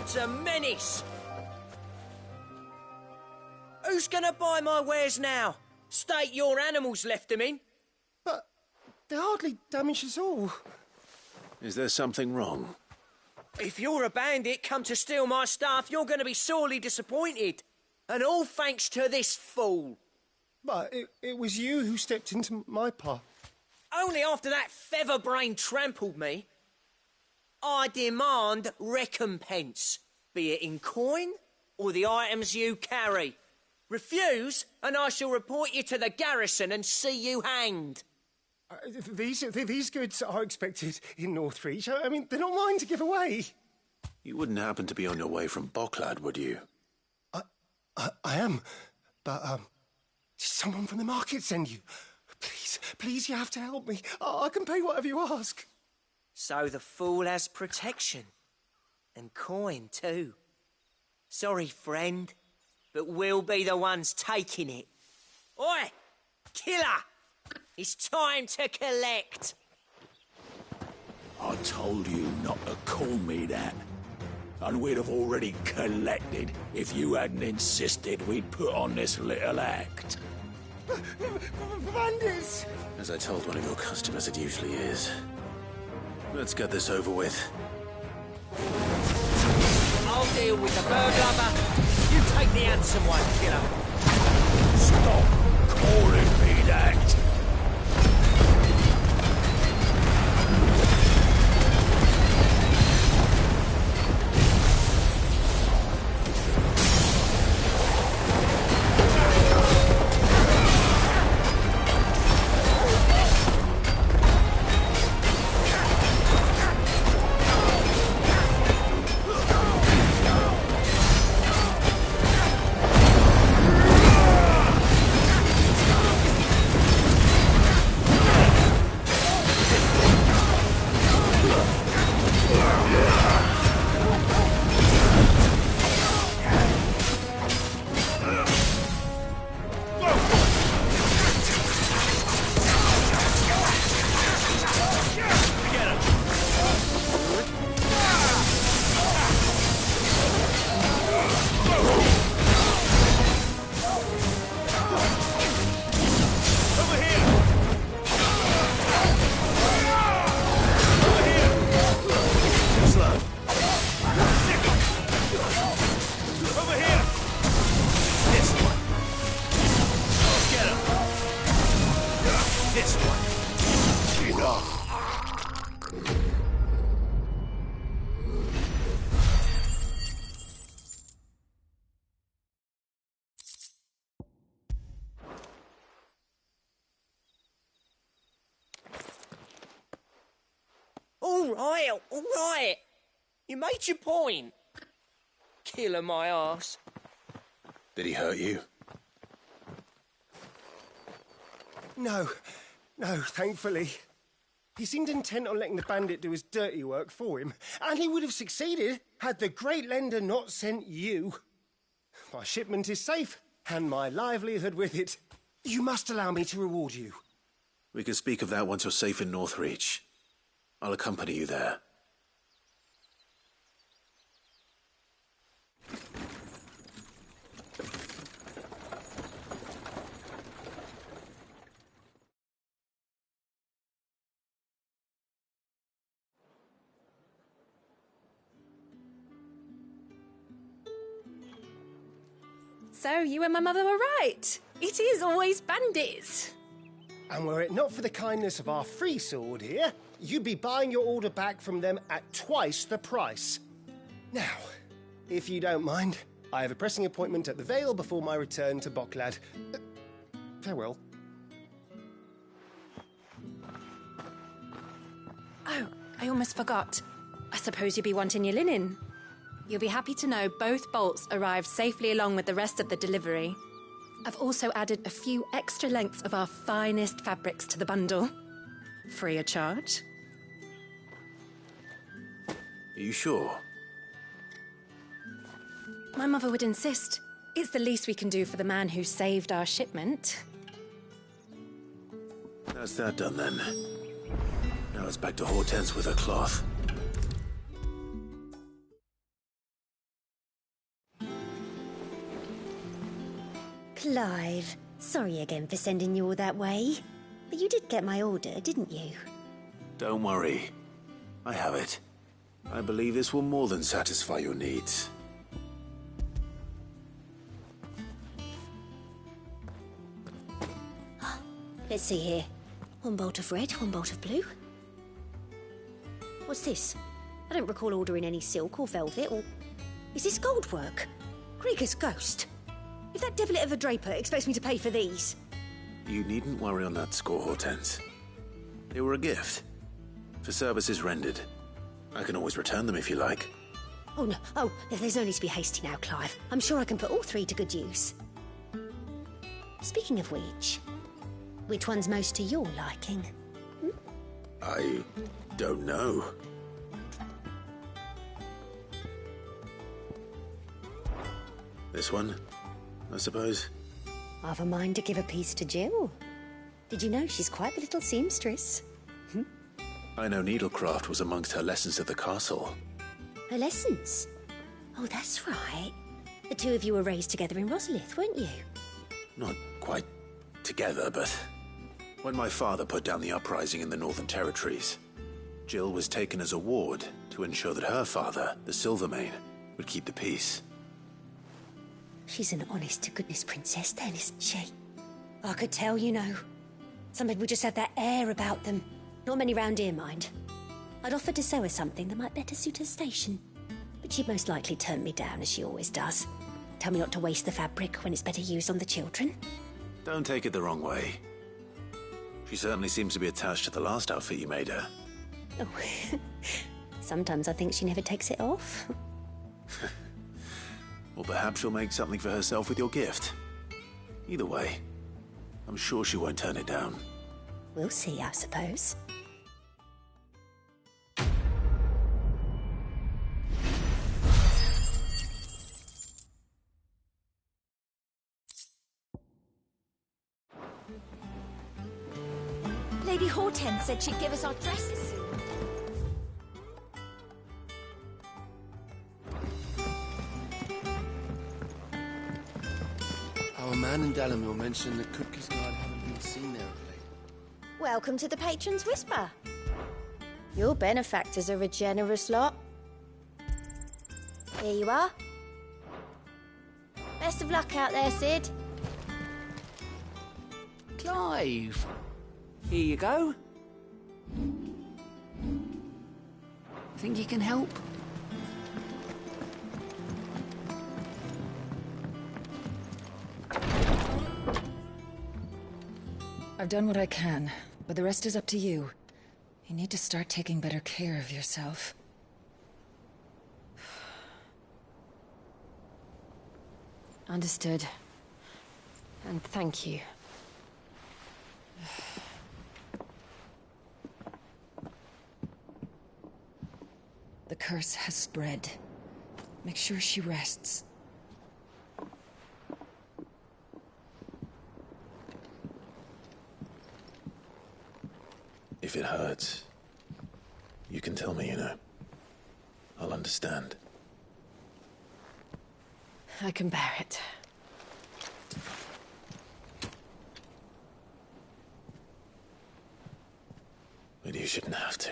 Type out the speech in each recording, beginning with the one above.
herd's a menace. Who's gonna buy my wares now? State your animals left them in. But they hardly damaged us all. Is there something wrong? If you're a bandit come to steal my stuff, you're gonna be sorely disappointed. And all thanks to this fool. But it was you who stepped into my path. Only after that feather-brain trampled me. I demand recompense, be it in coin or the items you carry. Refuse, and I shall report you to the garrison and see you hanged. These goods are expected in Northreach. I mean, they're not mine to give away. You wouldn't happen to be on your way from Bocklad, would you? I am, but did someone from the market send you? Please, you have to help me. I can pay whatever you ask. So the fool has protection. And coin, too. Sorry, friend, but we'll be the ones taking it. Oi! Killer! It's time to collect. I told you not to call me that. And we'd have already collected if you hadn't insisted we'd put on this little act. Bandits! As I told one of your customers, it usually is. Let's get this over with. I'll deal with the burglar. You take the handsome one, killer. Stop calling me that. All right. You made your point. Killer my arse. Did he hurt you? No, thankfully. He seemed intent on letting the bandit do his dirty work for him, and he would have succeeded had the great lender not sent you. My shipment is safe, and my livelihood with it. You must allow me to reward you. We can speak of that once you're safe in Northreach. I'll accompany you there. So you and my mother were right. It is always bandits. And were it not for the kindness of our free sword here, you'd be buying your order back from them at twice the price. Now, if you don't mind, I have a pressing appointment at the Vale before my return to Bocklad. Farewell. Oh, I almost forgot. I suppose you'll be wanting your linen. You'll be happy to know both bolts arrived safely along with the rest of the delivery. I've also added a few extra lengths of our finest fabrics to the bundle. Free of charge. Are you sure? My mother would insist. It's the least we can do for the man who saved our shipment. That's that done then. Now it's back to Hortense with her cloth. Clive, sorry again for sending you all that way. But you did get my order, didn't you? Don't worry. I have it. I believe this will more than satisfy your needs. Let's see here. One bolt of red, one bolt of blue. What's this? I don't recall ordering any silk or velvet or... Is this gold work? Krieger's ghost. If that devilit of a draper expects me to pay for these... You needn't worry on that score, Hortense. They were a gift. For services rendered. I can always return them if you like. Oh, no. Oh, there's no need to be hasty now, Clive. I'm sure I can put all three to good use. Speaking of which one's most to your liking? I don't know. This one, I suppose. I've a mind to give a piece to Jill. Did you know she's quite the little seamstress? I know needlecraft was amongst her lessons at the castle. Her lessons? Oh, that's right. The two of you were raised together in Rosalith, weren't you? Not quite together, but... When my father put down the uprising in the Northern Territories, Jill was taken as a ward to ensure that her father, the Silvermane, would keep the peace. She's an honest-to-goodness princess then, isn't she? I could tell, you know. Some people just have that air about them. Not many round here, mind. I'd offered to sew her something that might better suit her station. But she'd most likely turn me down, as she always does. Tell me not to waste the fabric when it's better used on the children. Don't take it the wrong way. She certainly seems to be attached to the last outfit you made her. Oh, sometimes I think she never takes it off. Or perhaps she'll make something for herself with your gift. Either way, I'm sure she won't turn it down. We'll see, I suppose. Lady Hortense said she'd give us our dresses soon. Our man in Dalamil mentioned that Kupka's guard haven't been seen there of late. Welcome to the Patron's Whisper. Your benefactors are a generous lot. Here you are. Best of luck out there, Sid. Clive! Here you go. Think you can help? I've done what I can, but the rest is up to you. You need to start taking better care of yourself. Understood. And thank you. The curse has spread. Make sure she rests. If it hurts, you can tell me, you know. I'll understand. I can bear it. But you shouldn't have to.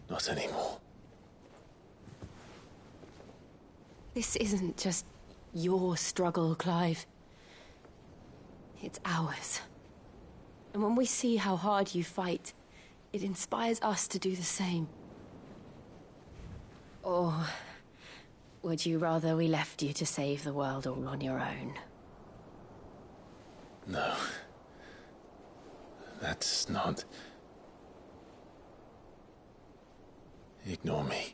Not anymore. This isn't just your struggle, Clive. It's ours. And when we see how hard you fight, it inspires us to do the same. Or would you rather we left you to save the world all on your own? No. That's not... Ignore me.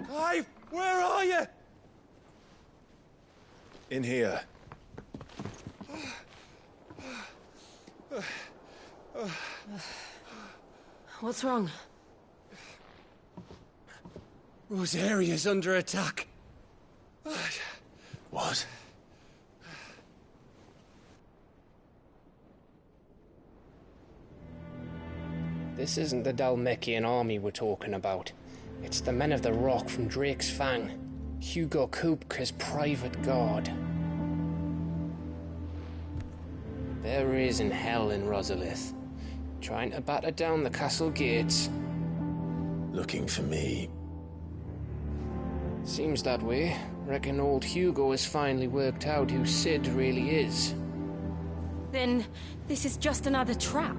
Clive, where are you? In here. What's wrong? Rosaria's under attack. What? This isn't the Dhalmekian army we're talking about. It's the Men of the Rock from Drake's Fang. Hugo Kupka's private guard. There is in hell in Rosalith, trying to batter down the castle gates. Looking for me? Seems that way. Reckon old Hugo has finally worked out who Sid really is. Then, this is just another trap.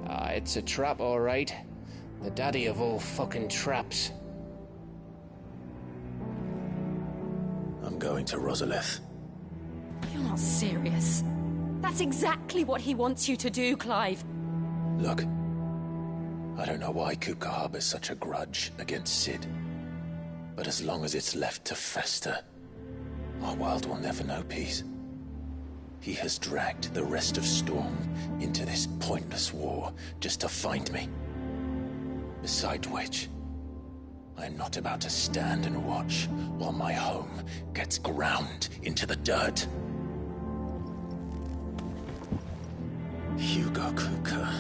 Ah, it's a trap, all right. The daddy of all fucking traps. I'm going to Rosalith. You're not serious. That's exactly what he wants you to do, Clive. Look, I don't know why Kupka harbors such a grudge against Sid. But as long as it's left to fester, our world will never know peace. He has dragged the rest of Storm into this pointless war just to find me. Besides which, I am not about to stand and watch while my home gets ground into the dirt. Hugo Kupka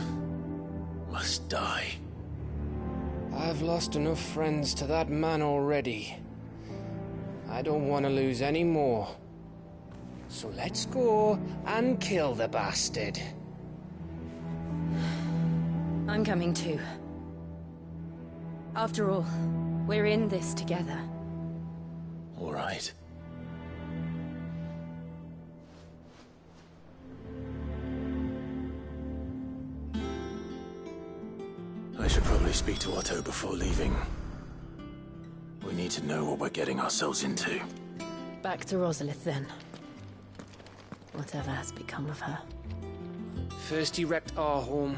must die. I've lost enough friends to that man already. I don't want to lose any more. So let's go and kill the bastard. I'm coming too. After all, we're in this together. All right. I should probably speak to Otto before leaving. We need to know what we're getting ourselves into. Back to Rosalith, then. Whatever has become of her. First he wrecked our home,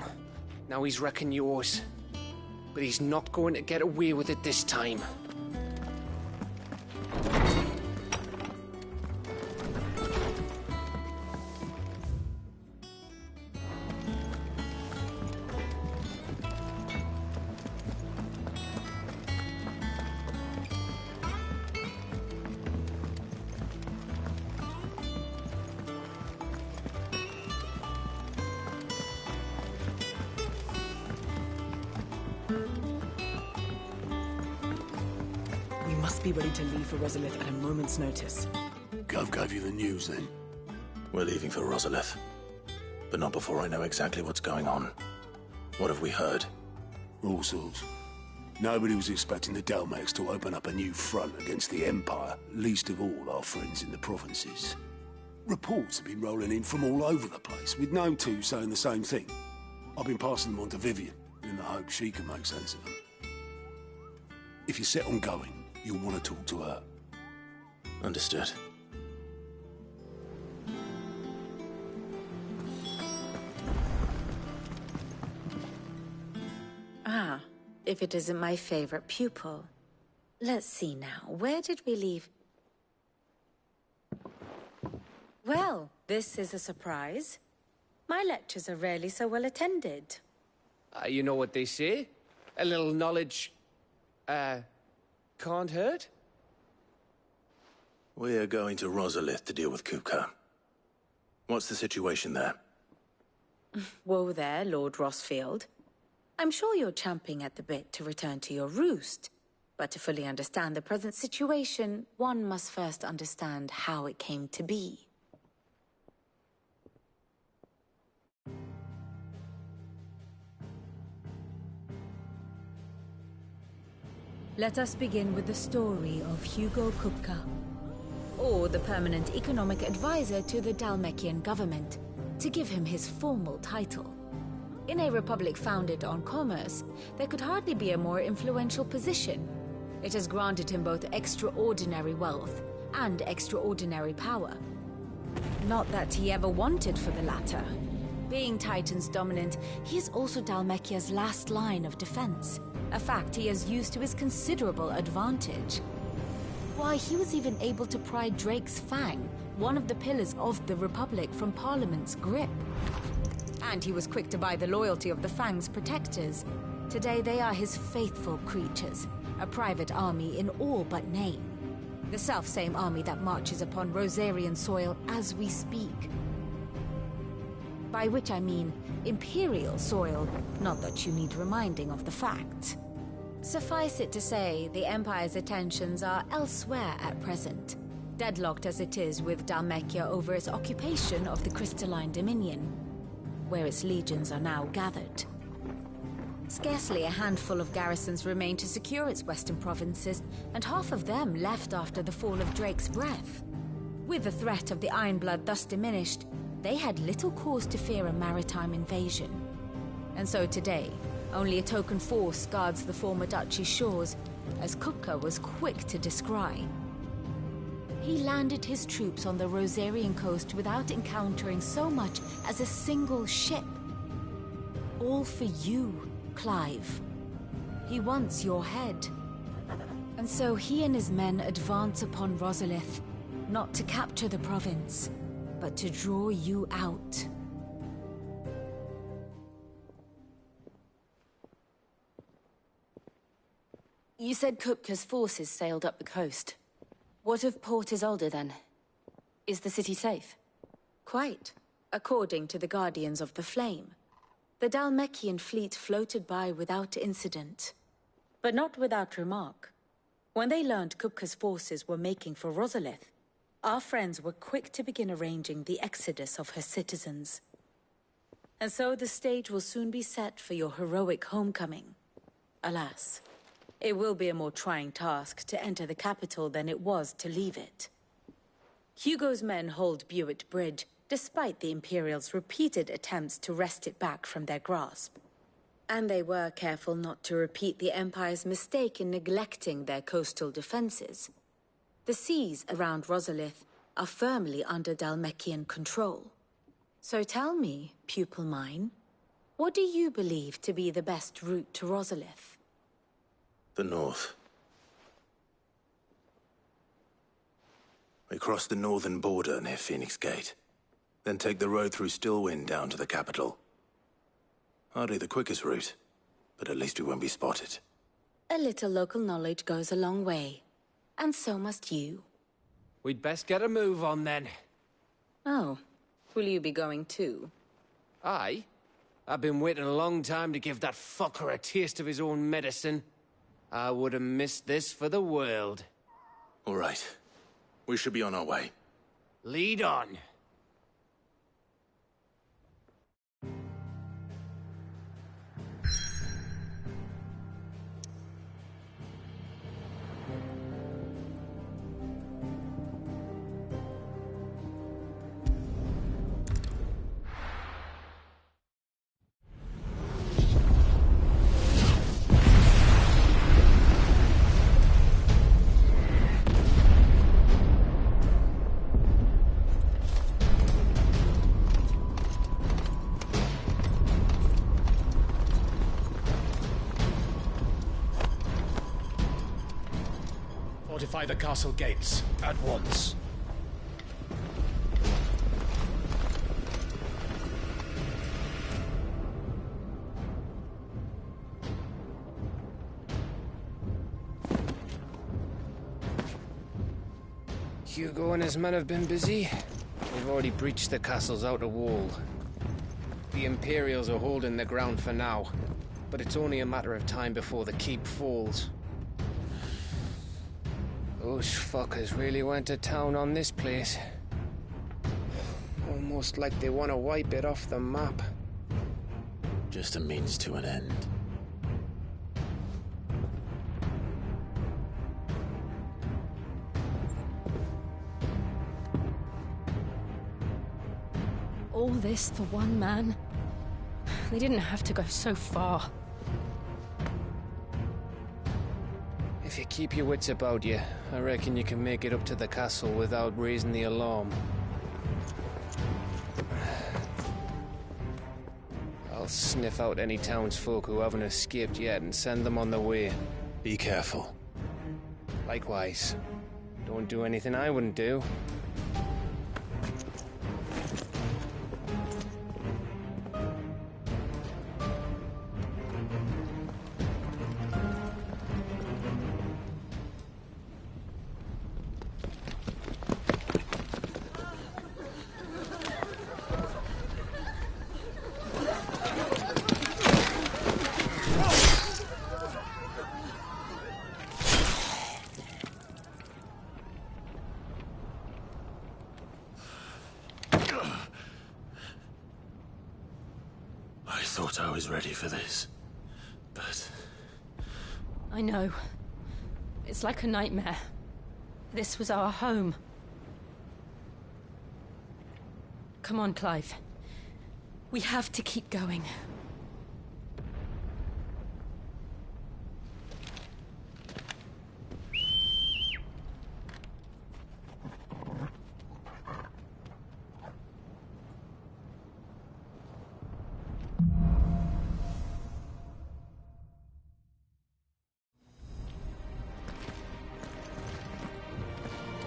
now he's wrecking yours. But he's not going to get away with it this time. Be ready to leave for Rosalith at a moment's notice. Gov gave you the news, then? We're leaving for Rosalith. But not before I know exactly what's going on. What have we heard? All sorts. Nobody was expecting the Dalmacs to open up a new front against the Empire, least of all our friends in the provinces. Reports have been rolling in from all over the place, with no two saying the same thing. I've been passing them on to Vivian, in the hope she can make sense of them. If you're set on going, you'll want to talk to her. Understood. Ah, if it isn't my favorite pupil. Let's see now, where did we leave? Well, this is a surprise. My lectures are rarely so well attended. You know what they say? A little knowledge, can't hurt? We're going to Rosalith to deal with Kupka. What's the situation there? Whoa there, Lord Rossfield. I'm sure you're champing at the bit to return to your roost. But to fully understand the present situation, one must first understand how it came to be. Let us begin with the story of Hugo Kupka, or the permanent economic advisor to the Dhalmekian government, to give him his formal title. In a republic founded on commerce, there could hardly be a more influential position. It has granted him both extraordinary wealth and extraordinary power. Not that he ever wanted for the latter. Being Titan's dominant, he is also Dhalmekia's last line of defense, a fact he has used to his considerable advantage. Why, he was even able to pry Drake's Fang, one of the pillars of the Republic, from Parliament's grip. And he was quick to buy the loyalty of the Fang's protectors. Today they are his faithful creatures, a private army in all but name. The self-same army that marches upon Rosarian soil as we speak. By which I mean Imperial soil, not that you need reminding of the fact. Suffice it to say, the Empire's attentions are elsewhere at present, deadlocked as it is with Dhalmekia over its occupation of the Crystalline Dominion, where its legions are now gathered. Scarcely a handful of garrisons remain to secure its western provinces, and half of them left after the fall of Drake's Breath. With the threat of the Ironblood thus diminished, they had little cause to fear a maritime invasion. And so today, only a token force guards the former duchy's shores, as Kupka was quick to descry. He landed his troops on the Rosarian coast without encountering so much as a single ship. All for you, Clive. He wants your head. And so he and his men advance upon Rosalith, not to capture the province, but to draw you out. You said Kupka's forces sailed up the coast. What of Port Isolde, then? Is the city safe? Quite, according to the Guardians of the Flame. The Dhalmekian fleet floated by without incident. But not without remark. When they learned Kupka's forces were making for Rosalith, our friends were quick to begin arranging the exodus of her citizens. And so the stage will soon be set for your heroic homecoming. Alas, it will be a more trying task to enter the capital than it was to leave it. Hugo's men hold Buet Bridge, despite the Imperials' repeated attempts to wrest it back from their grasp. And they were careful not to repeat the Empire's mistake in neglecting their coastal defenses. The seas around Rosalith are firmly under Dhalmekian control. So tell me, pupil mine, what do you believe to be the best route to Rosalith? The north. We cross the northern border near Phoenix Gate, then take the road through Stillwind down to the capital. Hardly the quickest route, but at least we won't be spotted. A little local knowledge goes a long way, and so must you. We'd best get a move on then. Oh, will you be going too? Aye. I've been waiting a long time to give that fucker a taste of his own medicine. I would have missed this for the world. All right. We should be on our way. Lead on. Fortify the castle gates at once. Hugo and his men have been busy. They've already breached the castle's outer wall. The Imperials are holding the ground for now, but it's only a matter of time before the keep falls. Those fuckers really went to town on this place. Almost like they want to wipe it off the map. Just a means to an end. All this for one man? They didn't have to go so far. If you keep your wits about you, I reckon you can make it up to the castle without raising the alarm. I'll sniff out any townsfolk who haven't escaped yet and send them on their way. Be careful. Likewise. Don't do anything I wouldn't do. thought I was ready for this, but... I know. It's like a nightmare. This was our home. Come on, Clive. We have to keep going.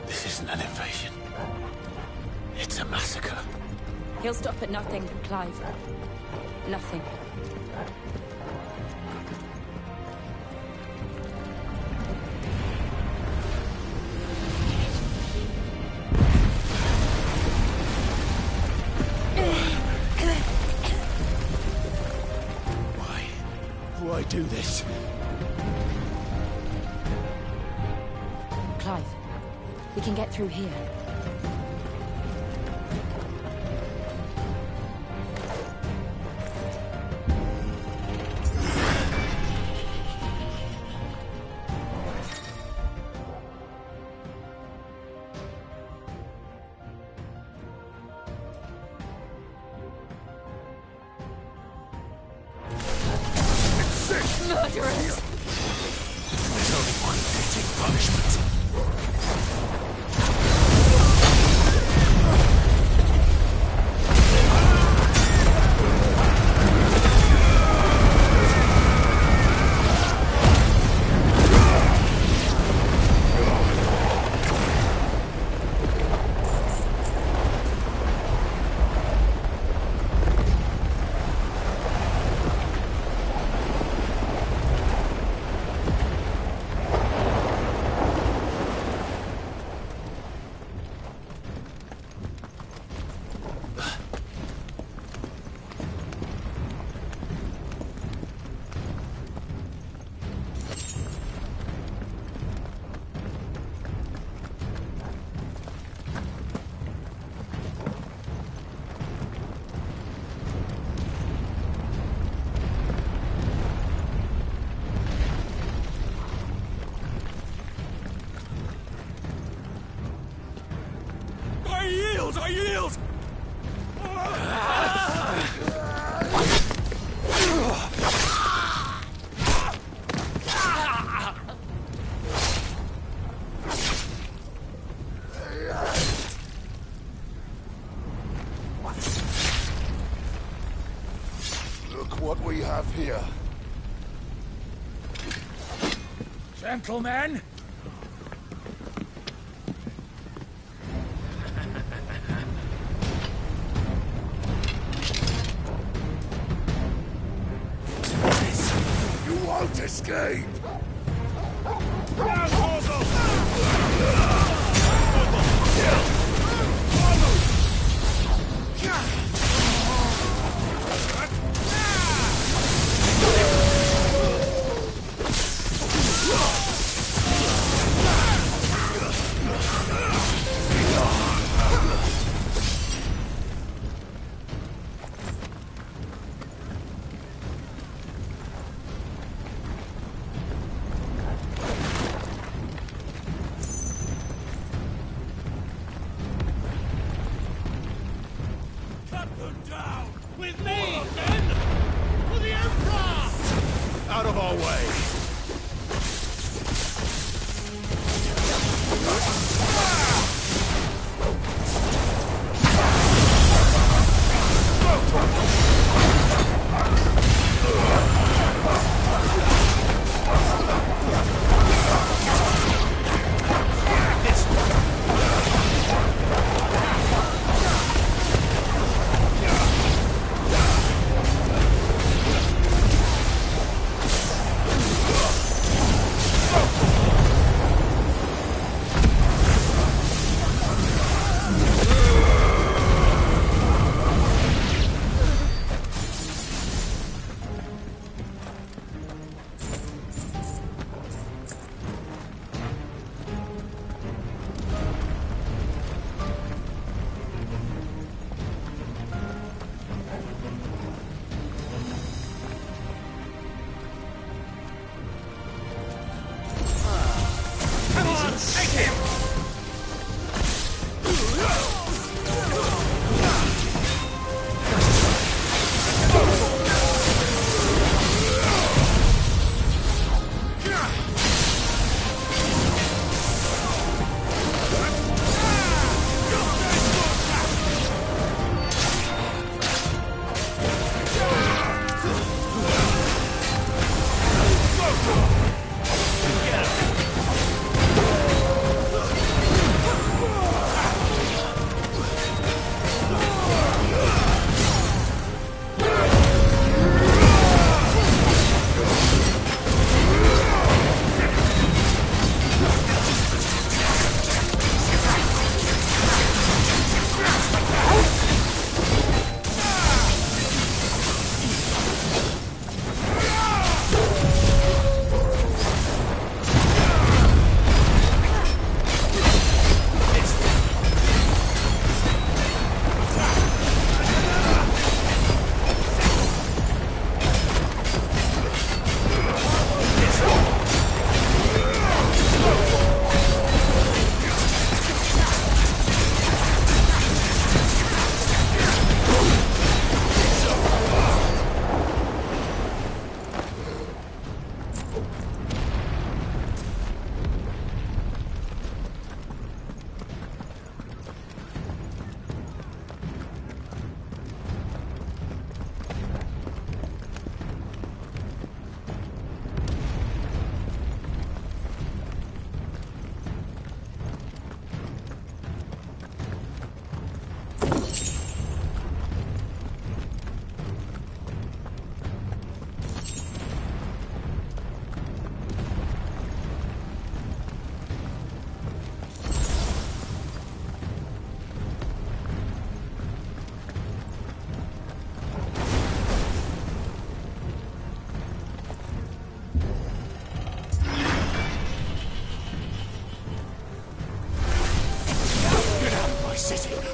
This isn't an invasion. It's a massacre. He'll stop at nothing, Clive. Nothing. Why do this? Clive, we can get through here. Murderers! There's only one fitting punishment. I yield! Look what we have here. Gentlemen! You won't escape!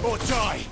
or die!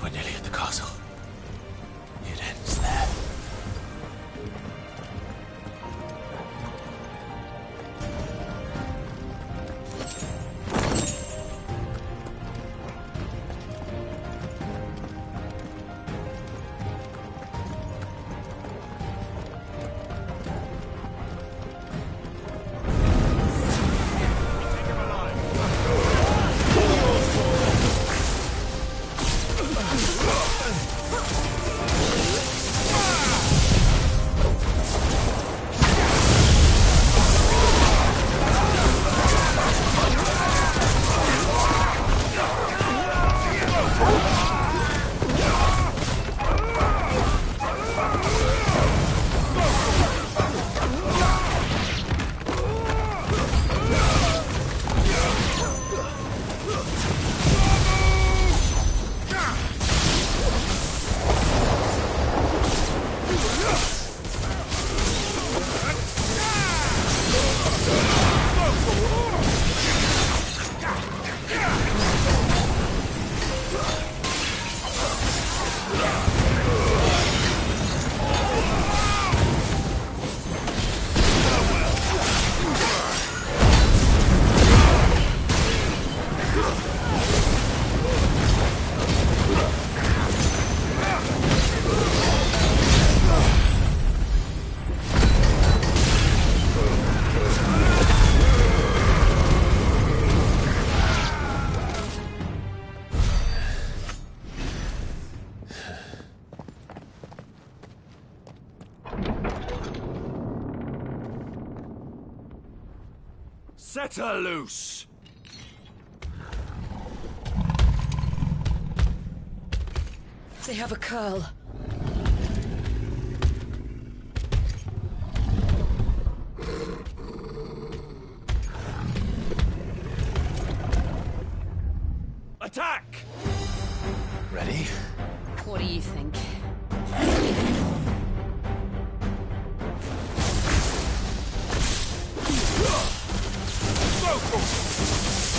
We're nearly at the castle. It ends there. Set her loose! They have a curl. Attack! Ready? What do you think?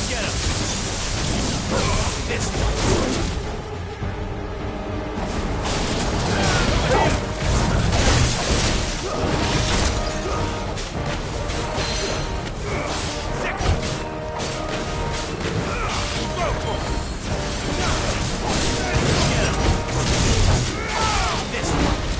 Get him! This one! This one!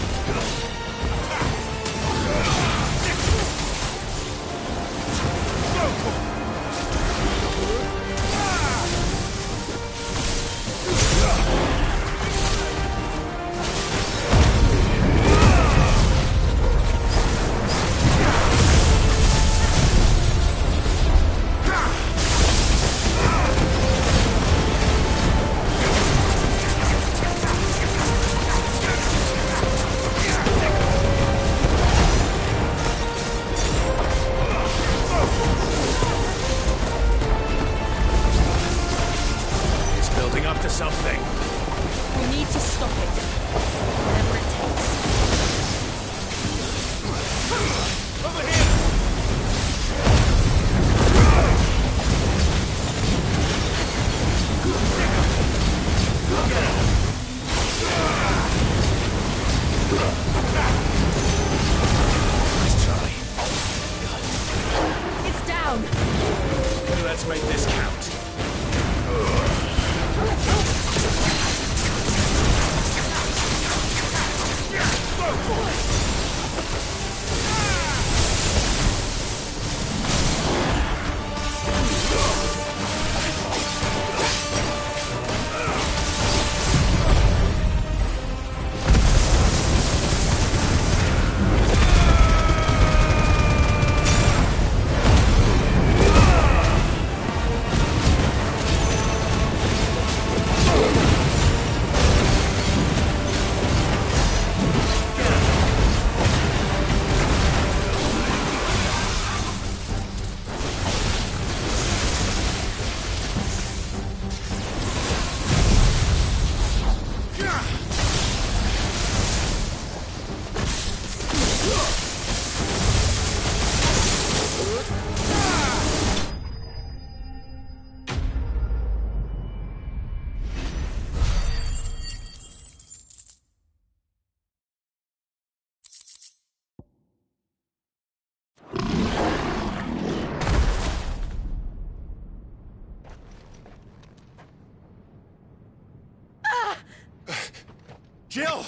Jill!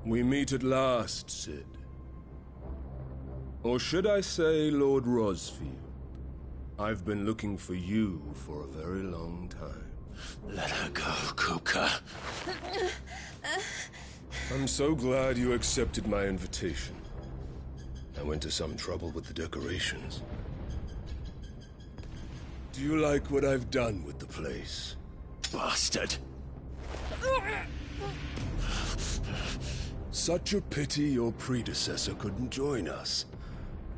We meet at last, Cid. Or should I say, Lord Rosfield? I've been looking for you for a very long time. Let her go, Kupka. I'm so glad you accepted my invitation. I went to some trouble with the decorations. Do you like what I've done with the place? Bastard! Such a pity your predecessor couldn't join us.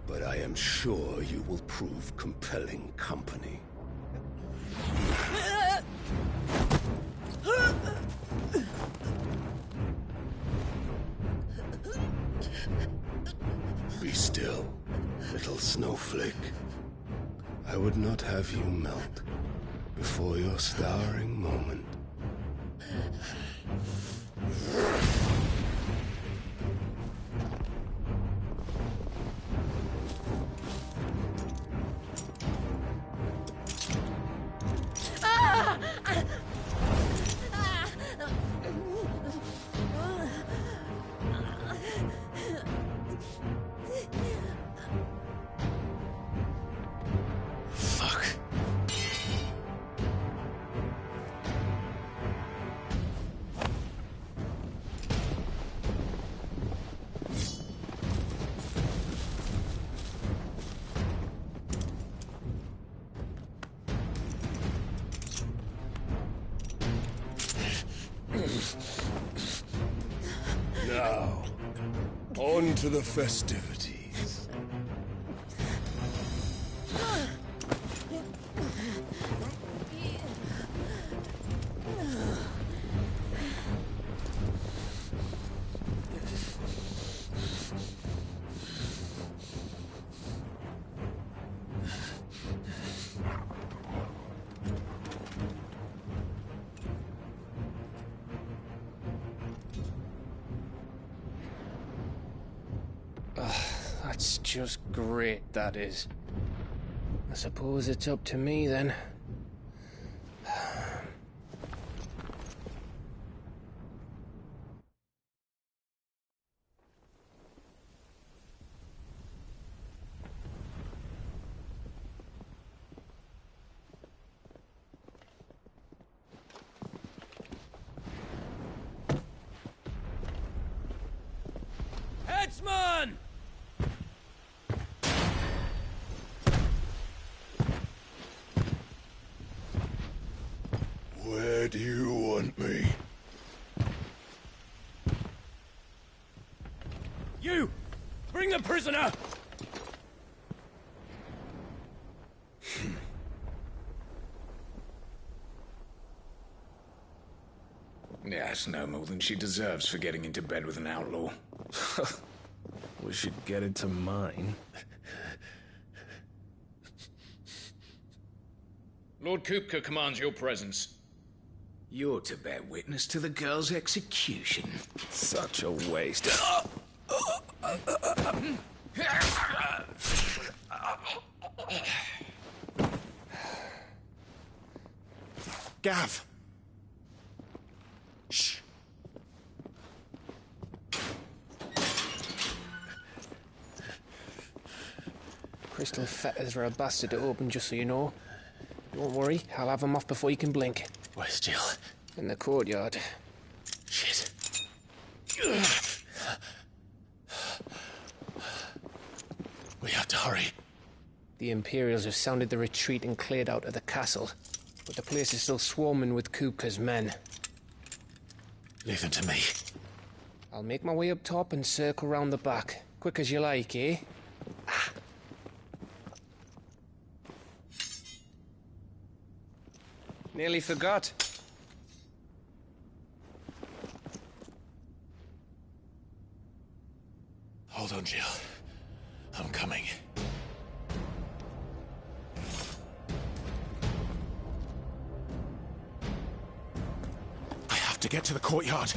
But I am sure you will prove compelling company. Be still, little snowflake. I would not have you melt before your starring moment. Now, on to the festivities. That's just great, that is. I suppose it's up to me, then. Headsman! Where do you want me? You! Bring the prisoner! Yes, no more than she deserves for getting into bed with an outlaw. We should get into mine. Lord Kupka commands your presence. You're to bear witness to the girl's execution. Such a waste. Gav! Shh! Crystal fetters are a bastard to open, just so you know. Don't worry, I'll have them off before you can blink. Where's Jill? In the courtyard. Shit. We have to hurry. The Imperials have sounded the retreat and cleared out of the castle. But the place is still swarming with Kupka's men. Leave them to me. I'll make my way up top and circle round the back. Quick as you like, eh? Nearly forgot. Hold on, Jill. I'm coming. I have to get to the courtyard.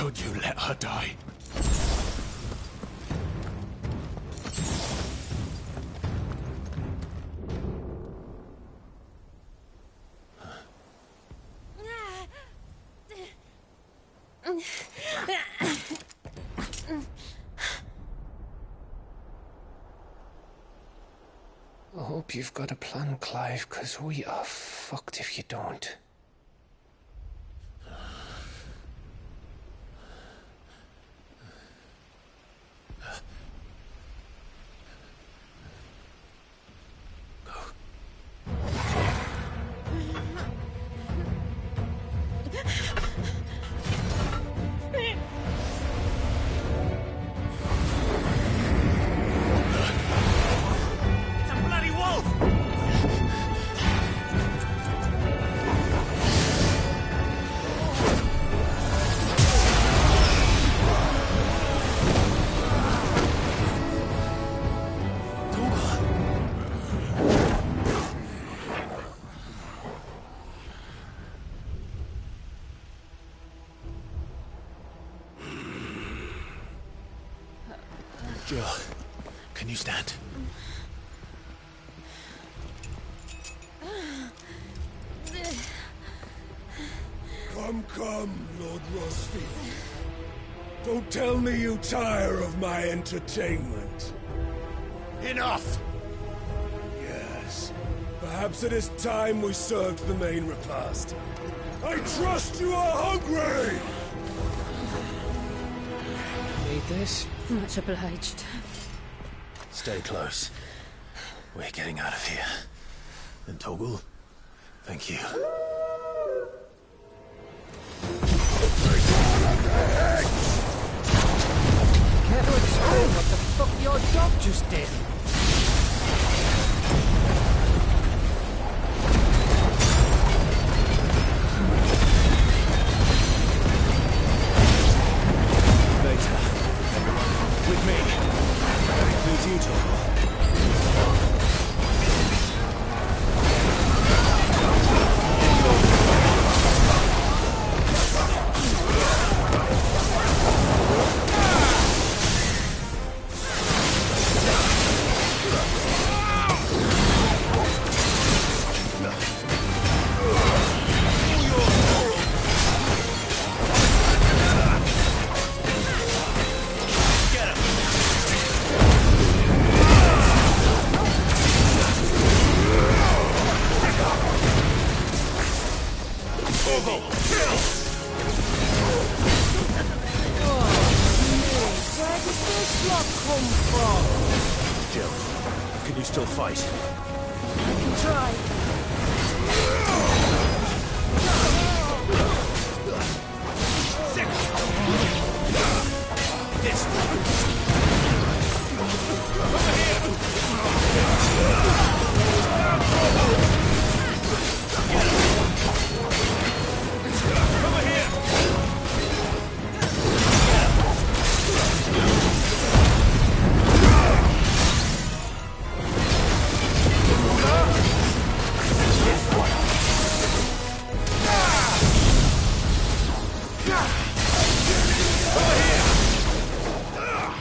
could you let her die? I hope you've got a plan, Clive, because we are fucked if you don't. Jill, can you stand? Come, Lord Rosfield. Don't tell me you tire of my entertainment. Enough! Yes. Perhaps it is time we served the main repast. I trust you are hungry! Need this? Much obliged. Stay close. We're getting out of here. And Torgal, thank you. Care to explain what the fuck your dog just did? Later. With me. That includes you, Torgal. Jill, can you still fight? I can try.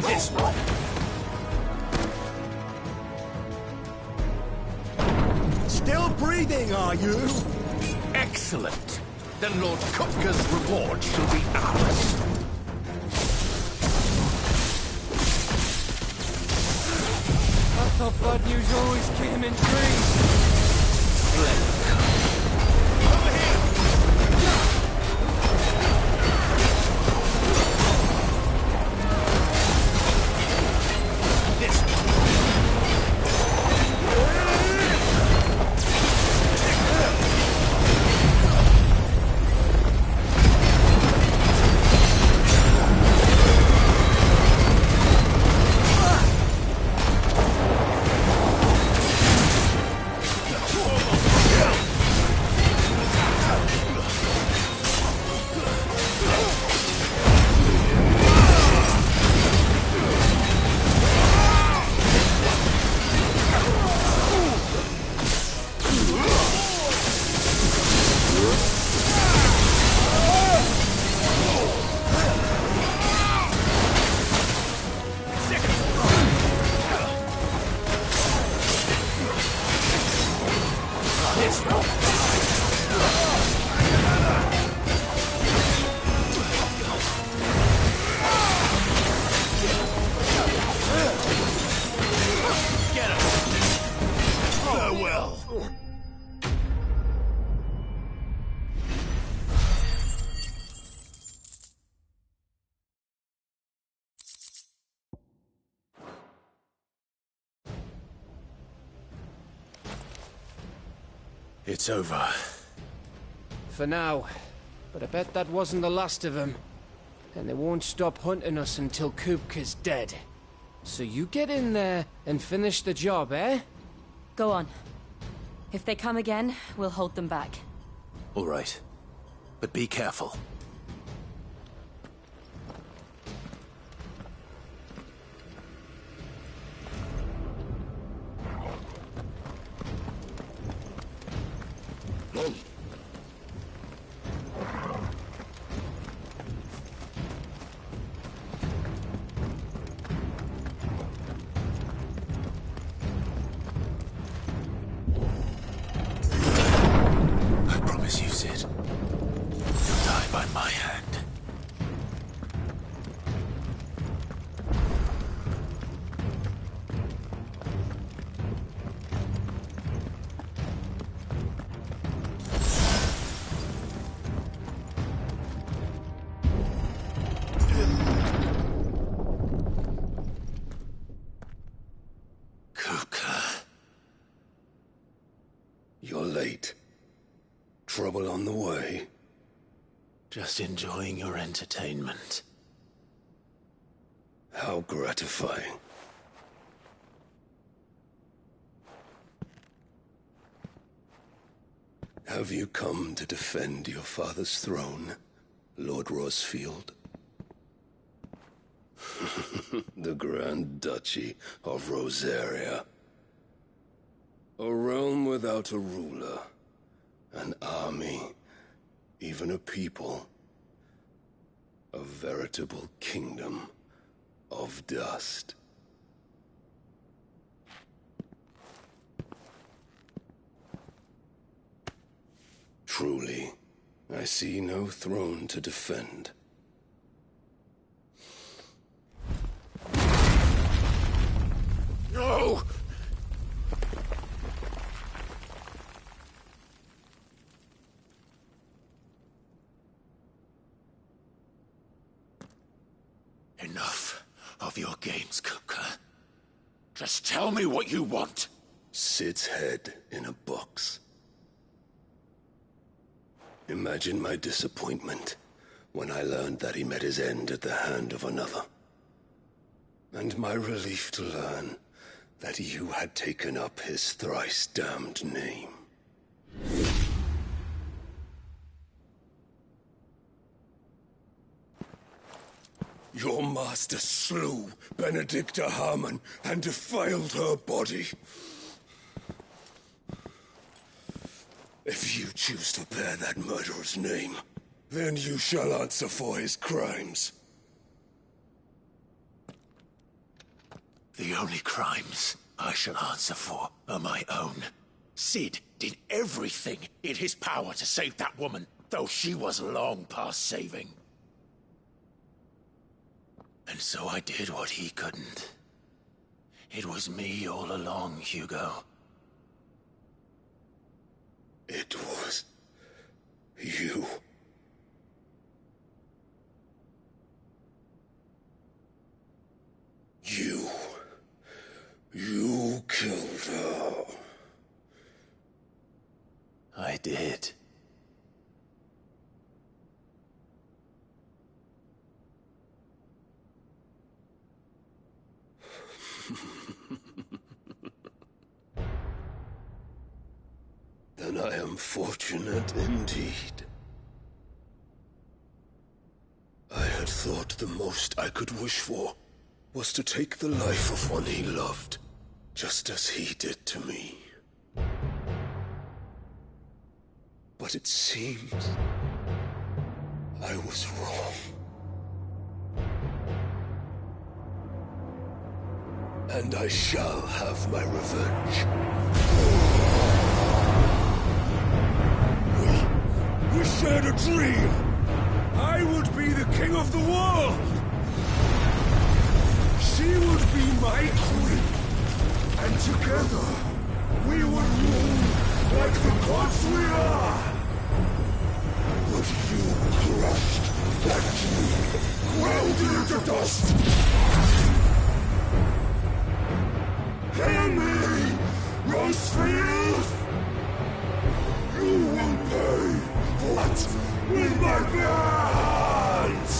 This one. Still breathing, are you? Excellent. Then Lord Kupka's reward shall be ours. I thought bad news always came in threes. Get him! Farewell! It's over. For now. But I bet that wasn't the last of them. And they won't stop hunting us until Kupka's dead. So you get in there and finish the job, eh? Go on. If they come again, we'll hold them back. All right. But be careful. I promise you, Sid. You'll die by my hand. Kupka. You're late. Trouble on the way? Just enjoying your entertainment. How gratifying. Have you come to defend your father's throne, Lord Rosfield? The Grand Duchy of Rosaria. A realm without a ruler, an army, even a people. A veritable kingdom of dust. Truly, I see no throne to defend. No! Enough of your games, Kupka. Just tell me what you want. Sid's head in a box. Imagine my disappointment when I learned that he met his end at the hand of another. And my relief to learn that you had taken up his thrice-damned name. Your master slew Benedicta Harmon and defiled her body. If you choose to bear that murderer's name, then you shall answer for his crimes. The only crimes I shall answer for are my own. Sid did everything in his power to save that woman, though she was long past saving. And so I did what he couldn't. It was me all along, Hugo. It was you. You killed her. I did. Then I am fortunate indeed. I had thought the most I could wish for was to take the life of one he loved, just as he did to me. But it seems I was wrong. And I shall have my revenge. shared a dream. I would be the king of the world. She would be my queen. And together, we would rule like the gods we are. But you crushed that dream, welded it to dust. Hear me, Rosefield! You will pay for it with my hands!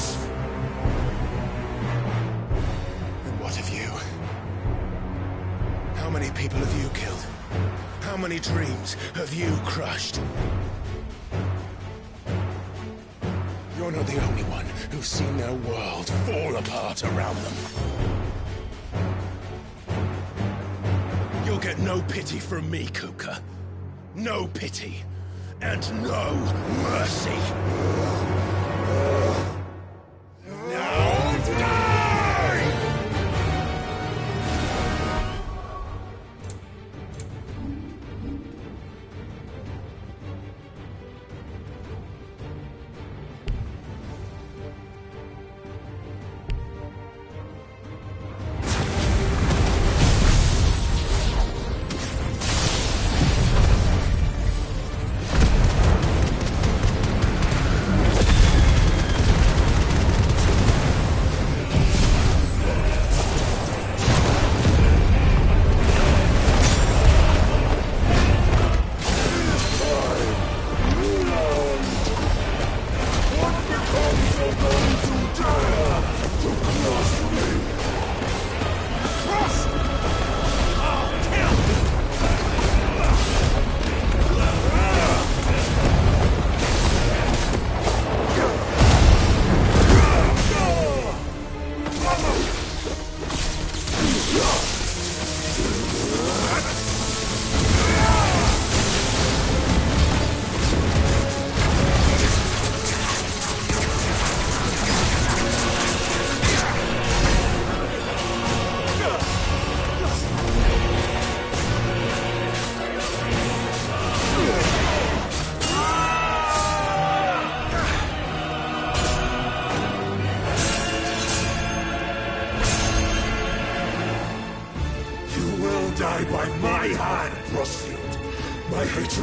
And what of you? How many people have you killed? How many dreams have you crushed? You're not the only one who's seen their world fall apart around them. You'll get no pity from me, Kupka. No pity. And no mercy. Now die!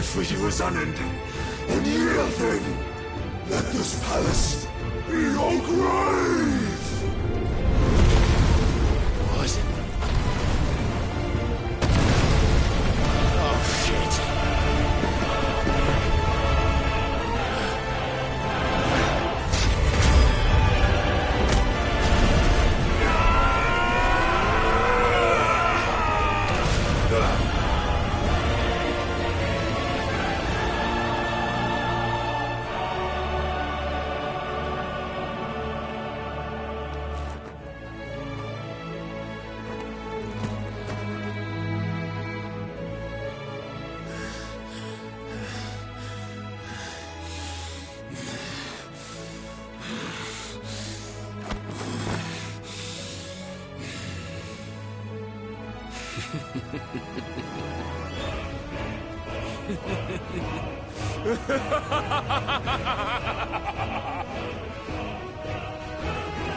For you is unending. Unyielding. Let this palace be your grave! What? Oh, shit.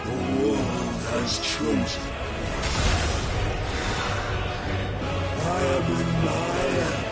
The world has chosen. I am in my element.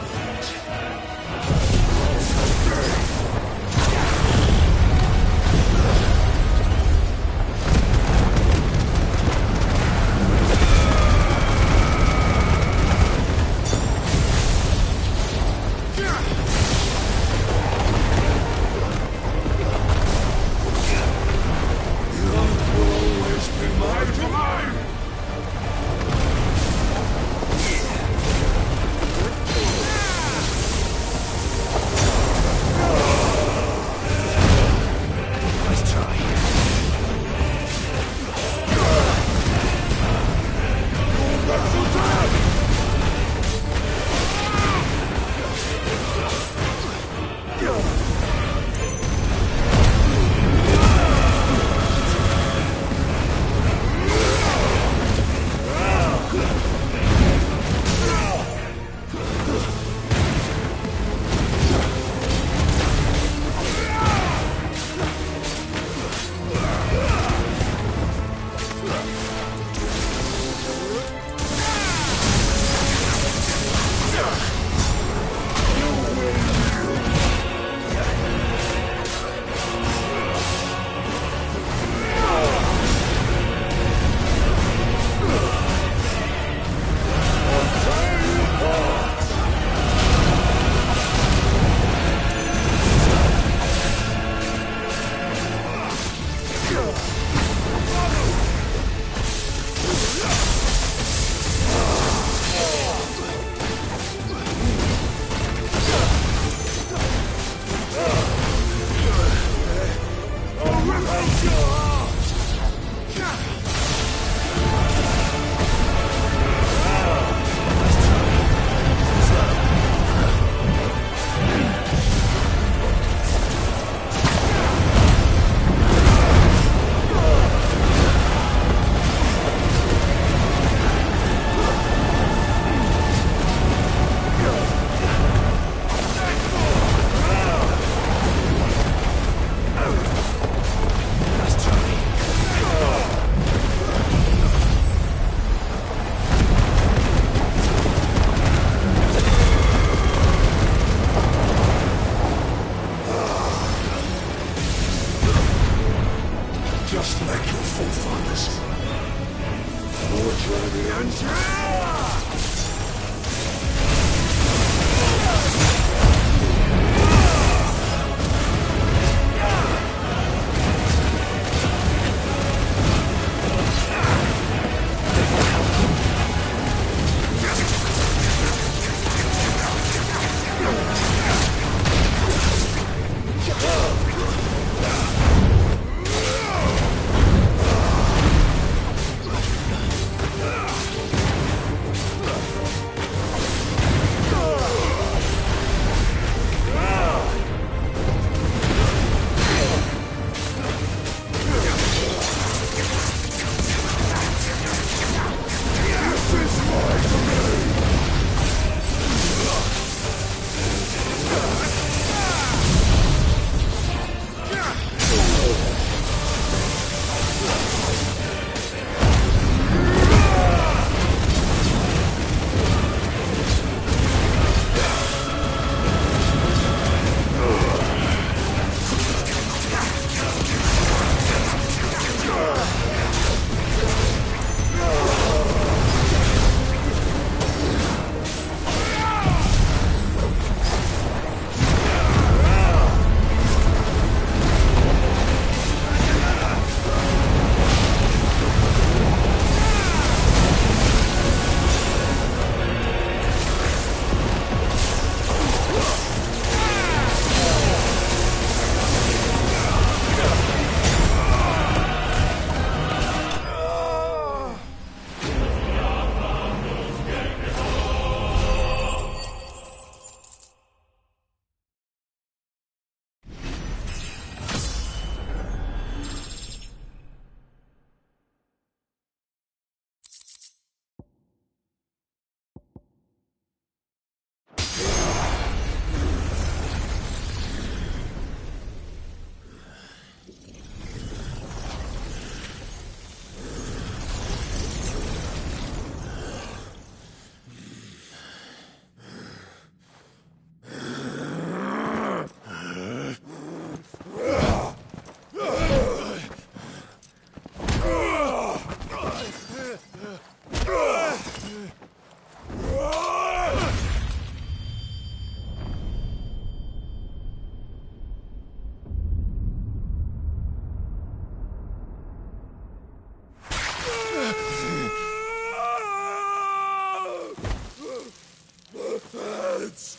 Mads!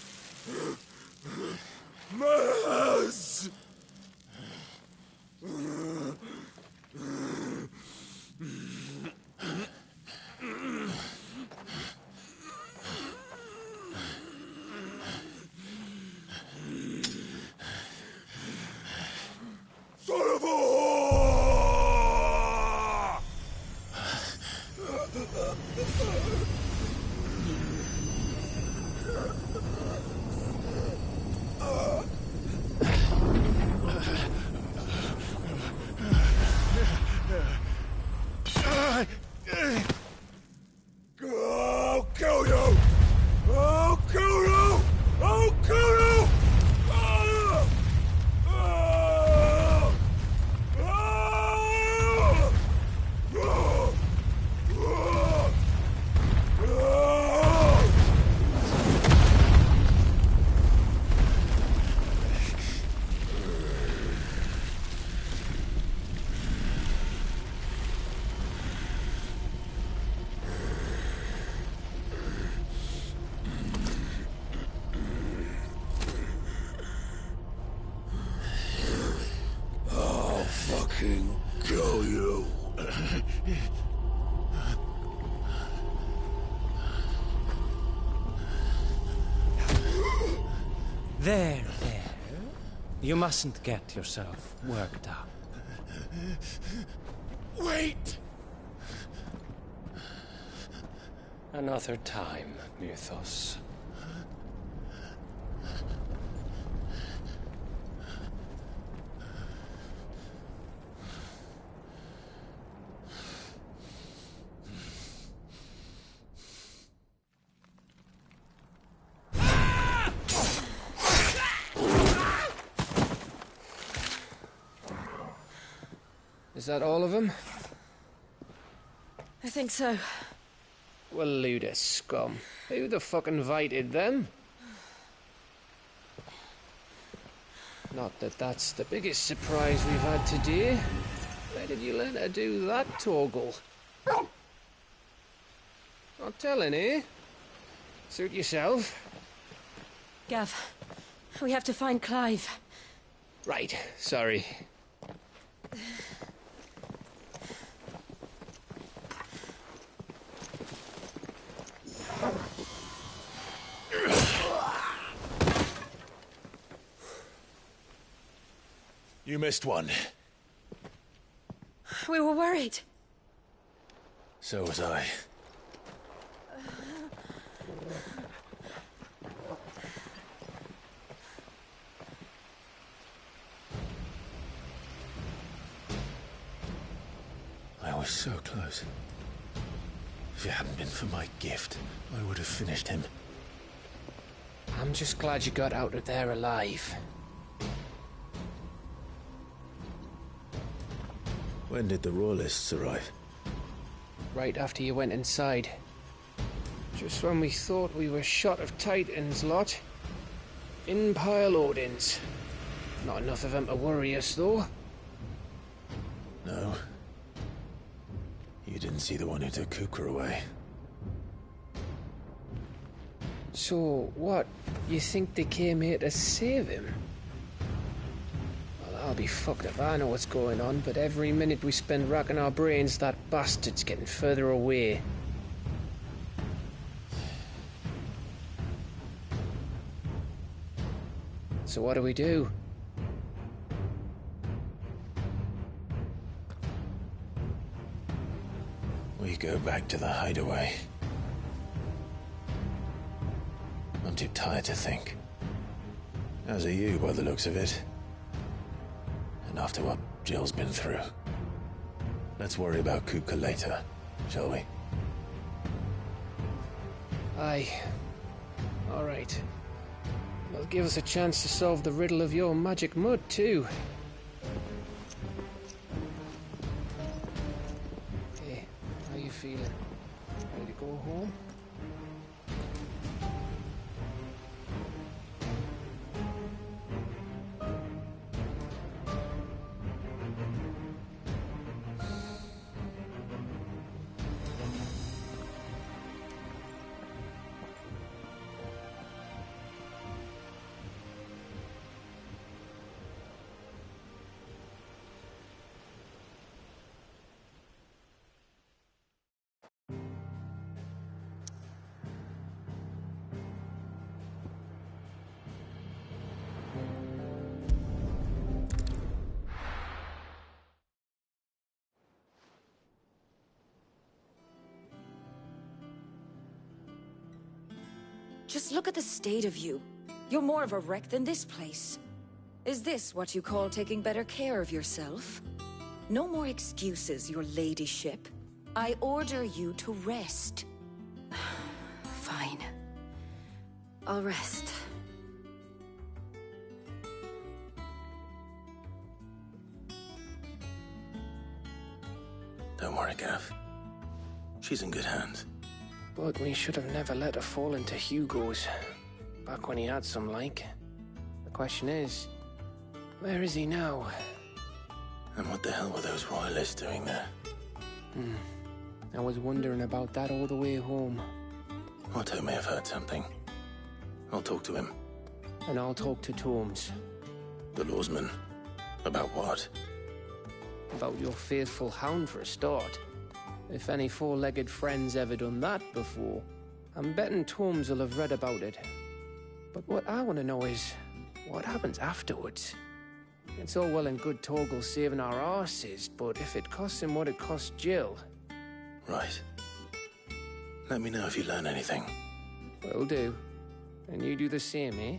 Mads! Son of a whore! I'll kill you! I'll kill you! I'll kill you! Ah! Ah! Ah! Ah! Ah! I'll fucking kill you. There. You mustn't get yourself worked up. Wait! Another time, Mythos. Is that all of them? I think so. Well, load of scum. Who the fuck invited them? Not that that's the biggest surprise we've had today. Where did you learn to do that, Torgal? Not telling, eh? Suit yourself. Gav, we have to find Clive. Right, sorry. You missed one. We were worried. So was I. I was so close. If it hadn't been for my gift, I would have finished him. I'm just glad you got out of there alive. When did the Royalists arrive? Right after you went inside. Just when we thought we were shot of Titans, lot. In pile Odins. Not enough of them to worry us, though. No. You didn't see the one who took Kukra away. So, what? You think they came here to save him? Well, I'll be fucked if I know what's going on, but every minute we spend racking our brains, that bastard's getting further away. So what do we do? We go back to the hideaway. I'm too tired to think. As are you, by the looks of it. And after what Jill's been through. Let's worry about Kupka later, shall we? Aye. All right. That'll give us a chance to solve the riddle of your magic mud, too. Hey, how you feeling? Ready to go home? Just look at the state of you. You're more of a wreck than this place. Is this what you call taking better care of yourself? No more excuses, your ladyship. I order you to rest. Fine. I'll rest. Don't worry, Gav. She's in good hands. But we should have never let her fall into Hugo's. Back when he had some like. The question is, where is he now? And what the hell were those royalists doing there? I was wondering about that all the way home. Otto may have heard something. I'll talk to him. And I'll talk to Torms. The lawsman. About what? About your faithful hound for a start. If any four-legged friend's ever done that before, I'm betting Torms will have read about it. But what I want to know is, what happens afterwards? It's all well and good Torgal saving our arses, but if it costs him what it cost Jill... Right. Let me know if you learn anything. Will do. And you do the same, eh?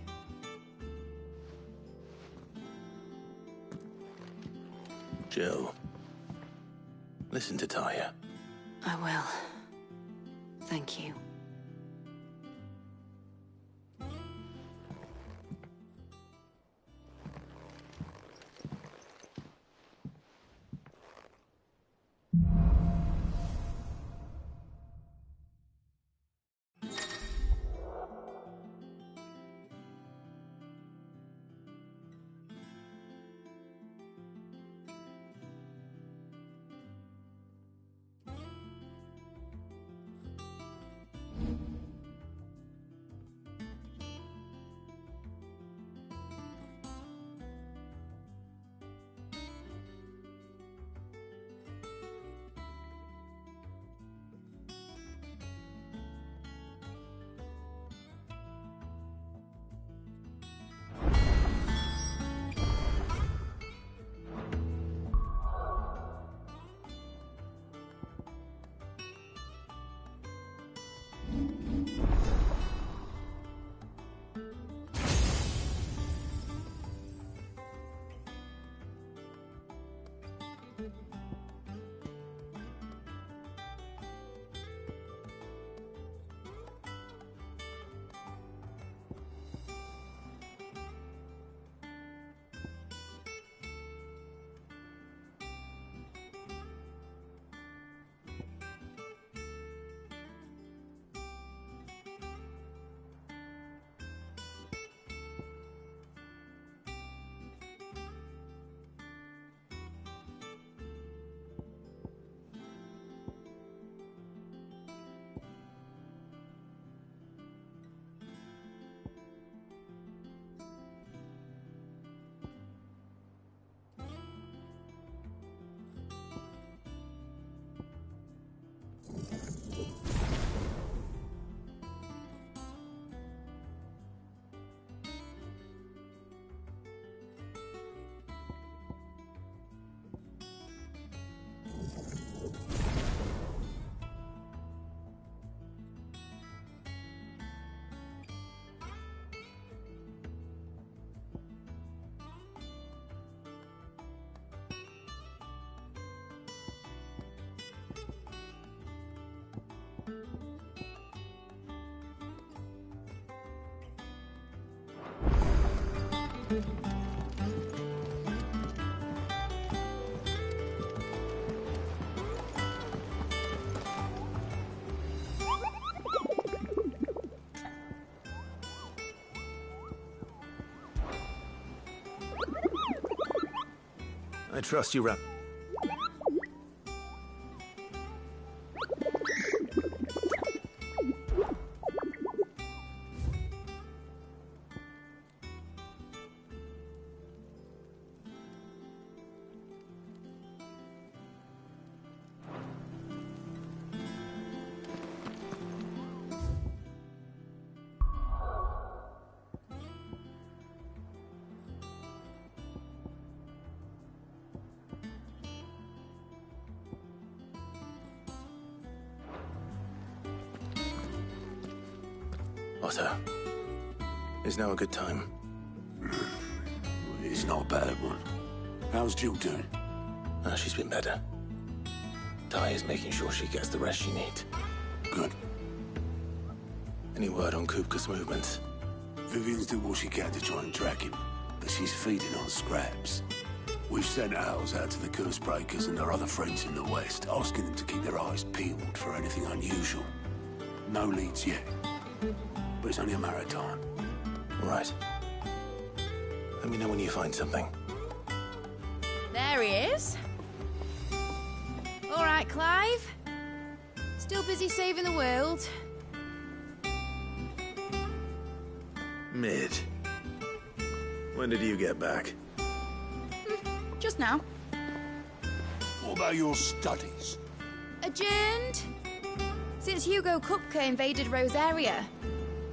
Jill. Listen to Taya. I will. Thank you. I trust you, Rap. Otto, is now a good time? It's not a bad one. How's Jill doing? She's been better. Ty is making sure she gets the rest she needs. Good. Any word on Kupka's movements? Vivian's did what she can to try and track him, but she's feeding on scraps. We've sent ours out to the Cursebreakers and their other friends in the West, asking them to keep their eyes peeled for anything unusual. No leads yet, but it's only a matter of time. Right. Let me know when you find something. There he is. All right, Clive. Still busy saving the world. Mid. When did you get back? Just now. What about your studies? Adjourned. Since Hugo Kupka invaded Rosaria.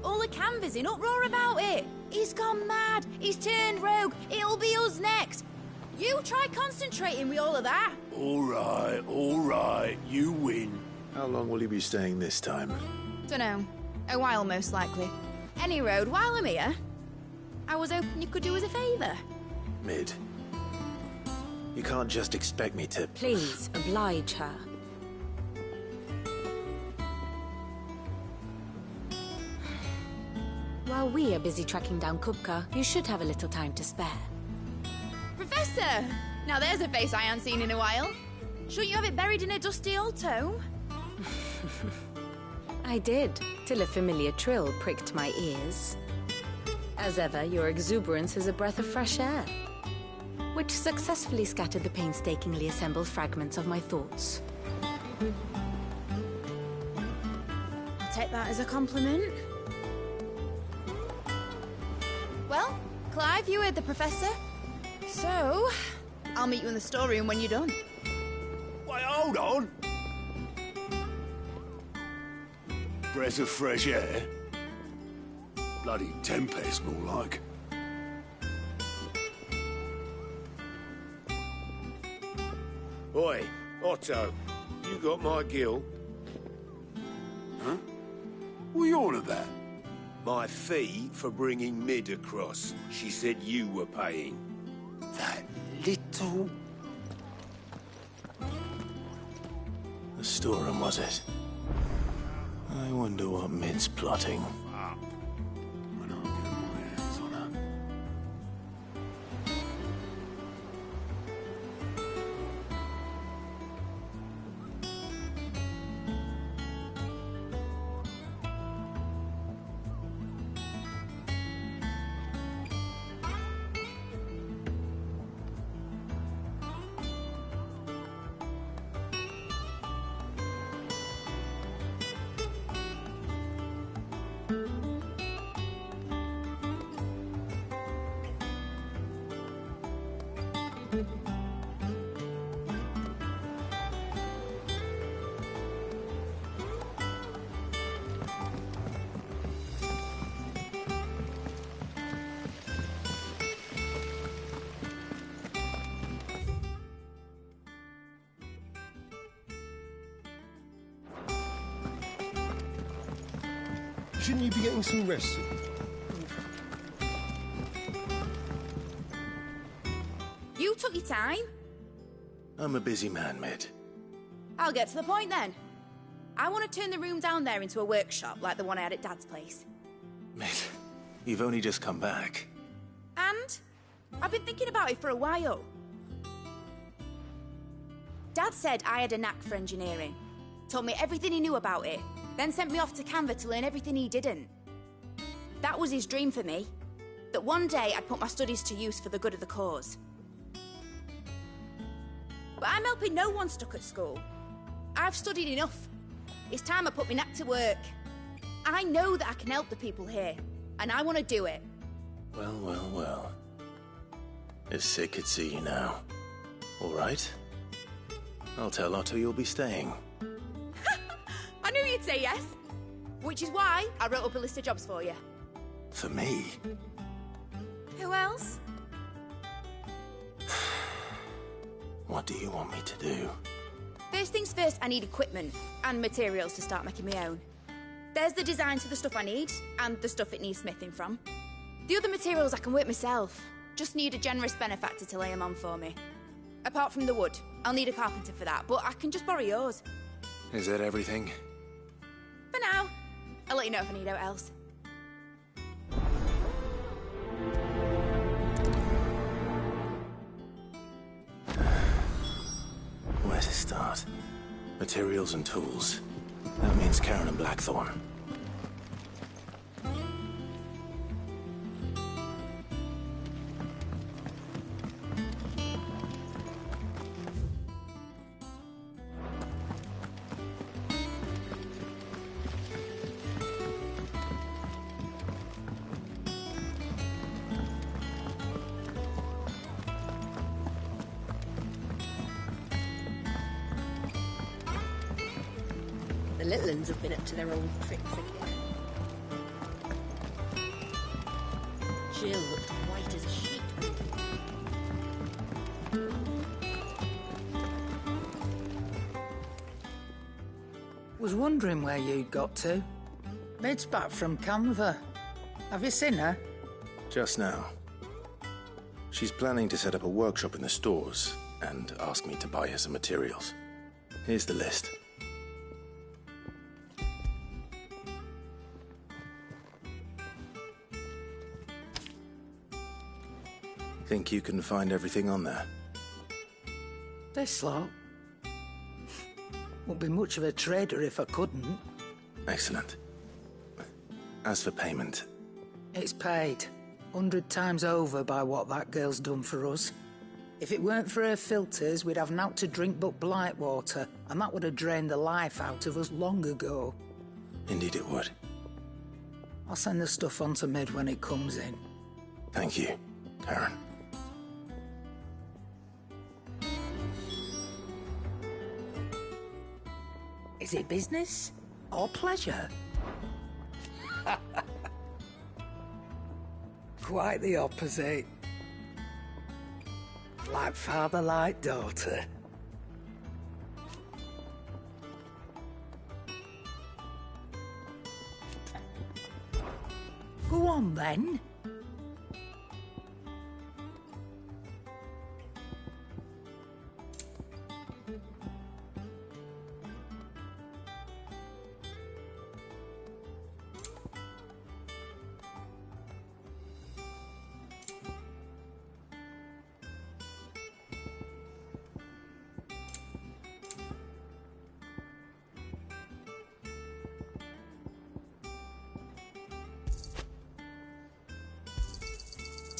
All the canvass in uproar about it. He's gone mad. He's turned rogue. It'll be us next. You try concentrating with all of that. All right. You win. How long will you be staying this time? Dunno. A while, most likely. Any road, while I'm here, I was hoping you could do us a favour. Mid. You can't just expect me to... Please, oblige her. While we are busy tracking down Kupka, you should have a little time to spare. Professor! Now there's a face I haven't seen in a while. Shouldn't you have it buried in a dusty old tome? I did, till a familiar trill pricked my ears. As ever, your exuberance is a breath of fresh air, which successfully scattered the painstakingly assembled fragments of my thoughts. I'll take that as a compliment. Well, Clive, you heard the Professor. So, I'll meet you in the storeroom when you're done. Wait, hold on! Breath of fresh air? Bloody tempest, more like. Oi, Otto, you got my gill? Huh? What are you on about? My fee for bringing Mid across. She said you were paying. That little... The storeroom, was it? I wonder what Mid's plotting. When I get my hands on her. Shouldn't you be getting some rest? You took your time. I'm a busy man, Mid. I'll get to the point then. I want to turn the room down there into a workshop like the one I had at Dad's place. Mid, you've only just come back. And I've been thinking about it for a while. Dad said I had a knack for engineering. Told me everything he knew about it. Then sent me off to Canva to learn everything he didn't. That was his dream for me. That one day I'd put my studies to use for the good of the cause. But I'm helping no one stuck at school. I've studied enough. It's time I put my knack to work. I know that I can help the people here, and I want to do it. Well. If Sid could see you now. All right. I'll tell Otto you'll be staying. I knew you'd say yes. Which is why I wrote up a list of jobs for you. For me? Who else? What do you want me to do? First things first, I need equipment and materials to start making my own. There's the designs for the stuff I need, and the stuff it needs smithing from. The other materials I can work myself. Just need a generous benefactor to lay them on for me. Apart from the wood, I'll need a carpenter for that, but I can just borrow yours. Is that everything? For now. I'll let you know if I need out else. Where to start? Materials and tools. That means Karen and Blackthorn. The little uns have been up to their old tricks again. Jill looked white as a sheet. Was wondering where you'd got to. Mid's back from Canva. Have you seen her? Just now. She's planning to set up a workshop in the stores and ask me to buy her some materials. Here's the list. Think you can find everything on there? This lot. Won't be much of a trader if I couldn't. Excellent. As for payment... It's paid. 100 times over by what that girl's done for us. If it weren't for her filters, we'd have naught to drink but blight water, and that would have drained the life out of us long ago. Indeed it would. I'll send the stuff on to Mid when it comes in. Thank you, Karen. Is it business or pleasure? Quite the opposite. Like father, like daughter. Go on then.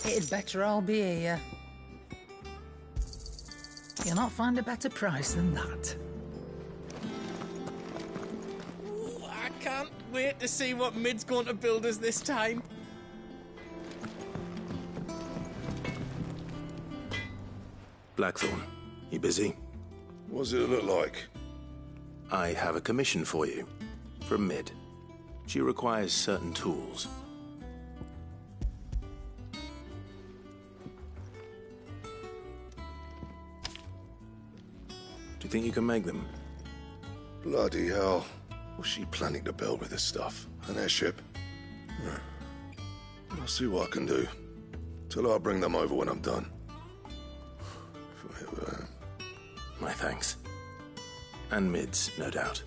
It'd better all be here. You'll not find a better price than that. Ooh, I can't wait to see what Mid's going to build us this time. Blackthorn, you busy? What does it look like? I have a commission for you. From Mid. She requires certain tools. Do you think you can make them? Bloody hell. What's she planning to build with this stuff? An airship? I'll see what I can do. Tell her I'll bring them over when I'm done. My thanks. And Mid's, no doubt.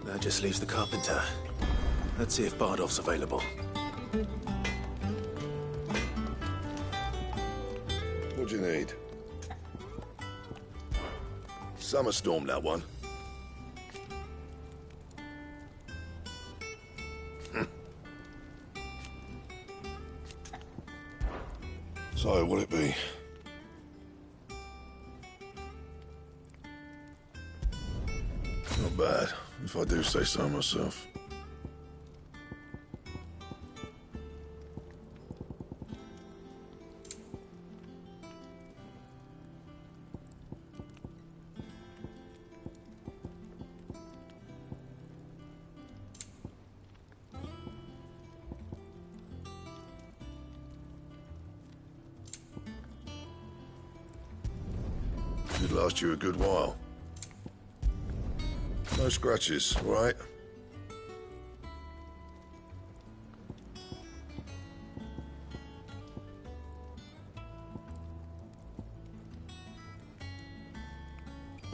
That just leaves the carpenter. Let's see if Bardolph's available. What do you need? Summer Storm, that one. So, what'll it be? Not bad, if I do say so myself. It'd last you a good while. No scratches, all right?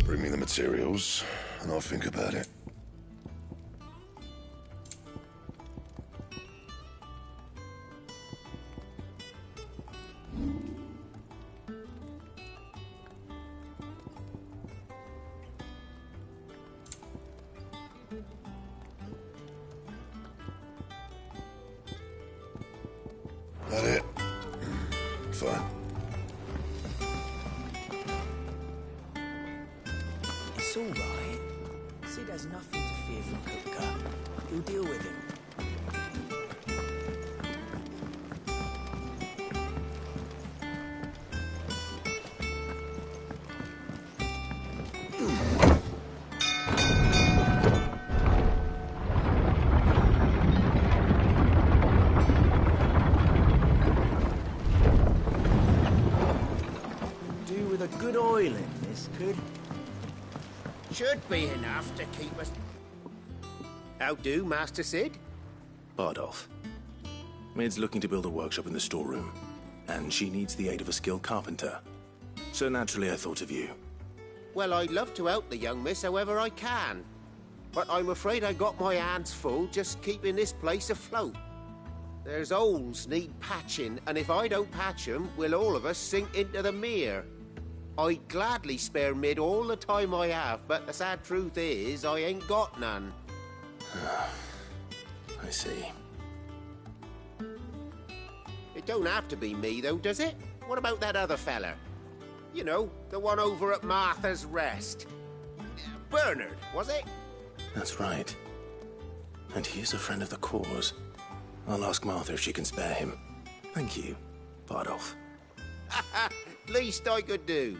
Bring me the materials, and I'll think about it. That it? Fine. It's all right. Sid has nothing to fear from Kupka. He'll deal with him. Do with a good oil in this, could? Should be enough to keep us... How do, Master Sid? Bardolph. Mid's looking to build a workshop in the storeroom, and she needs the aid of a skilled carpenter. So naturally I thought of you. Well, I'd love to help the young miss however I can. But I'm afraid I got my hands full just keeping this place afloat. There's holes need patching, and if I don't patch them, we'll all of us sink into the mere. I'd gladly spare Mid all the time I have, but the sad truth is, I ain't got none. I see. It don't have to be me, though, does it? What about that other fella? You know, the one over at Martha's Rest. Bernard, was it? That's right. And he is a friend of the cause. I'll ask Martha if she can spare him. Thank you, Bardolph. Least I could do.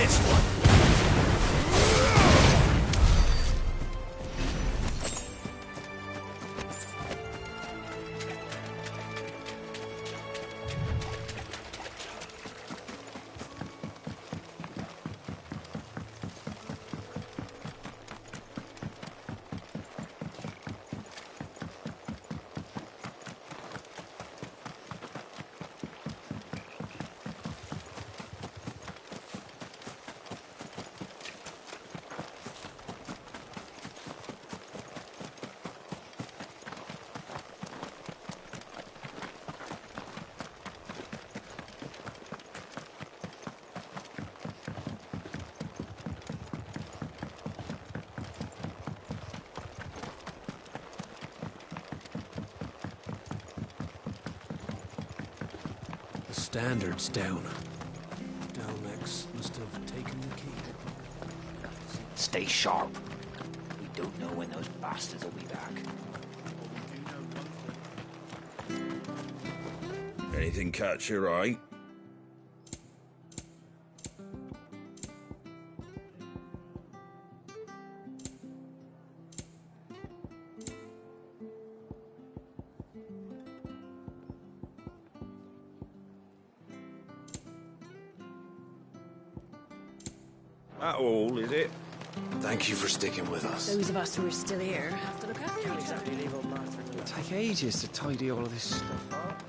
This one. Standards down. Dalmex must have taken the key. Stay sharp. We don't know when those bastards will be back. Anything catch your eye? That all, is it? Thank you for sticking with us. Those of us who are still here have to look after each other. It'll take ages to tidy all of this stuff up.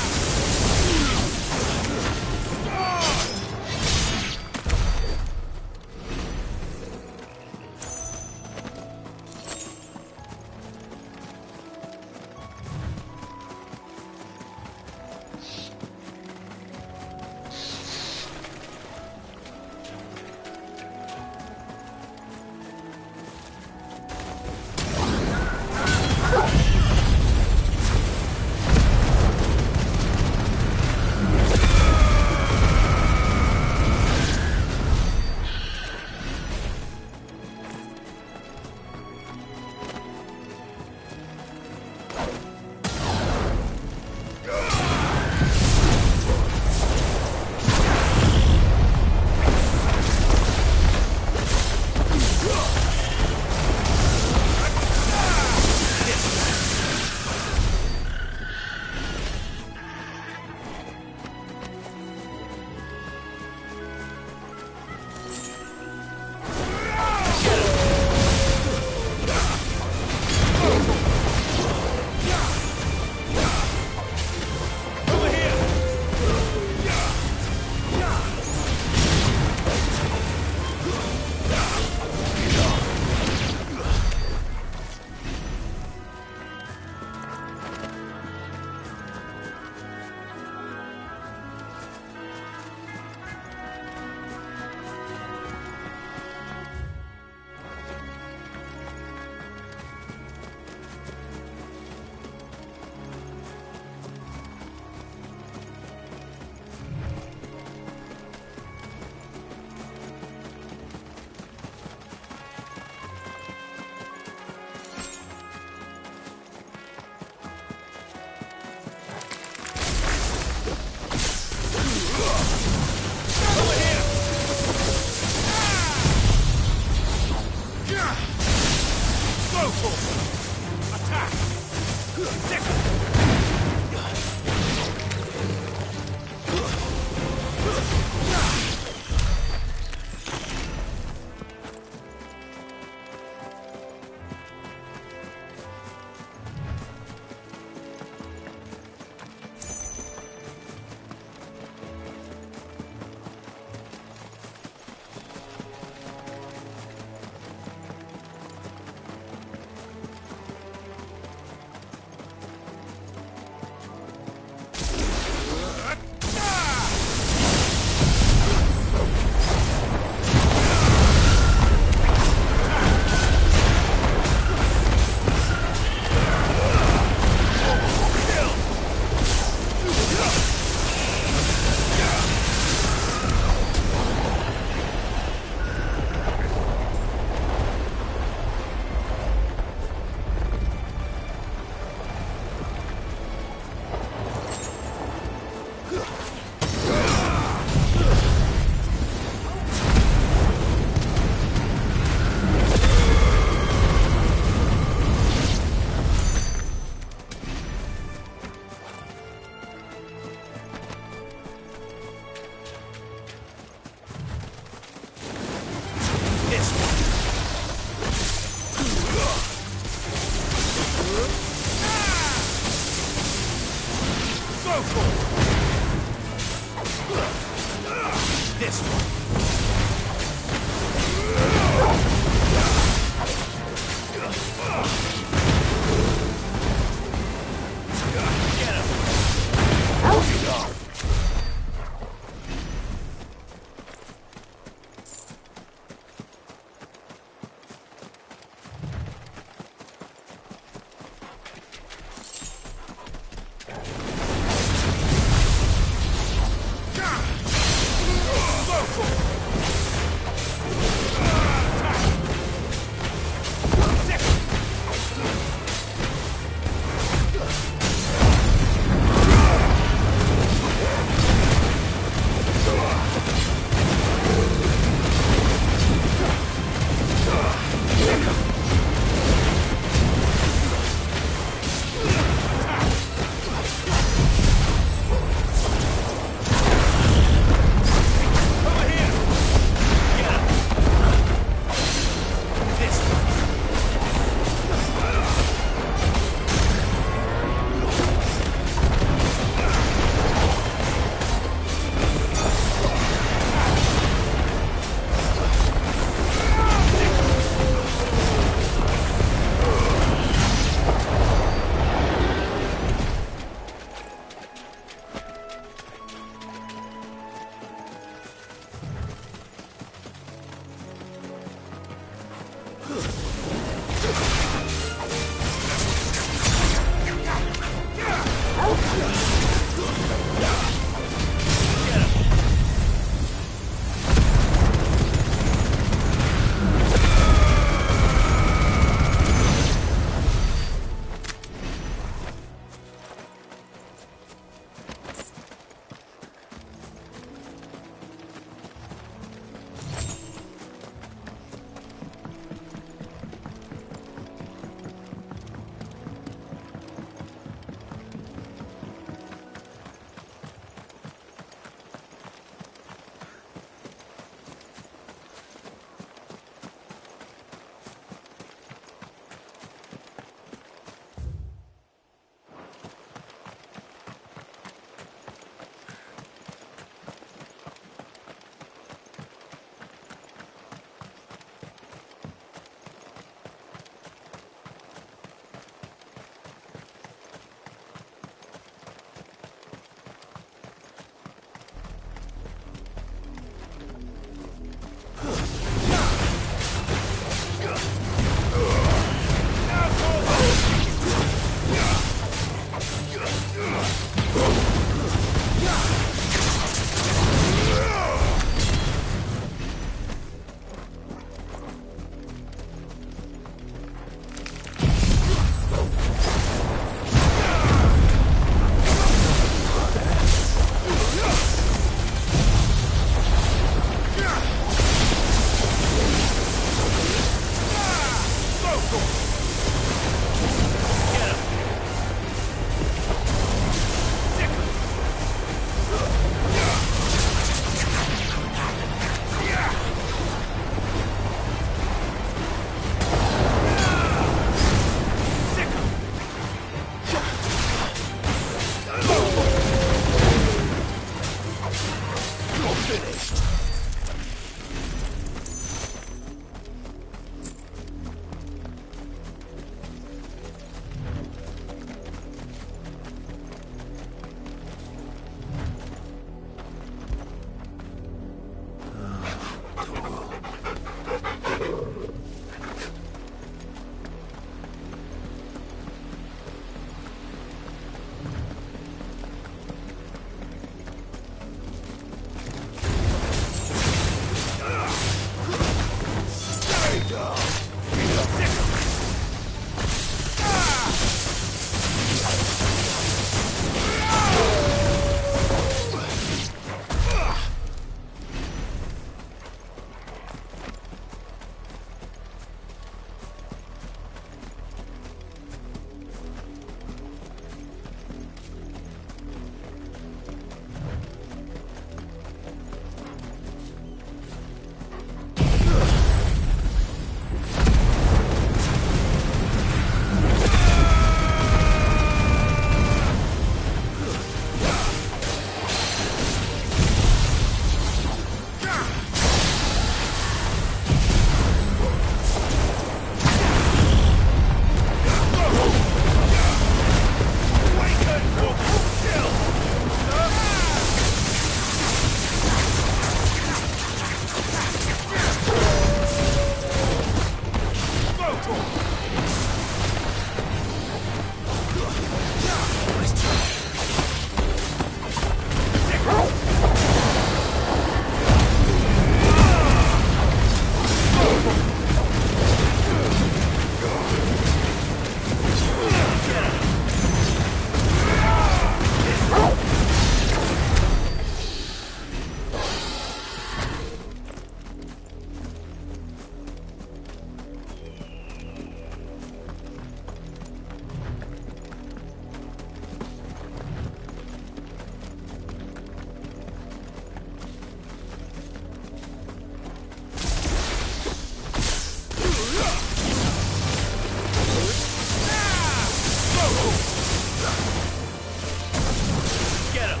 Get him!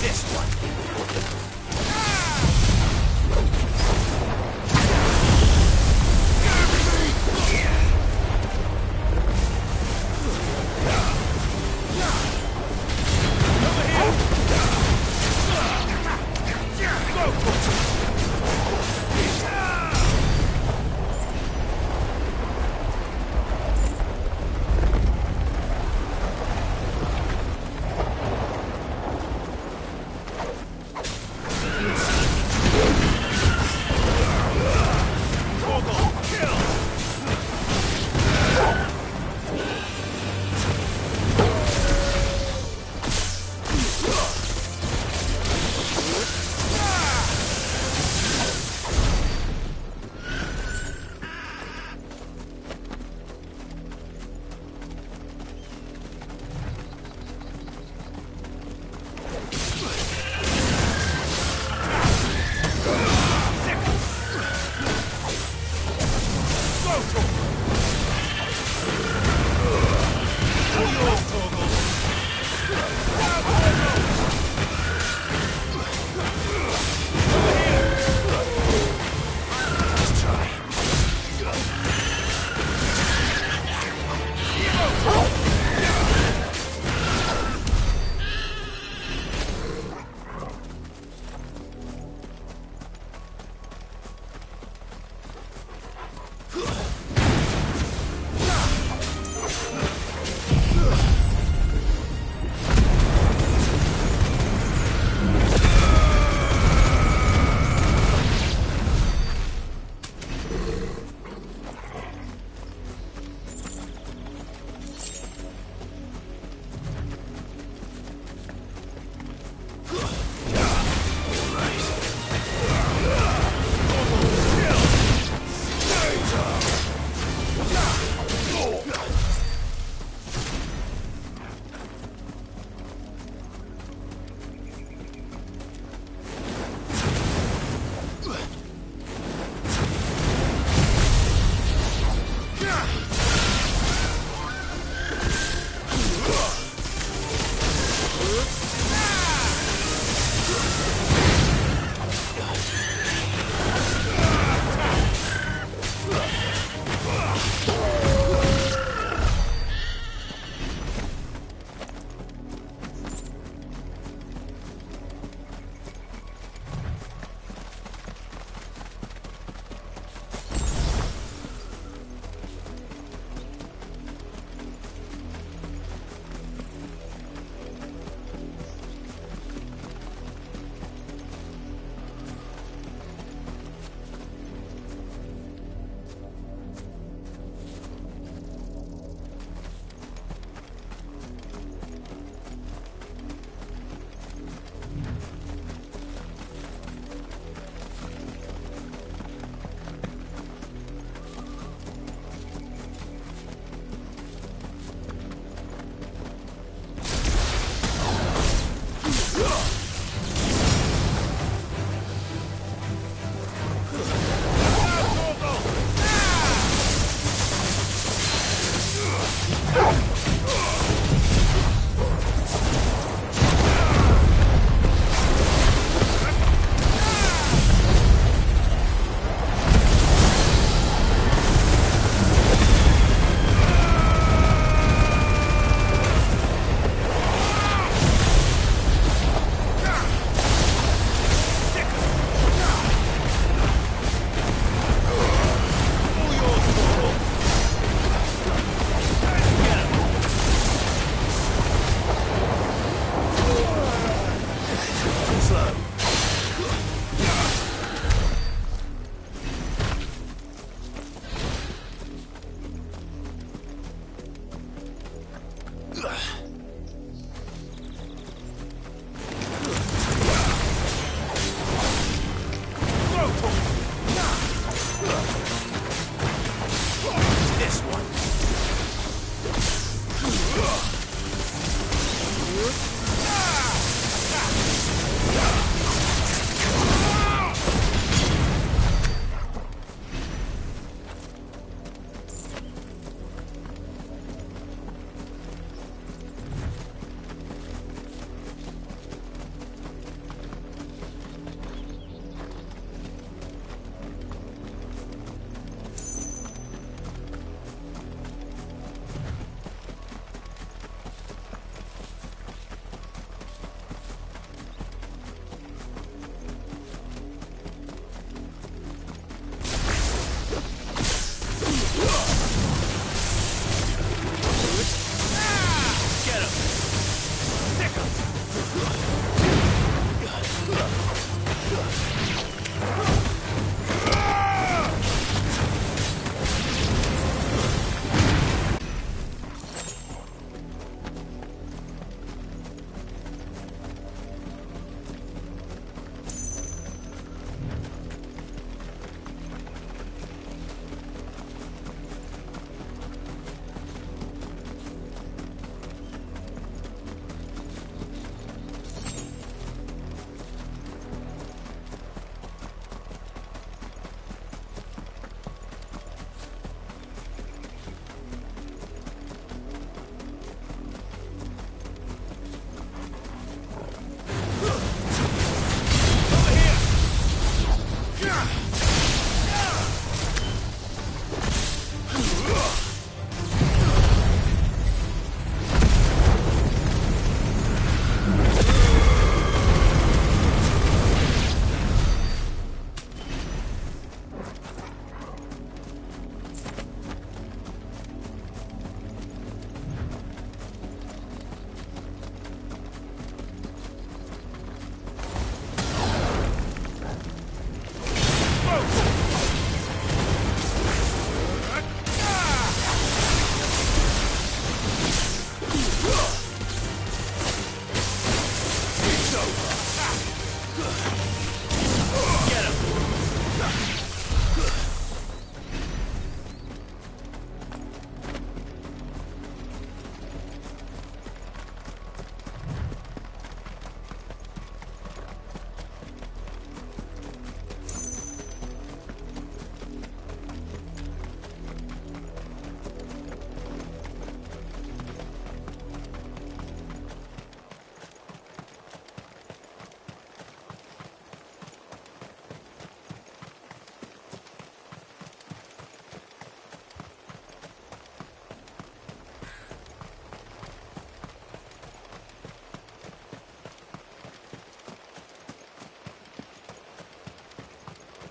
This one.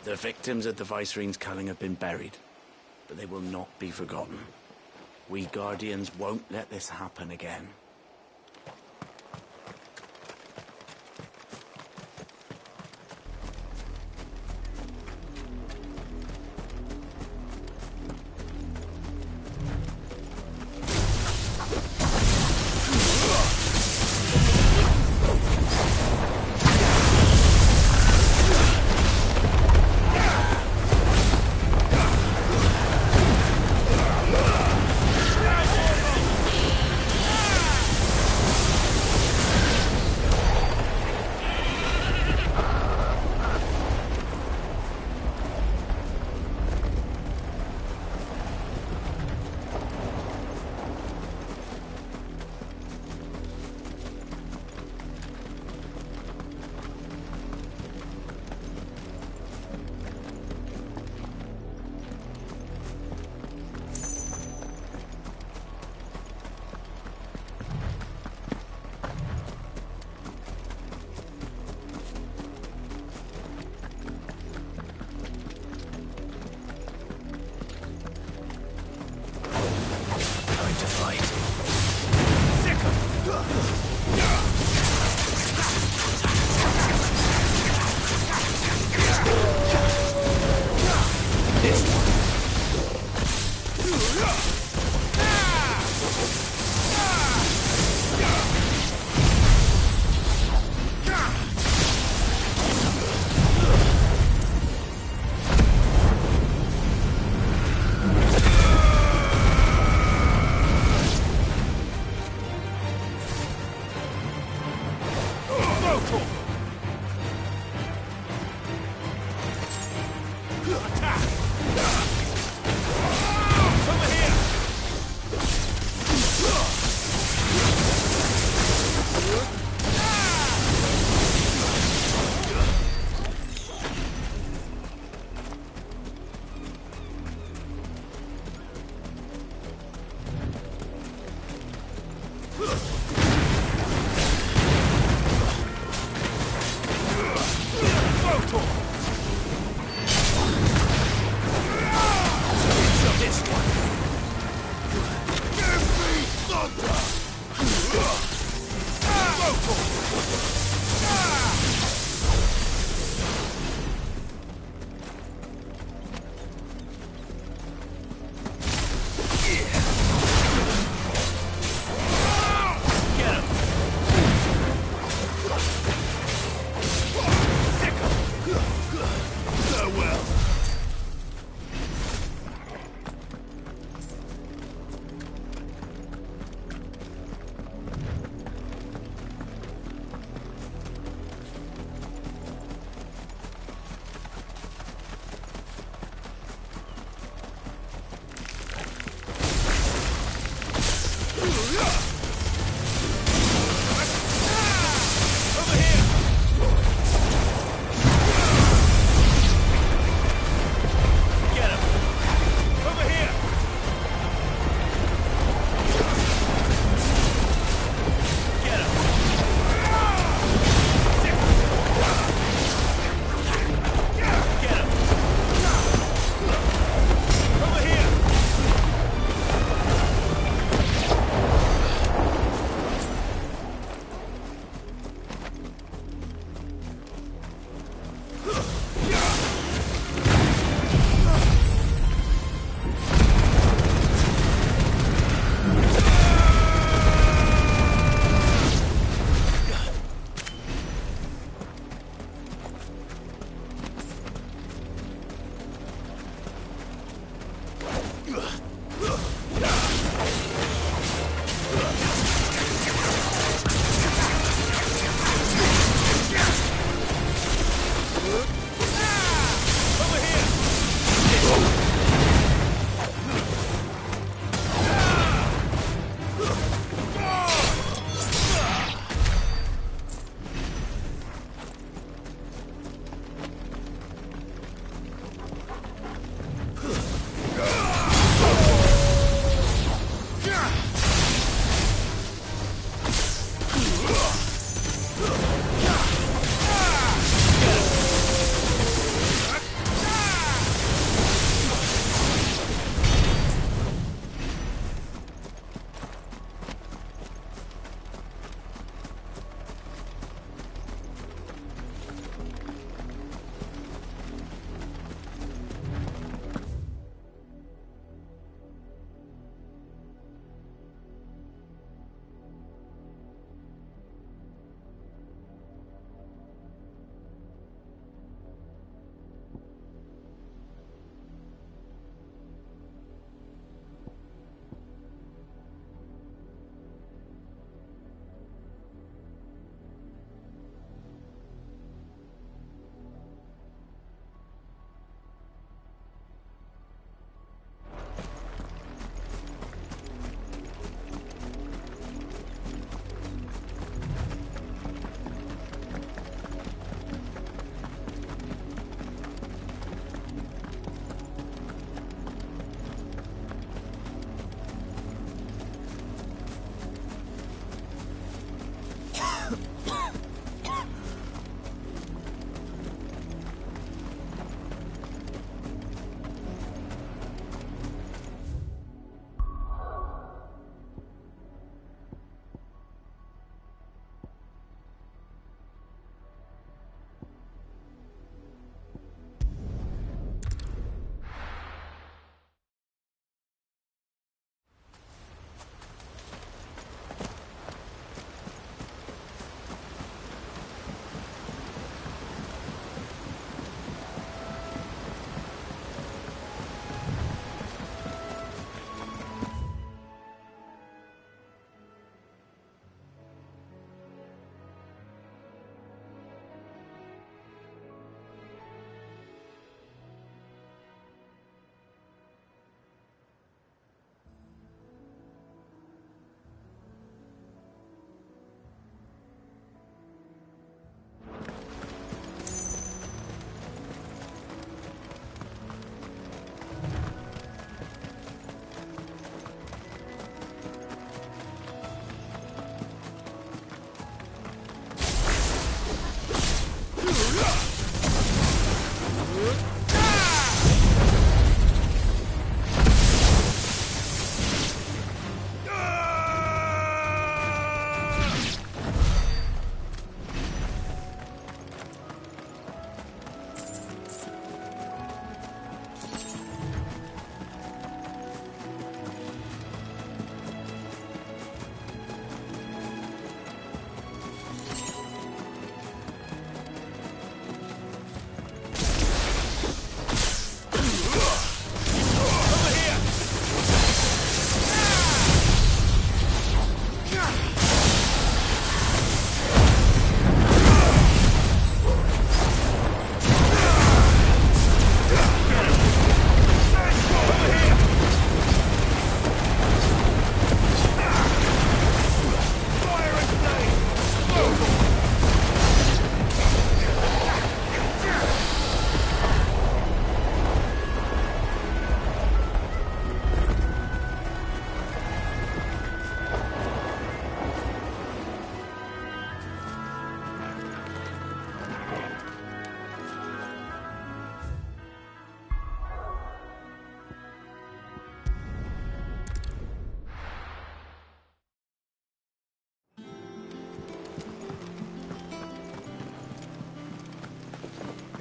The victims at the Viceroy's culling have been buried, but they will not be forgotten. We Guardians won't let this happen again.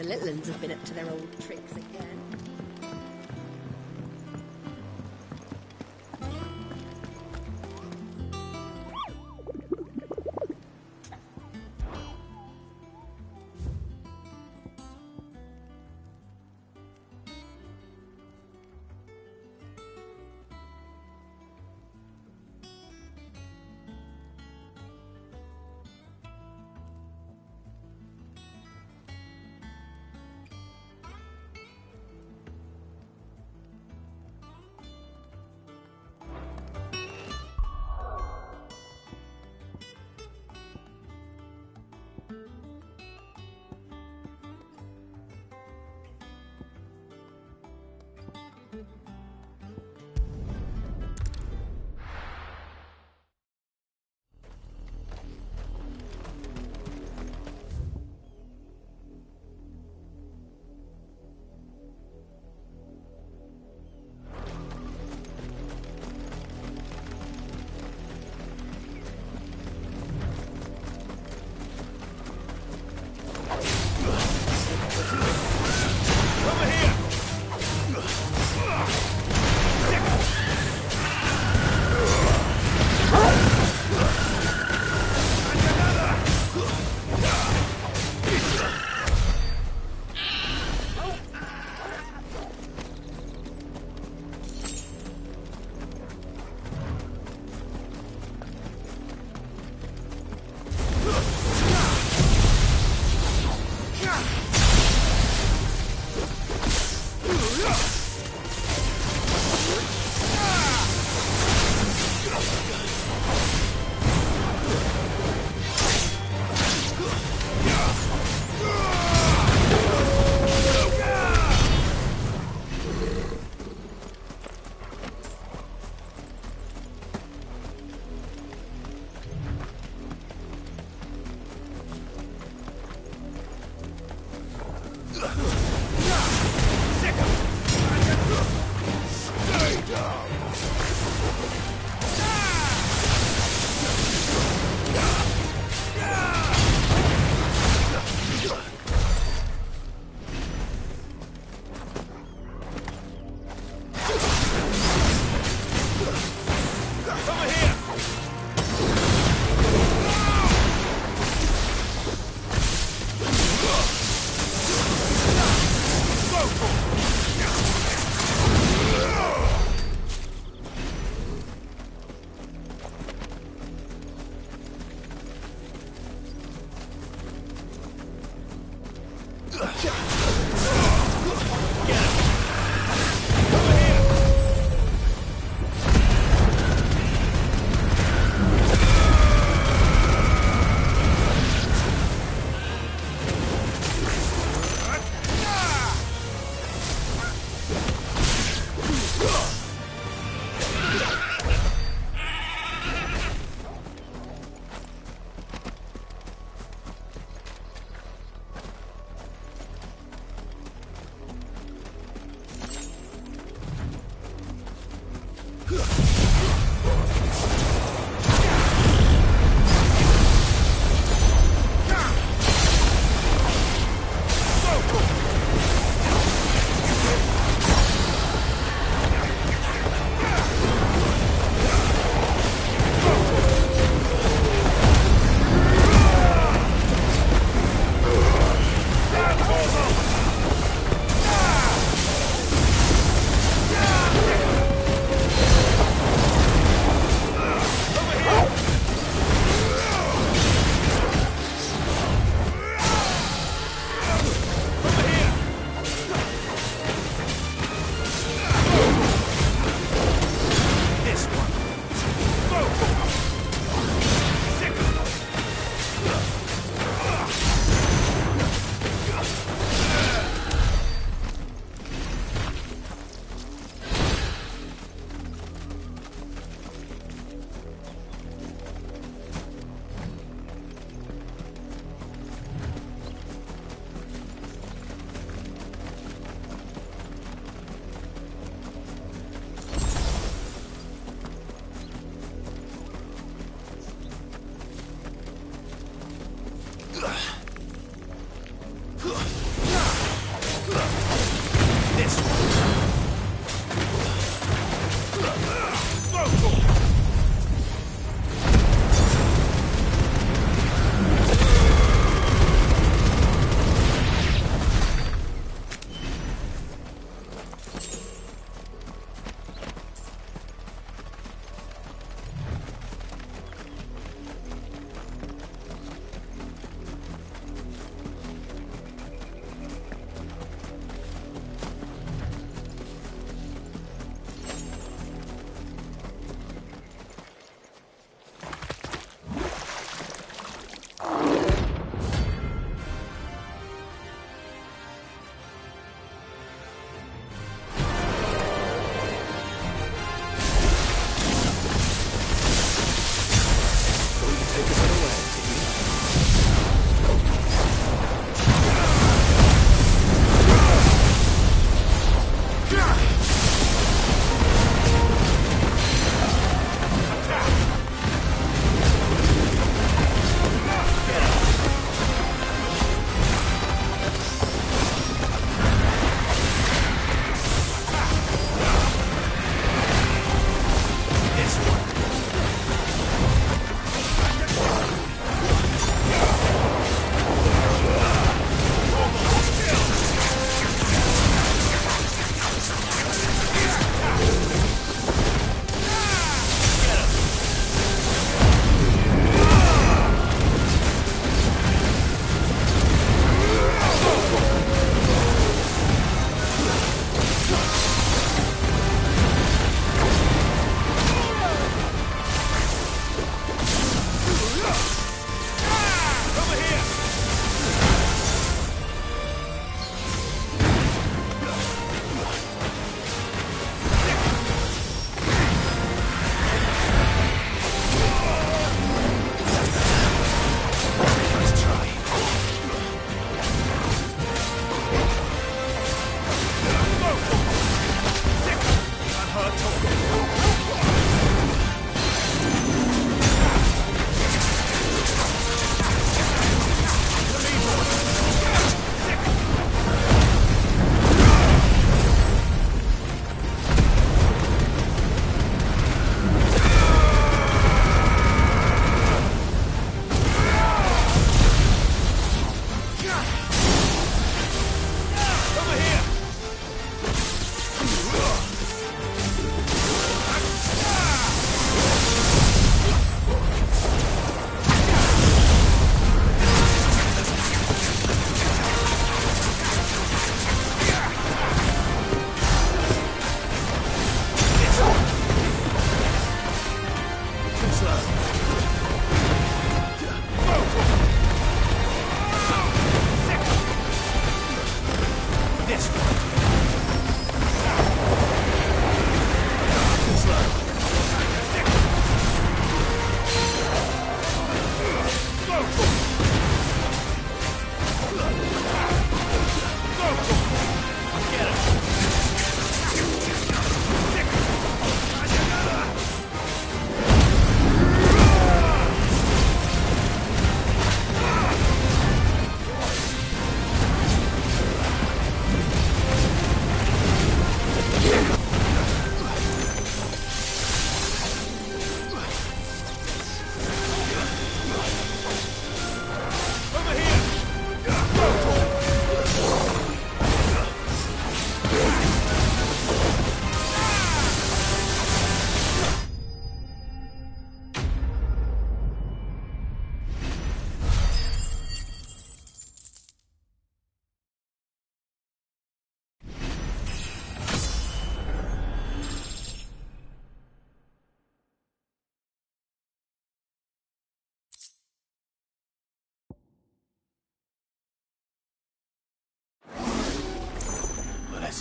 the little uns have been up to their old tricks again. Over here!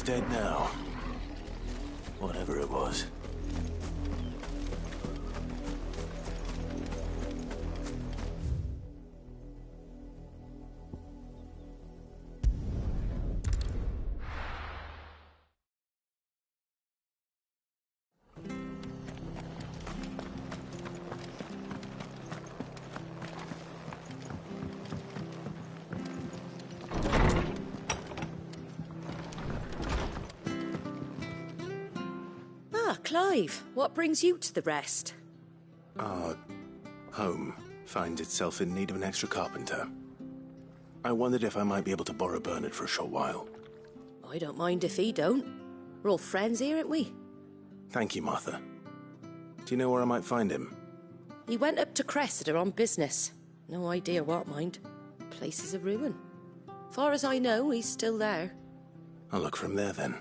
dead now. Whatever it was. Clive, what brings you to the rest? Our home finds itself in need of an extra carpenter. I wondered if I might be able to borrow Bernard for a short while. I don't mind if he don't. We're all friends here, aren't we? Thank you, Martha. Do you know where I might find him? He went up to Cressida on business. No idea what, mind. Place is a ruin. Far as I know, he's still there. I'll look for him there, then.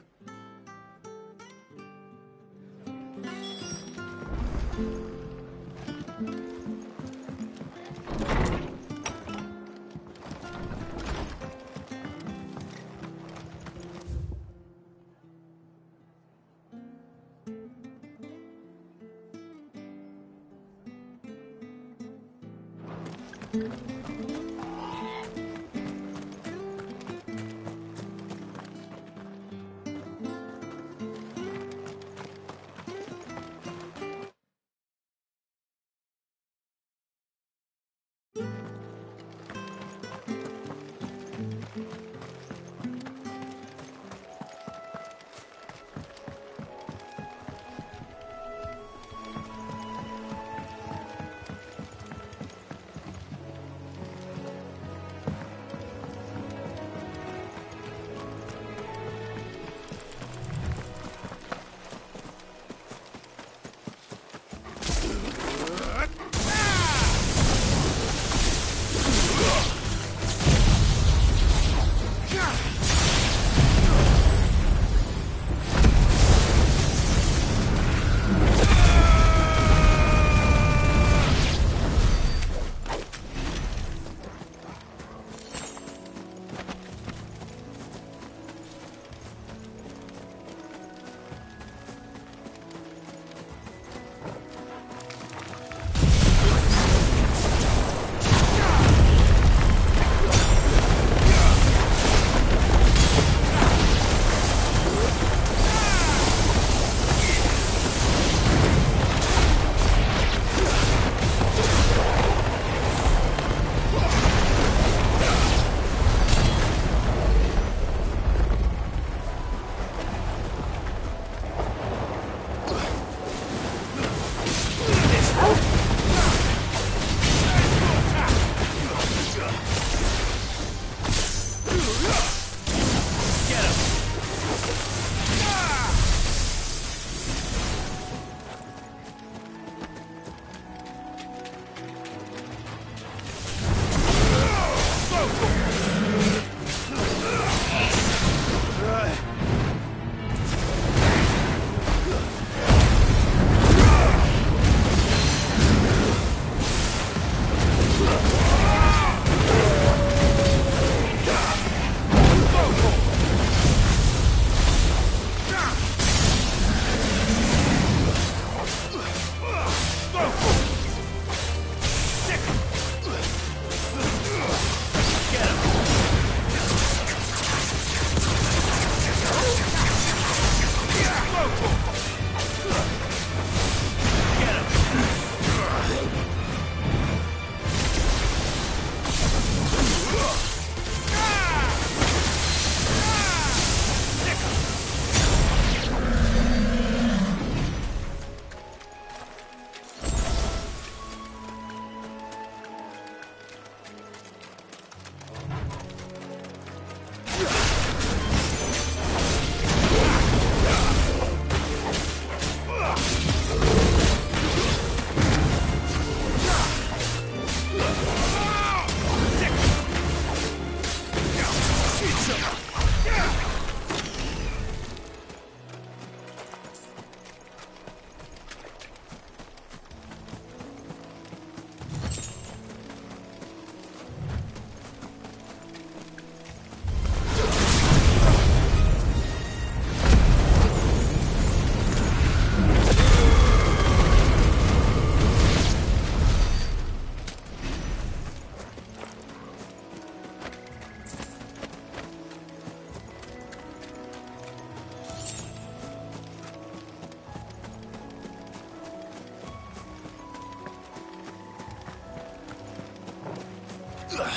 This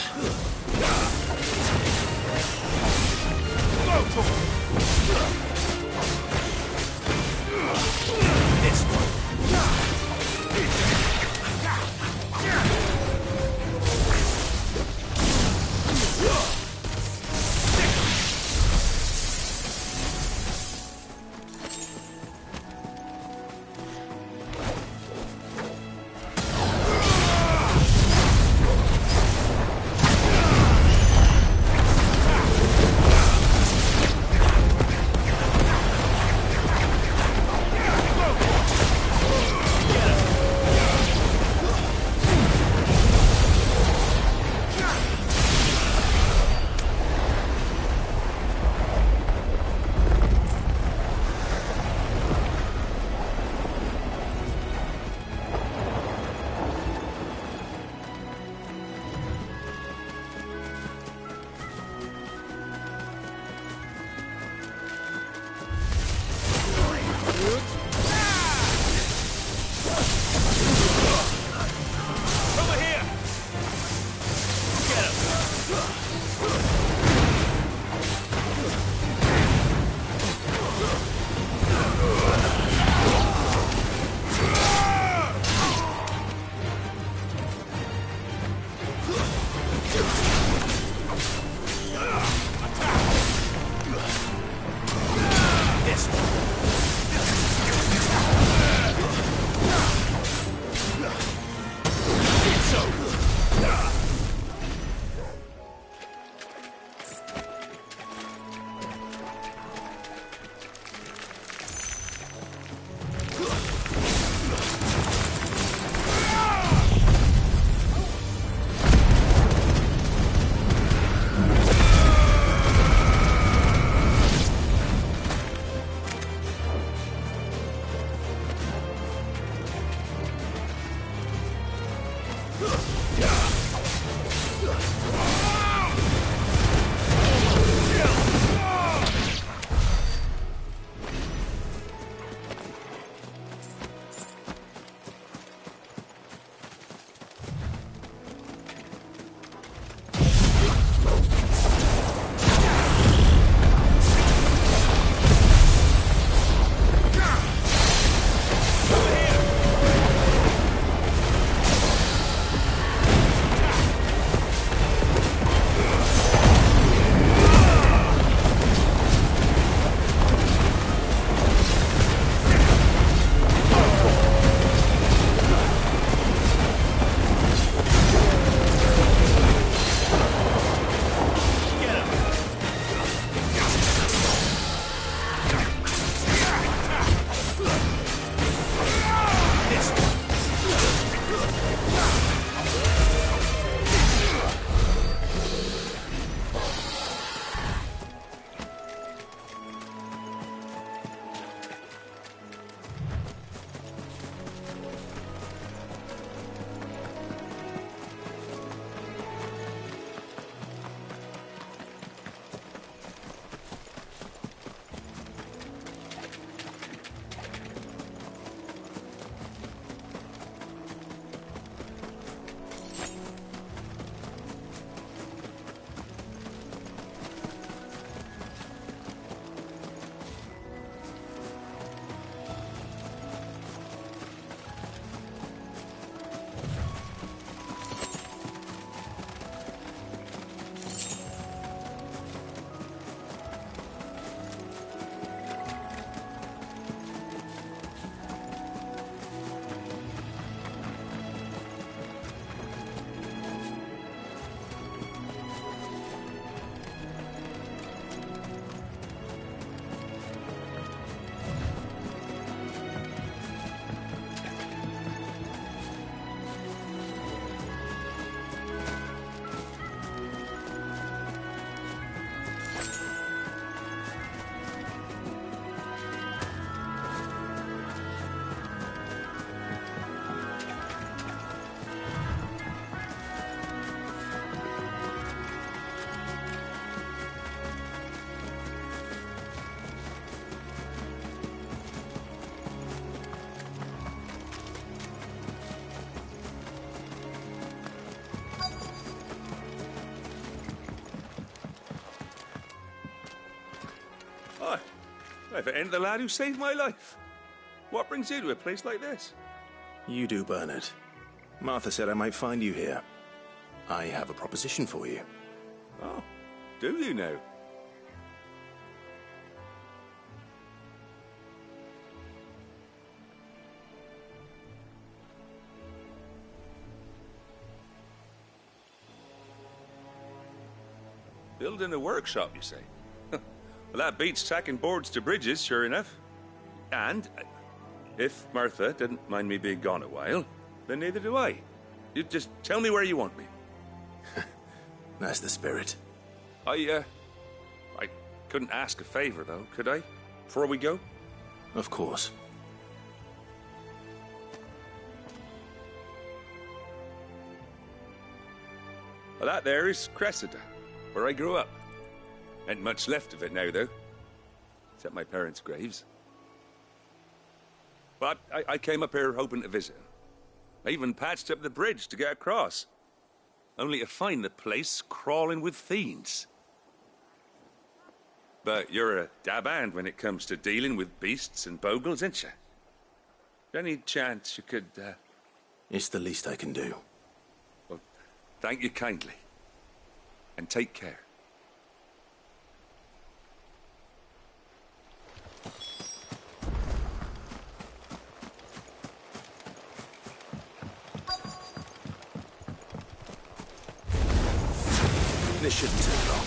one. If it ain't the lad who saved my life. What brings you to a place like this? You do, Bernard. Martha said I might find you here. I have a proposition for you. Oh, do you now? Building a workshop, you say? Well, that beats tacking boards to bridges, sure enough. And if Martha didn't mind me being gone a while, then neither do I. You just tell me where you want me. That's the spirit. I couldn't ask a favor, though, could I? Before we go? Of course. Well, that there is Cressida, where I grew up. Ain't much left of it now, though. Except my parents' graves. But I came up here hoping to visit. I even patched up the bridge to get across. Only to find the place crawling with fiends. But you're a dab hand when it comes to dealing with beasts and bogles, ain't you? Any chance you could, It's the least I can do. Well, thank you kindly. And take care. This shouldn't take long.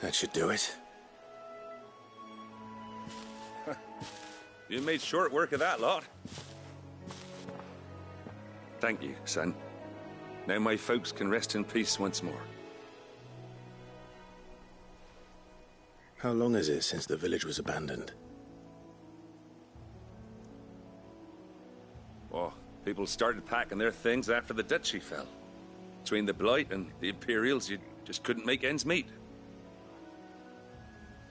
That should do it. You made short work of that lot. Thank you, son. Now my folks can rest in peace once more. How long is it since the village was abandoned? Oh, people started packing their things after the duchy fell. Between the Blight and the Imperials, you just couldn't make ends meet.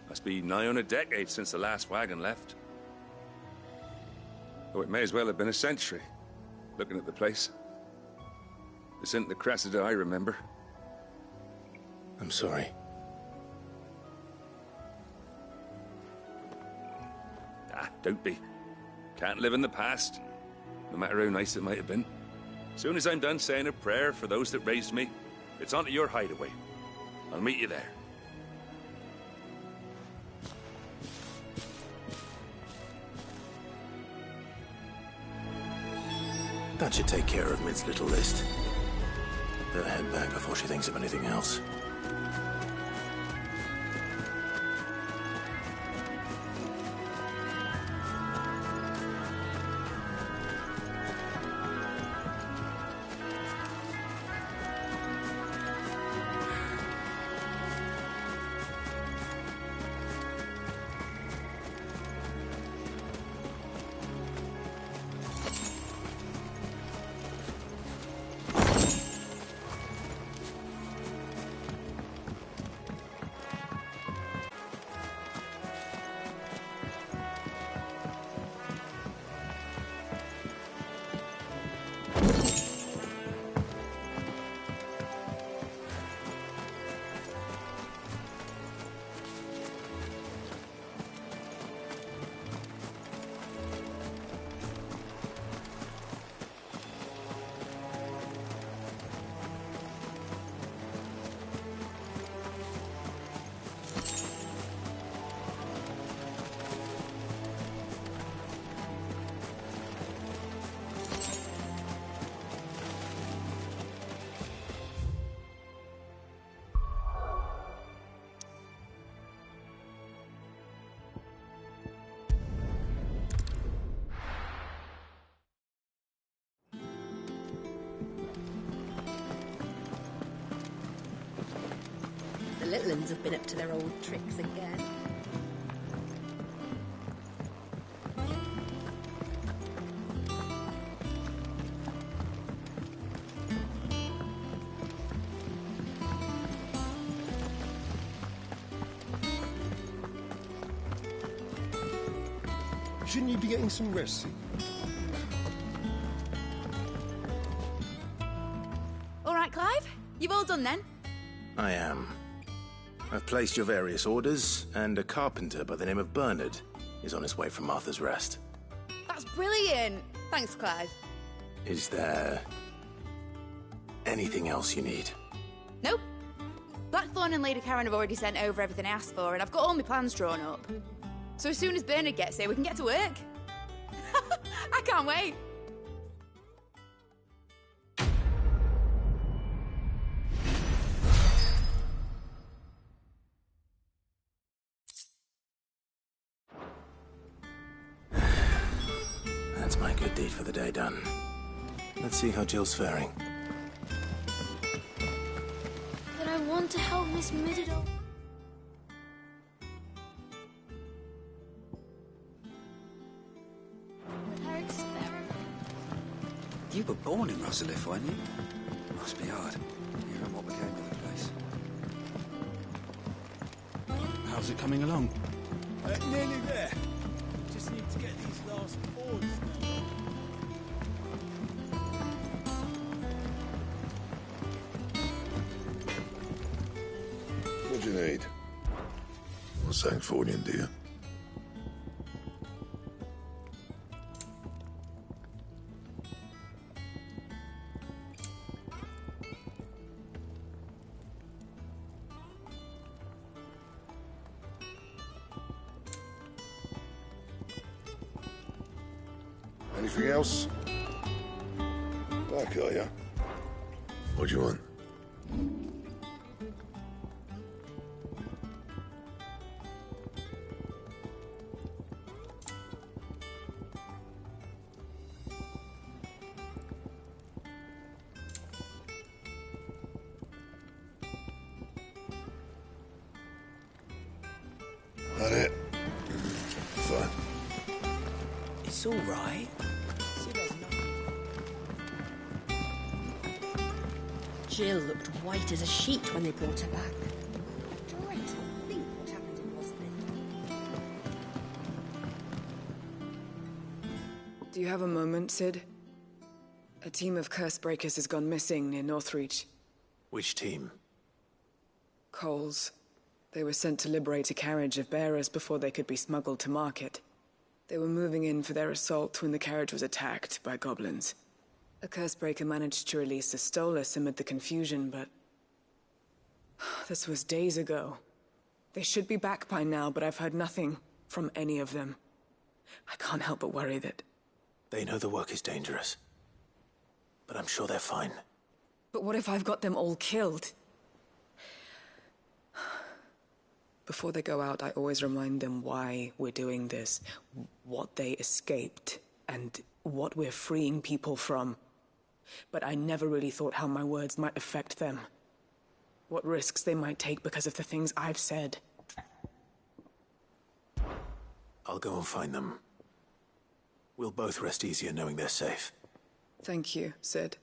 Must be nigh on a decade since the last wagon left. Oh, it may as well have been a century, looking at the place. This isn't the Cressida I remember. I'm sorry. Ah, don't be. Can't live in the past, no matter how nice it might have been. Soon as I'm done saying a prayer for those that raised me, it's on to your hideaway. I'll meet you there. That should take care of Mid's little list. Better head back before she thinks of anything else. The little uns have been up to their old tricks again. Shouldn't you be getting some rest? All right, Clive. You've all done then? I am. I've placed your various orders, and a carpenter by the name of Bernard is on his way from Martha's Rest. That's brilliant. Thanks, Clive. Is there anything else you need? Nope. Blackthorn and Lady Karen have already sent over everything I asked for, and I've got all my plans drawn up. So as soon as Bernard gets here, we can get to work. I can't wait. That's my good deed for the day done. Let's see how Jill's faring. But I want to help Miss Mididol. With her experiment. You were born in Russellif, weren't you? Must be hard, hearing what became of the place. How's it coming along? Nearly there. Just need to get these last boards done. What do you need? Well, Sancfordian, do you? Anything else? Back, are ya? What do you want? That it? Fine. It's all right. Jill looked white as a sheet when they brought her back. Dreadful. Think what happened in Rosslyn. Do you have a moment, Sid? A team of Cursebreakers has gone missing near Northreach. Which team? Coles. They were sent to liberate a carriage of bearers before they could be smuggled to market. They were moving in for their assault when the carriage was attacked by goblins. A Cursebreaker managed to release a Stolas amid the confusion, but... this was days ago. They should be back by now, but I've heard nothing from any of them. I can't help but worry that... They know the work is dangerous. But I'm sure they're fine. But what if I've got them all killed? Before they go out, I always remind them why we're doing this, what they escaped, and what we're freeing people from. But I never really thought how my words might affect them. What risks they might take because of the things I've said. I'll go and find them. We'll both rest easier knowing they're safe. Thank you, Sid.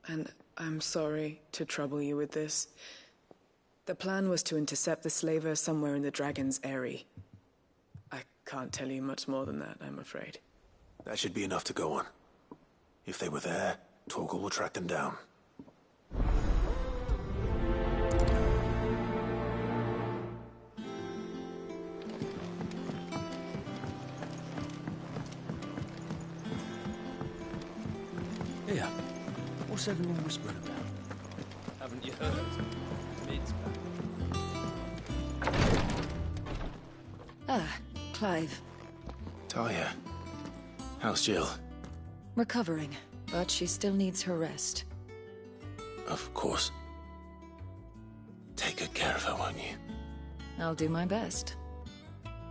And I'm sorry to trouble you with this. The plan was to intercept the slaver somewhere in the Dragon's Eyrie. I can't tell you much more than that, I'm afraid. That should be enough to go on. If they were there, Torgal will track them down. Here, what's everyone whispering about? Haven't you heard? Mid's back. Ah, Clive. Talia. How's Jill? Recovering, but she still needs her rest. Of course. Take good care of her, won't you? I'll do my best.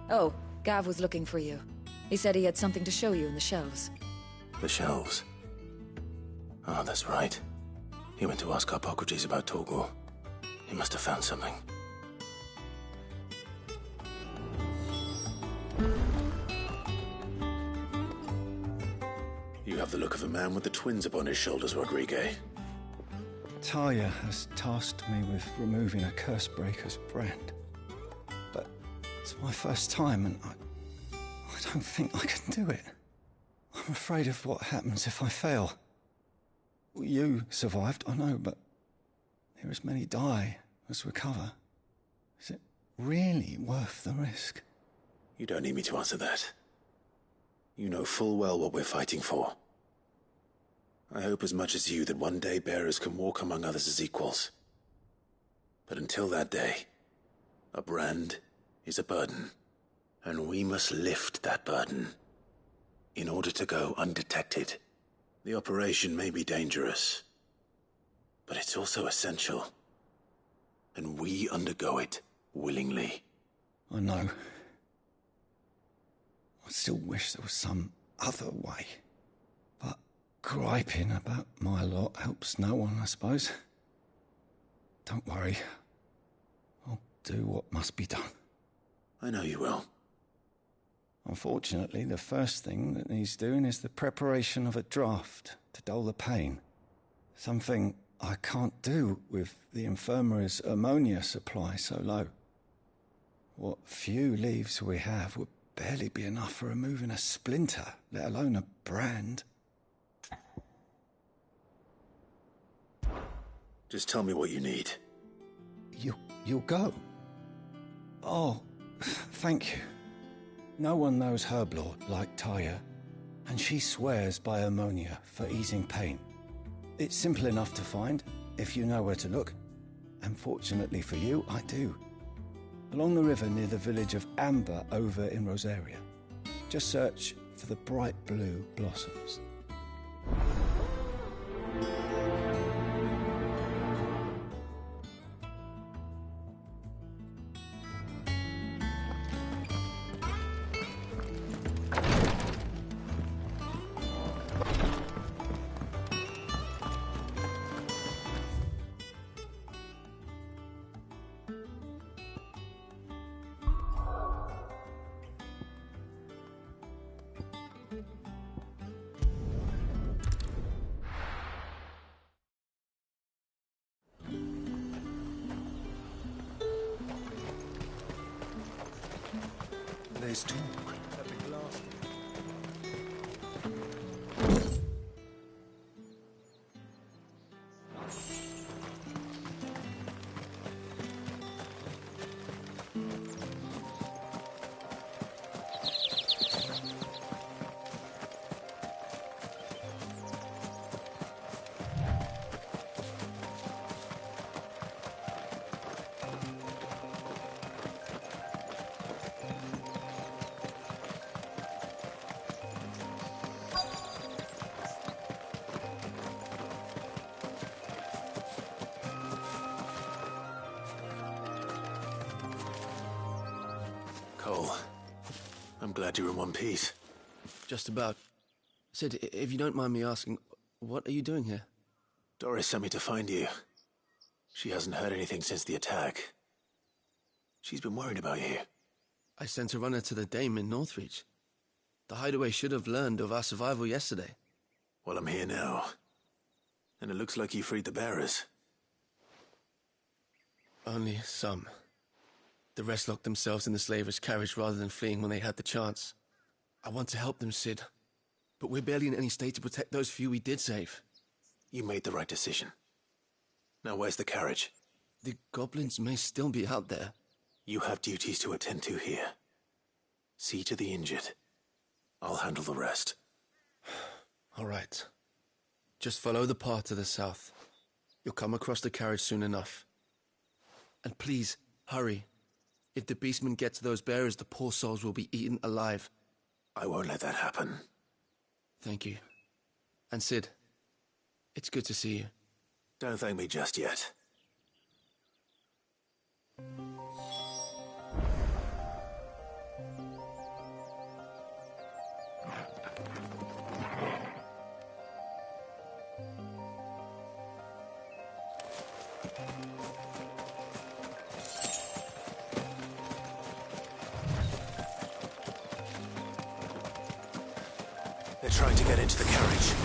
Oh, Gav was looking for you. He said he had something to show you in the shelves. The shelves? Oh, that's right. He went to ask Harpocrates about Torgal. He must have found something. You have the look of a man with the twins upon his shoulders, Rodrigue. Talia has tasked me with removing a Cursebreaker's brand. But it's my first time, and I don't think I can do it. I'm afraid of what happens if I fail. You survived, I know, but near as many die as recover. Is it really worth the risk? You don't need me to answer that. You know full well what we're fighting for. I hope as much as you that one day bearers can walk among others as equals. But until that day, a brand is a burden, and we must lift that burden in order to go undetected. The operation may be dangerous, but it's also essential, and we undergo it willingly. I know. I still wish there was some other way. But griping about my lot helps no one, I suppose. Don't worry. I'll do what must be done. I know you will. Unfortunately, the first thing that needs doing is the preparation of a draft to dull the pain. Something I can't do with the infirmary's ammonia supply so low. What few leaves we have would barely be enough for removing a splinter, let alone a brand. Just tell me what you need. You'll go? Oh, thank you. No one knows Herblord like Talia, and she swears by ammonia for easing pain. It's simple enough to find, if you know where to look. And fortunately for you, I do. Along the river near the village of Amber over in Rosaria. Just search for the bright blue blossoms. There's talk. glad you're in one piece. Just about. Sid, if you don't mind me asking, what are you doing here? Doris sent me to find you. She hasn't heard anything since the attack. She's been worried about you. I sent a runner to the Dame in Northreach. The Hideaway should have learned of our survival yesterday. Well, I'm here now. And it looks like you freed the bearers. Only some. The rest locked themselves in the slaver's carriage rather than fleeing when they had the chance. I want to help them, Sid. But we're barely in any state to protect those few we did save. You made the right decision. Now where's the carriage? The goblins may still be out there. You have duties to attend to here. See to the injured. I'll handle the rest. All right. Just follow the path to the south. You'll come across the carriage soon enough. And please, hurry. If the beastmen get to those bearers, the poor souls will be eaten alive. I won't let that happen. Thank you. And Sid, it's good to see you. Don't thank me just yet. They're trying to get into the carriage.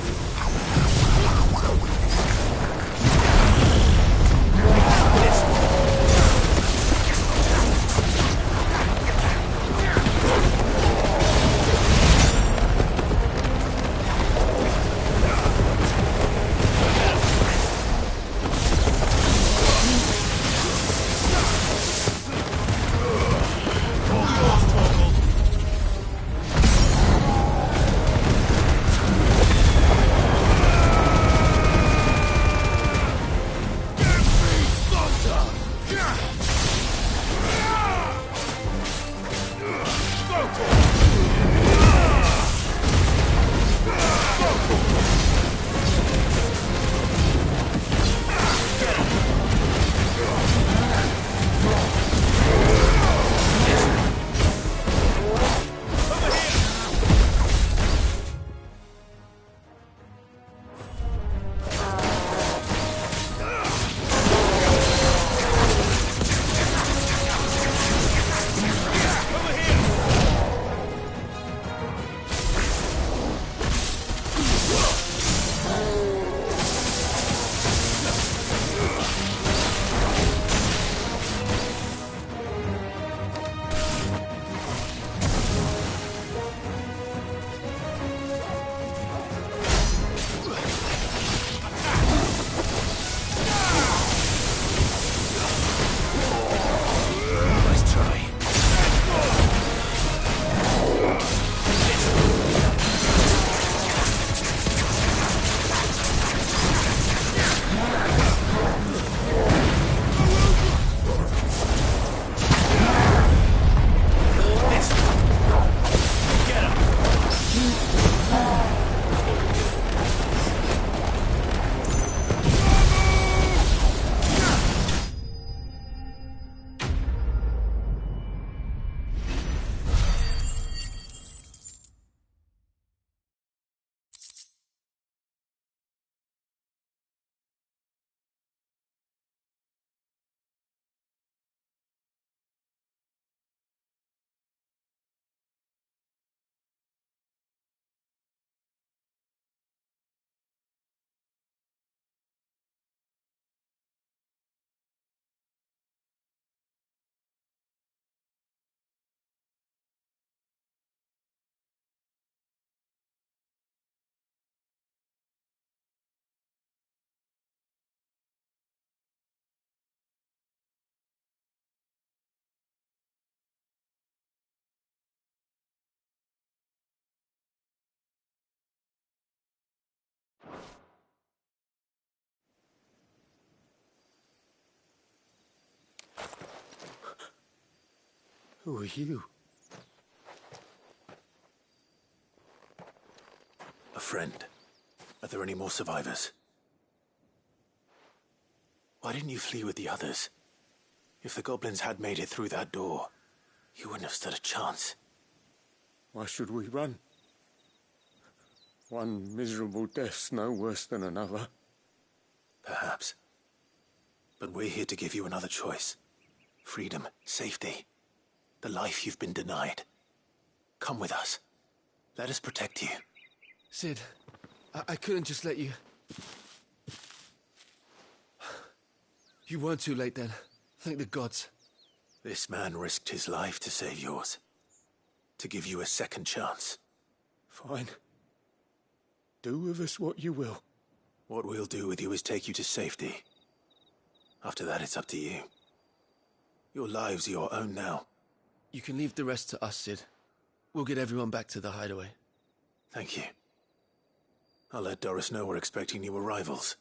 Who are you? A friend. Are there any more survivors? Why didn't you flee with the others? If the goblins had made it through that door, you wouldn't have stood a chance. Why should we run? One miserable death's no worse than another. Perhaps. But we're here to give you another choice. Freedom, safety, the life you've been denied. Come with us. Let us protect you. Cid, I couldn't just let you... You weren't too late then. Thank the gods. This man risked his life to save yours. To give you a second chance. Fine. Do with us what you will. What we'll do with you is take you to safety. After that, it's up to you. Your lives are your own now. You can leave the rest to us, Cid. We'll get everyone back to the hideaway. Thank you. I'll let Doris know we're expecting new arrivals.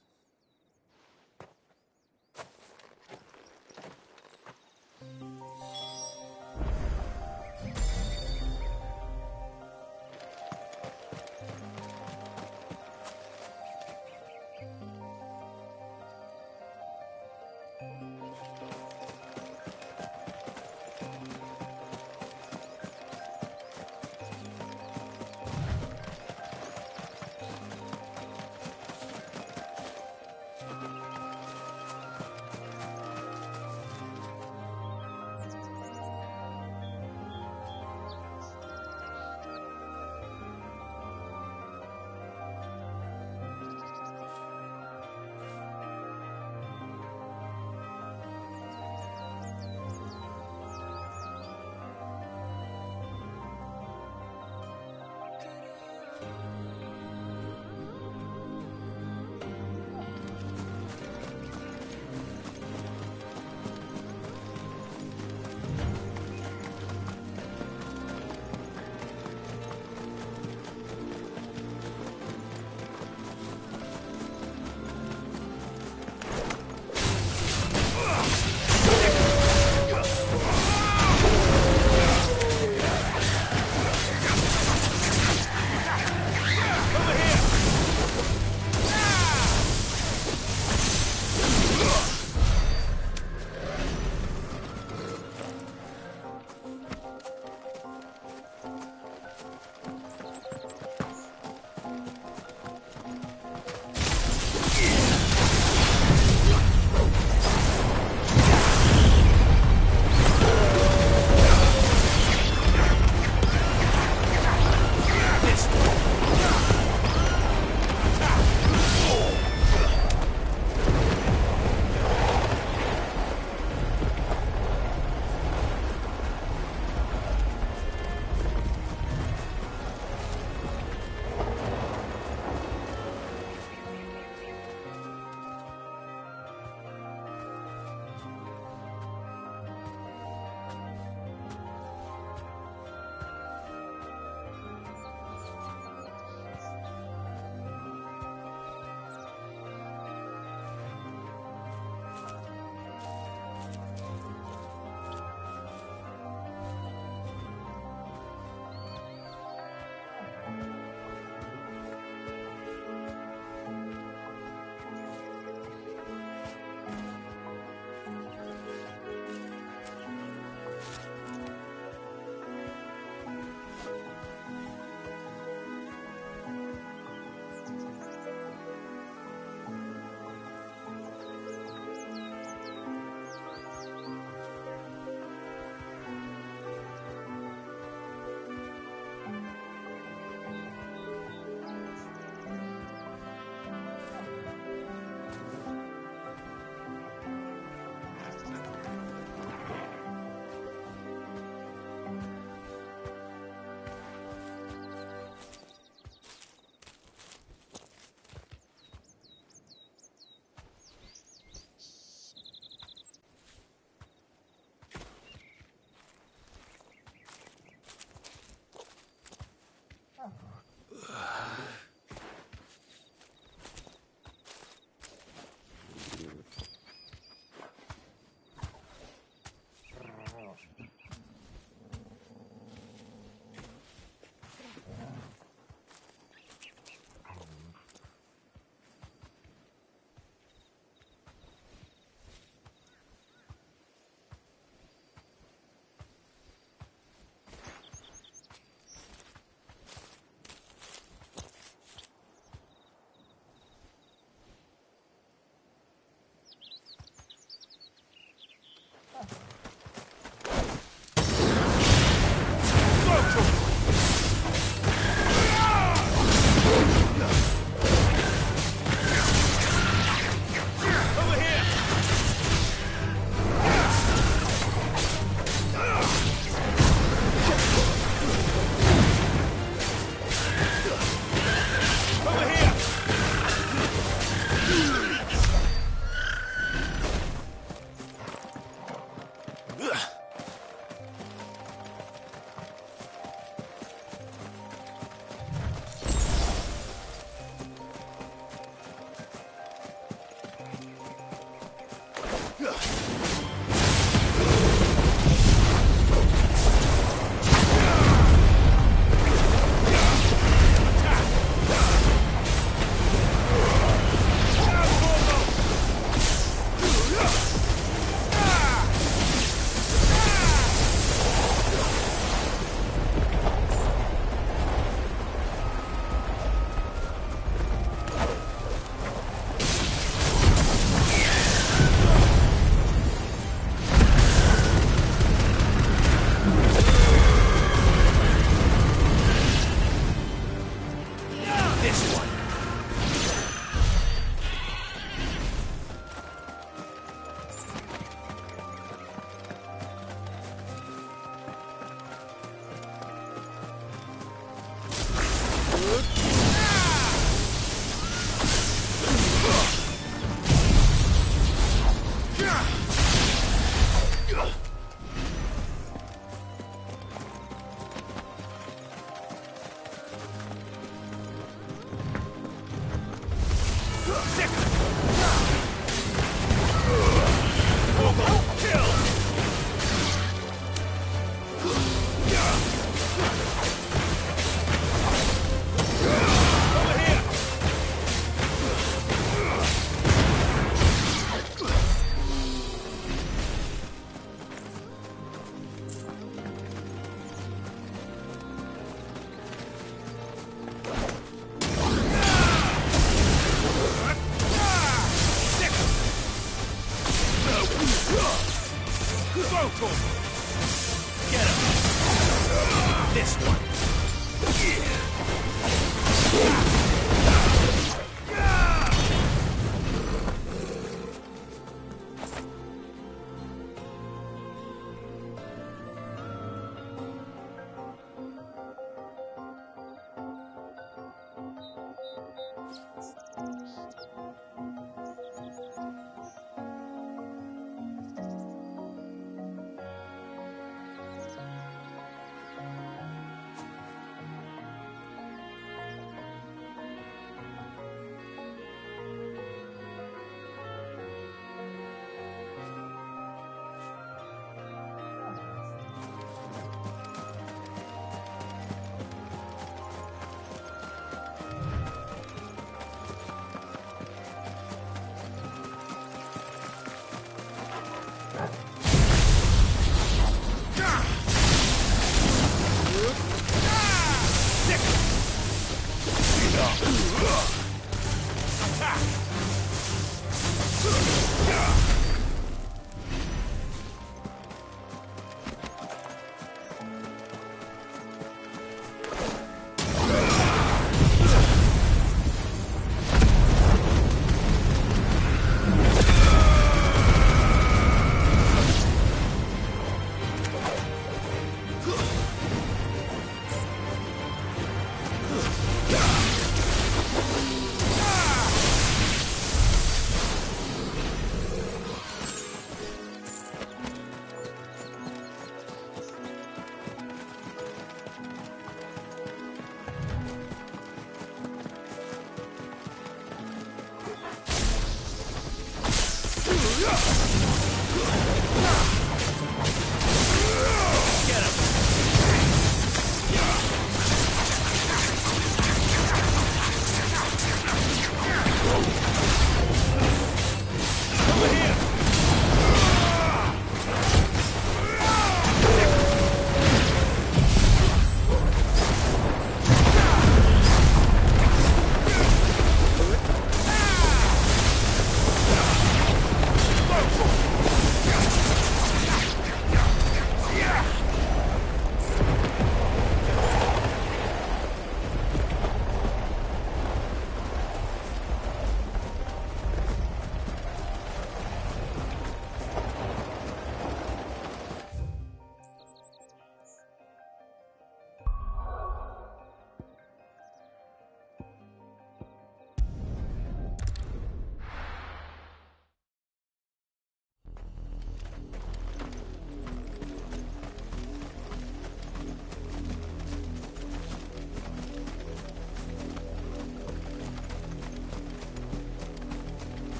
This one.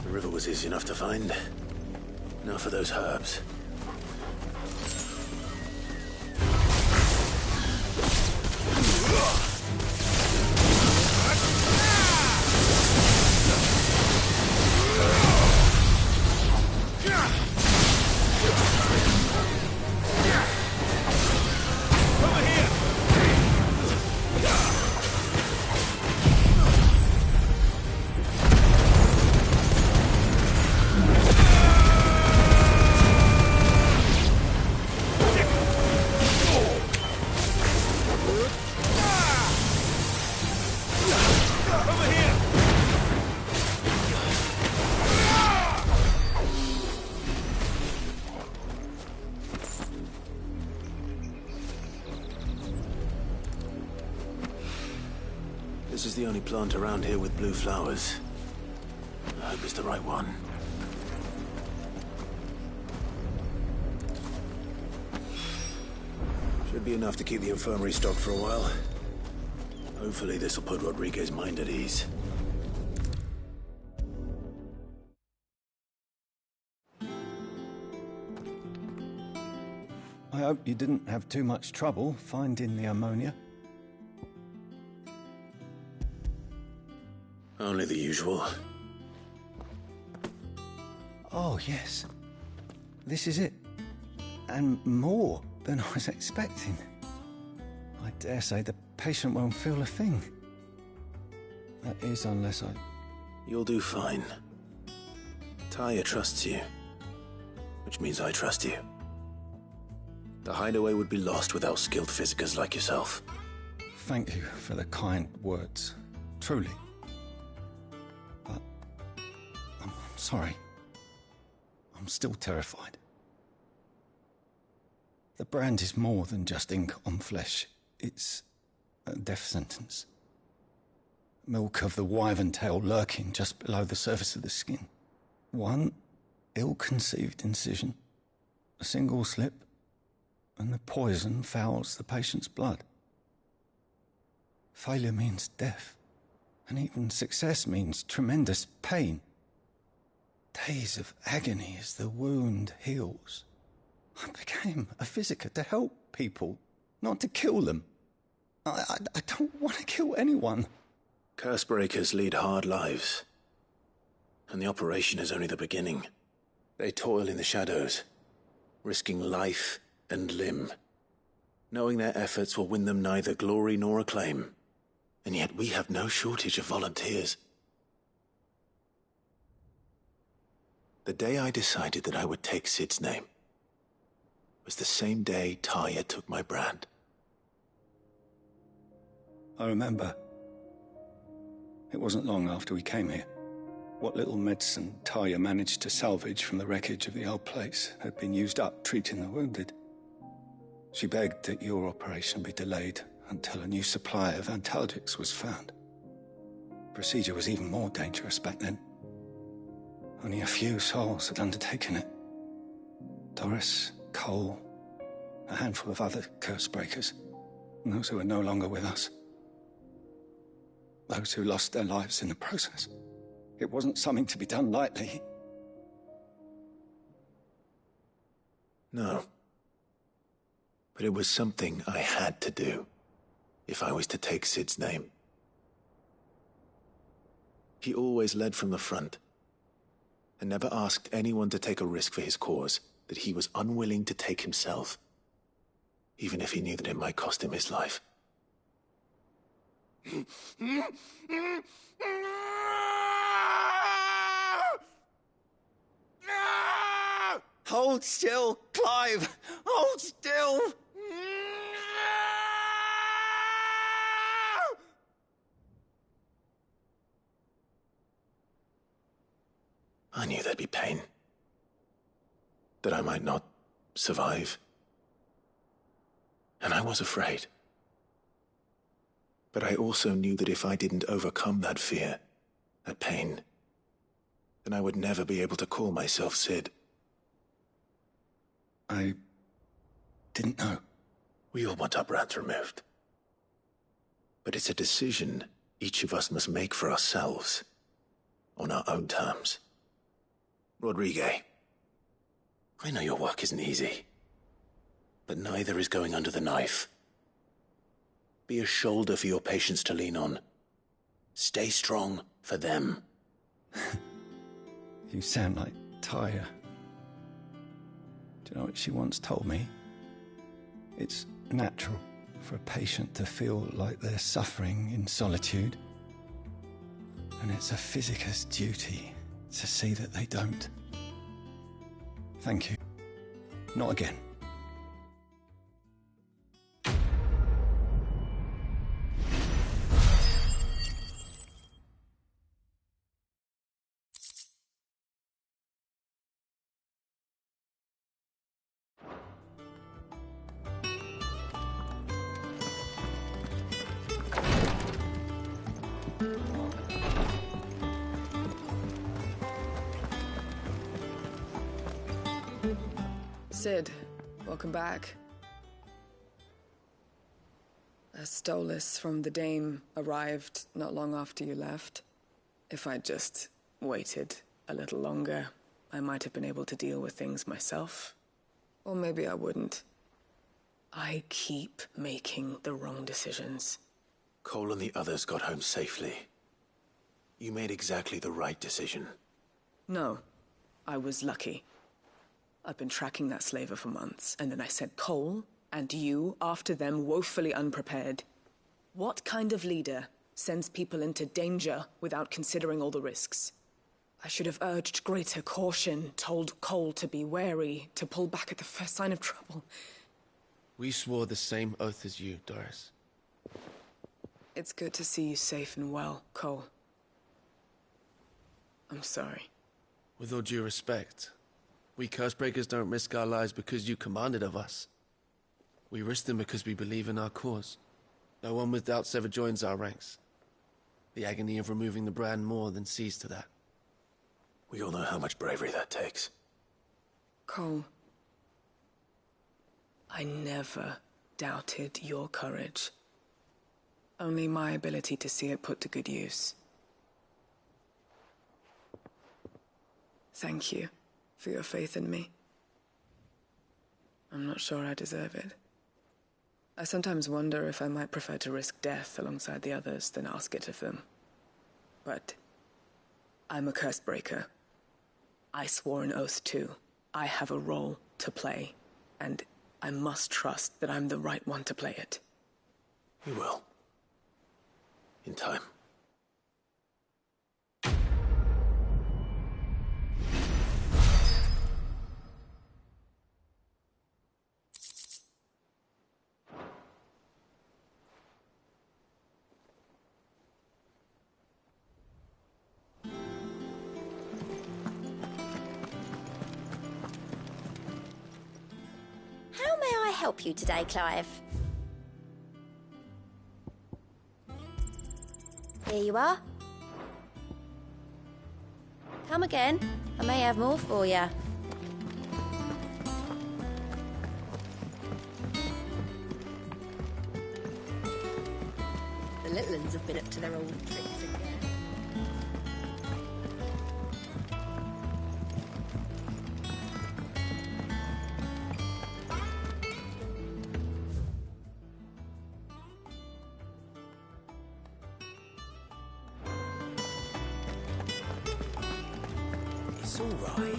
The river was easy enough to find. Now for those herbs. This is the only plant around here with blue flowers. I hope it's the right one. Should be enough to keep the infirmary stocked for a while. Hopefully this will put Rodriguez's mind at ease. I hope you didn't have too much trouble finding the ammonia. Only the usual. Oh, yes. This is it. And more than I was expecting. I dare say the patient won't feel a thing. That is, unless I... You'll do fine. Taya trusts you. Which means I trust you. The hideaway would be lost without skilled physicers like yourself. Thank you for the kind words. Truly. But... I'm sorry. I'm still terrified. The brand is more than just ink on flesh. It's a death sentence. Milk of the wyvern tail lurking just below the surface of the skin. One ill-conceived incision, a single slip, and the poison fouls the patient's blood. Failure means death, and even success means tremendous pain. Days of agony as the wound heals. I became a physiker to help people, not to kill them. I don't want to kill anyone. Cursebreakers lead hard lives. And the operation is only the beginning. They toil in the shadows, risking life and limb, knowing their efforts will win them neither glory nor acclaim. And yet we have no shortage of volunteers. The day I decided that I would take Sid's name was the same day Taya took my brand. I remember. It wasn't long after we came here. What little medicine Taya managed to salvage from the wreckage of the old place had been used up treating the wounded. She begged that your operation be delayed until a new supply of antalgics was found. Procedure was even more dangerous back then. Only a few souls had undertaken it. Doris, Cole, a handful of other Cursebreakers, and those who are no longer with us. Those who lost their lives in the process. It wasn't something to be done lightly. No. But it was something I had to do, if I was to take Sid's name. He always led from the front, and never asked anyone to take a risk for his cause that he was unwilling to take himself, even if he knew that it might cost him his life. Hold still, Clive! Hold still! I knew there'd be pain. That I might not survive. And I was afraid. But I also knew that if I didn't overcome that fear, that pain, then I would never be able to call myself Sid. I didn't know. We all want our brands removed. But it's a decision each of us must make for ourselves, on our own terms. Rodriguez, I know your work isn't easy, but neither is going under the knife. Be a shoulder for your patients to lean on. Stay strong for them. You sound like Taya. Do you know what she once told me? It's natural for a patient to feel like they're suffering in solitude. And it's a physiker's duty to see that they don't. Thank you. Not again. Cid, welcome back. A Stolas from the Dame arrived not long after you left. If I'd just waited a little longer, I might have been able to deal with things myself. Or maybe I wouldn't. I keep making the wrong decisions. Cole and the others got home safely. You made exactly the right decision. No, I was lucky. I've been tracking that slaver for months, and then I sent Cole and you after them, woefully unprepared. What kind of leader sends people into danger without considering all the risks? I should have urged greater caution, told Cole to be wary, to pull back at the first sign of trouble. We swore the same oath as you, Doris. It's good to see you safe and well, Cole. I'm sorry. With all due respect, we Cursebreakers don't risk our lives because you commanded of us. We risk them because we believe in our cause. No one with doubts ever joins our ranks. The agony of removing the brand more than sees to that. We all know how much bravery that takes. Cole, I never doubted your courage. Only my ability to see it put to good use. Thank you for your faith in me. I'm not sure I deserve it. I sometimes wonder if I might prefer to risk death alongside the others than ask it of them. But I'm a Cursebreaker. I swore an oath too. I have a role to play, and I must trust that I'm the right one to play it. You will. In time. How may I help you today, Clive? Here you are. Come again. I may have more for you. The little uns have been up to their old tricks again. It's all right.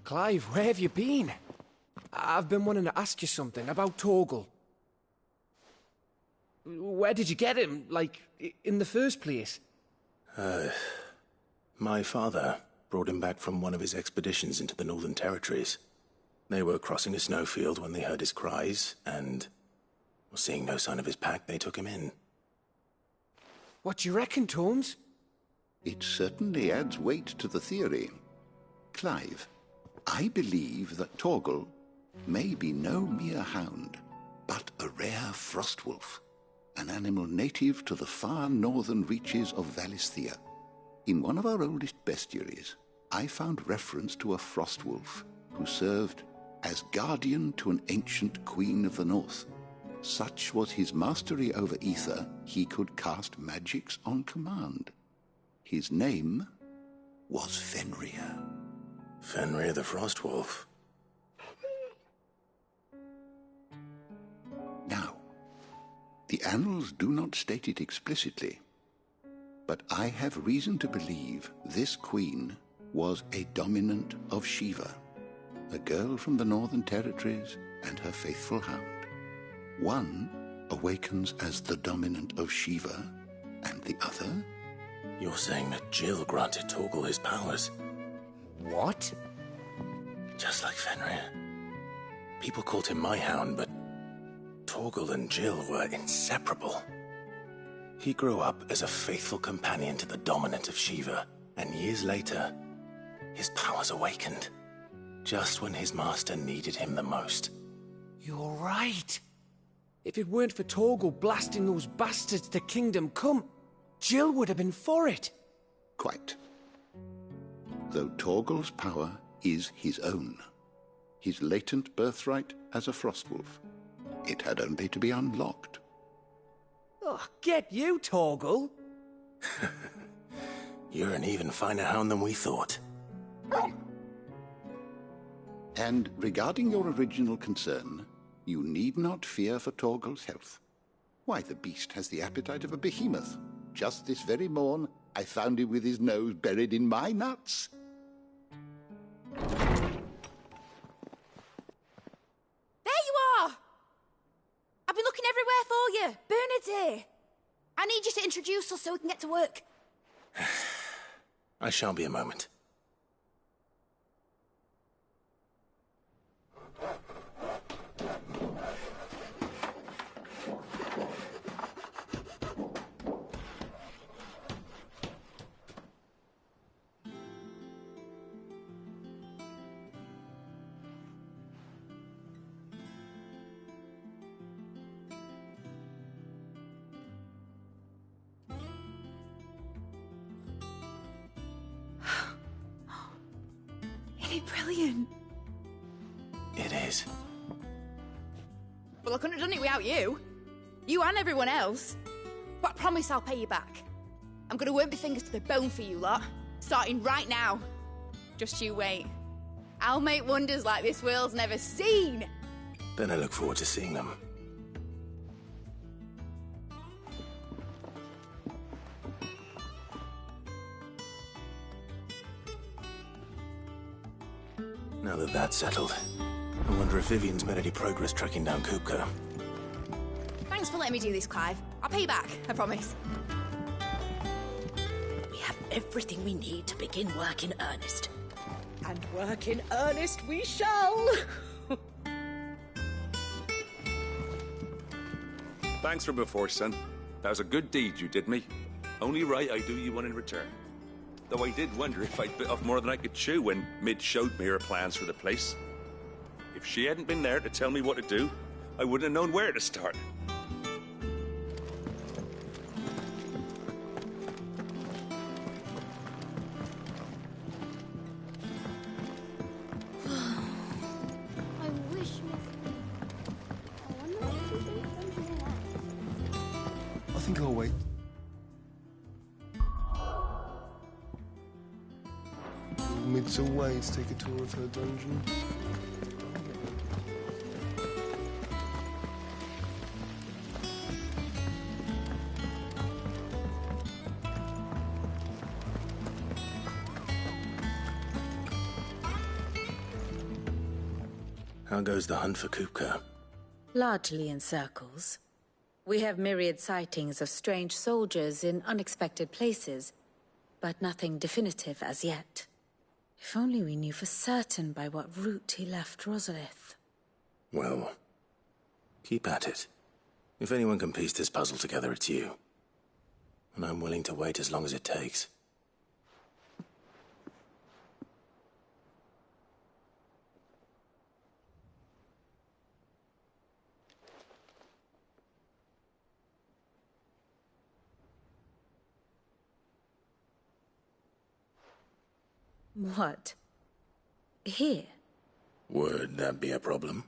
Clive, where have you been? I've been wanting to ask you something about Torgal. Where did you get him, like, in the first place? My father brought him back from one of his expeditions into the Northern Territories. They were crossing a snowfield when they heard his cries, and, seeing no sign of his pack, they took him in. What do you reckon, Torms? It certainly adds weight to the theory. Clive, I believe that Torgal may be no mere hound, but a rare frostwolf, an animal native to the far northern reaches of Valisthea. In one of our oldest bestiaries, I found reference to a frostwolf who served as guardian to an ancient queen of the north. Such was his mastery over ether, he could cast magics on command. His name was Fenrir. Fenrir the Frostwolf. Now, The annals do not state it explicitly, but I have reason to believe this queen was a dominant of Shiva, a girl from the Northern Territories and her faithful hound. One awakens as the dominant of Shiva, and the other? You're saying that Jill granted Torgal his powers? What? Just like Fenrir. People called him my hound, but Torgal and Jill were inseparable. He grew up as a faithful companion to the dominant of Shiva, and years later, his powers awakened, just when his master needed him the most. You're right. If it weren't for Torgal blasting those bastards to Kingdom Come, Jill would have been for it. Quite. Though Torgal's power is his own, his latent birthright as a Frostwolf. It had only to be unlocked. Oh, get you, Torgal! You're an even finer hound than we thought. And regarding your original concern, you need not fear for Torgal's health. Why, the beast has the appetite of a behemoth. Just this very morn, I found him with his nose buried in my nuts. There you are! I've been looking everywhere for you. Bernard's here. I need you to introduce us so we can get to work. I shan't be a moment. Brilliant. It is. Well, I couldn't have done it without you. You and everyone else. But I promise I'll pay you back. I'm gonna work my fingers to the bone for you lot. Starting right now. Just you wait. I'll make wonders like this world's never seen. Then I look forward to seeing them. Now that that's settled, I wonder if Vivian's made any progress tracking down Kupka. Thanks for letting me do this, Clive. I'll pay you back, I promise. We have everything we need to begin work in earnest. And work in earnest we shall! Thanks for before, son. That was a good deed you did me. Only right I do you one in return. Though I did wonder if I'd bit off more than I could chew when Mid showed me her plans for the place. If she hadn't been there to tell me what to do, I wouldn't have known where to start. I wish I think I'll wait. Mid's away to take a tour of her dungeon. How goes the hunt for Kupka? Largely in circles. We have myriad sightings of strange soldiers in unexpected places, but nothing definitive as yet. If only we knew for certain by what route he left Rosalith. Well, keep at it. If anyone can piece this puzzle together, it's you. And I'm willing to wait as long as it takes. What? Here? Would that be a problem?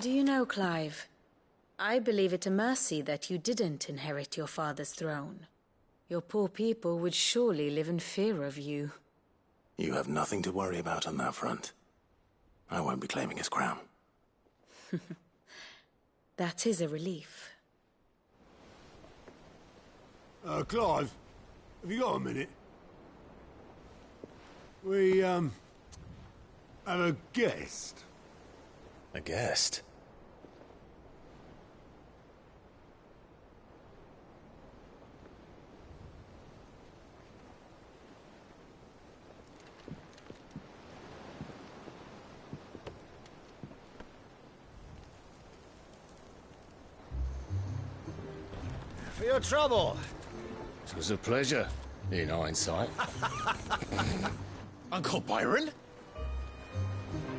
Do you know, Clive? I believe it a mercy that you didn't inherit your father's throne. Your poor people would surely live in fear of you. You have nothing to worry about on that front. I won't be claiming his crown. That is a relief. Clive, have you got a minute? We, have a guest. A guest? For your trouble. It was a pleasure, in hindsight. Uncle Byron?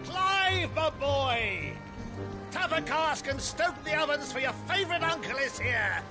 Clive, my boy! Tap a cask and stoke the ovens, for your favourite uncle is here!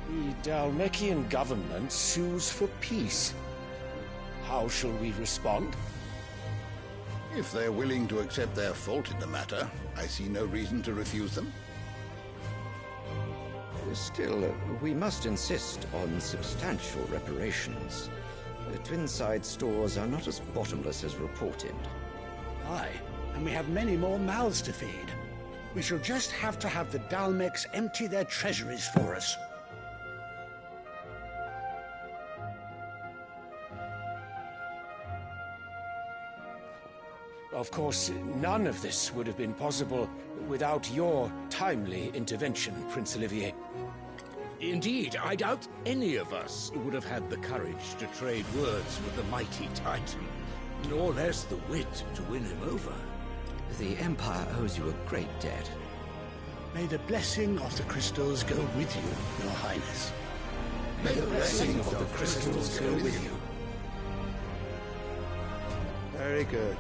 The Dalmekian government sues for peace. How shall we respond? If they're willing to accept their fault in the matter, I see no reason to refuse them. Still, we must insist on substantial reparations. The Twinside stores are not as bottomless as reported. Aye, and we have many more mouths to feed. We shall just have to have the Dalmecs empty their treasuries for us. Of course, none of this would have been possible without your timely intervention, Prince Olivier. Indeed, I doubt any of us would have had the courage to trade words with the mighty Titan, nor less the wit to win him over. The Empire owes you a great debt. May the blessing of the crystals go with you, Your Highness. May the blessing of the crystals go with you. Very good.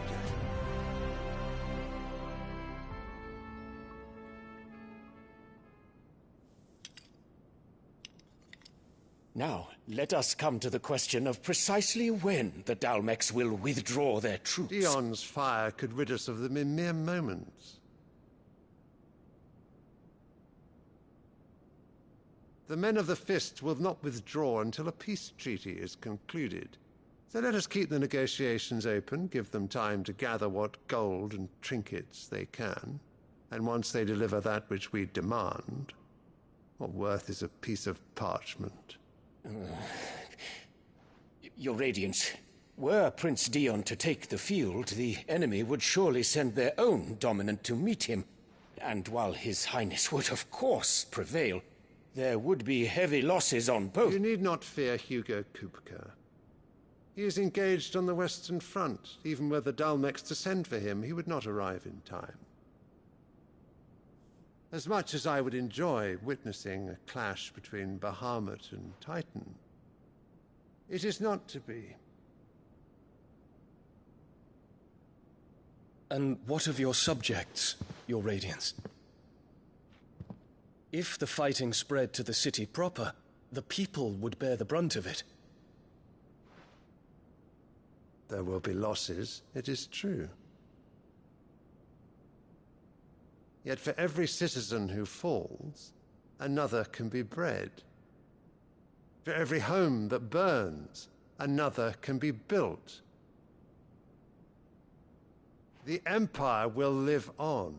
Now, let us come to the question of precisely when the Dalmecs will withdraw their troops. Dion's fire could rid us of them in mere moments. The men of the Fist will not withdraw until a peace treaty is concluded. So let us keep the negotiations open, give them time to gather what gold and trinkets they can, and once they deliver that which we demand, what worth is a piece of parchment? Your Radiance, were Prince Dion to take the field, the enemy would surely send their own dominant to meet him. And while His Highness would of course prevail, there would be heavy losses on both. You need not fear Hugo Kupka. He is engaged on the Western Front. Even were the Dalmecs to send for him, he would not arrive in time. As much as I would enjoy witnessing a clash between Bahamut and Titan, it is not to be. And what of your subjects, Your Radiance? If the fighting spread to the city proper, the people would bear the brunt of it. There will be losses, it is true. Yet for every citizen who falls, another can be bred. For every home that burns, another can be built. The Empire will live on.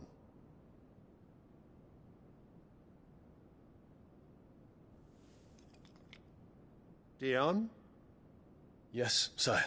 Dion? Yes, sire.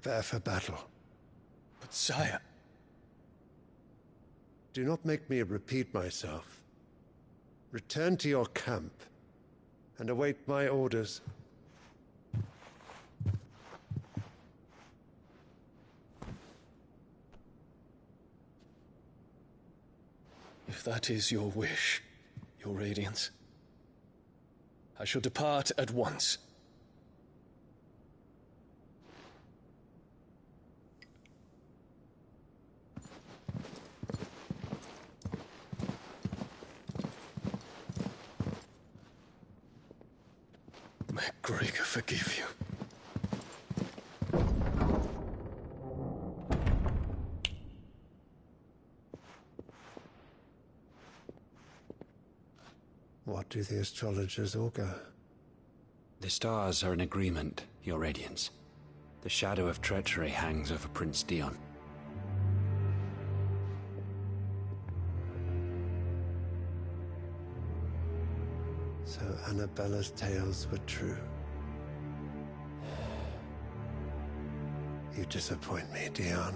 Prepare for battle. But sire... Do not make me repeat myself. Return to your camp and await my orders. If that is your wish, Your Radiance, I shall depart at once. May Gregor forgive you. What do the astrologers augur? The stars are in agreement, Your Radiance. The shadow of treachery hangs over Prince Dion. So Annabella's tales were true. You disappoint me, Dion.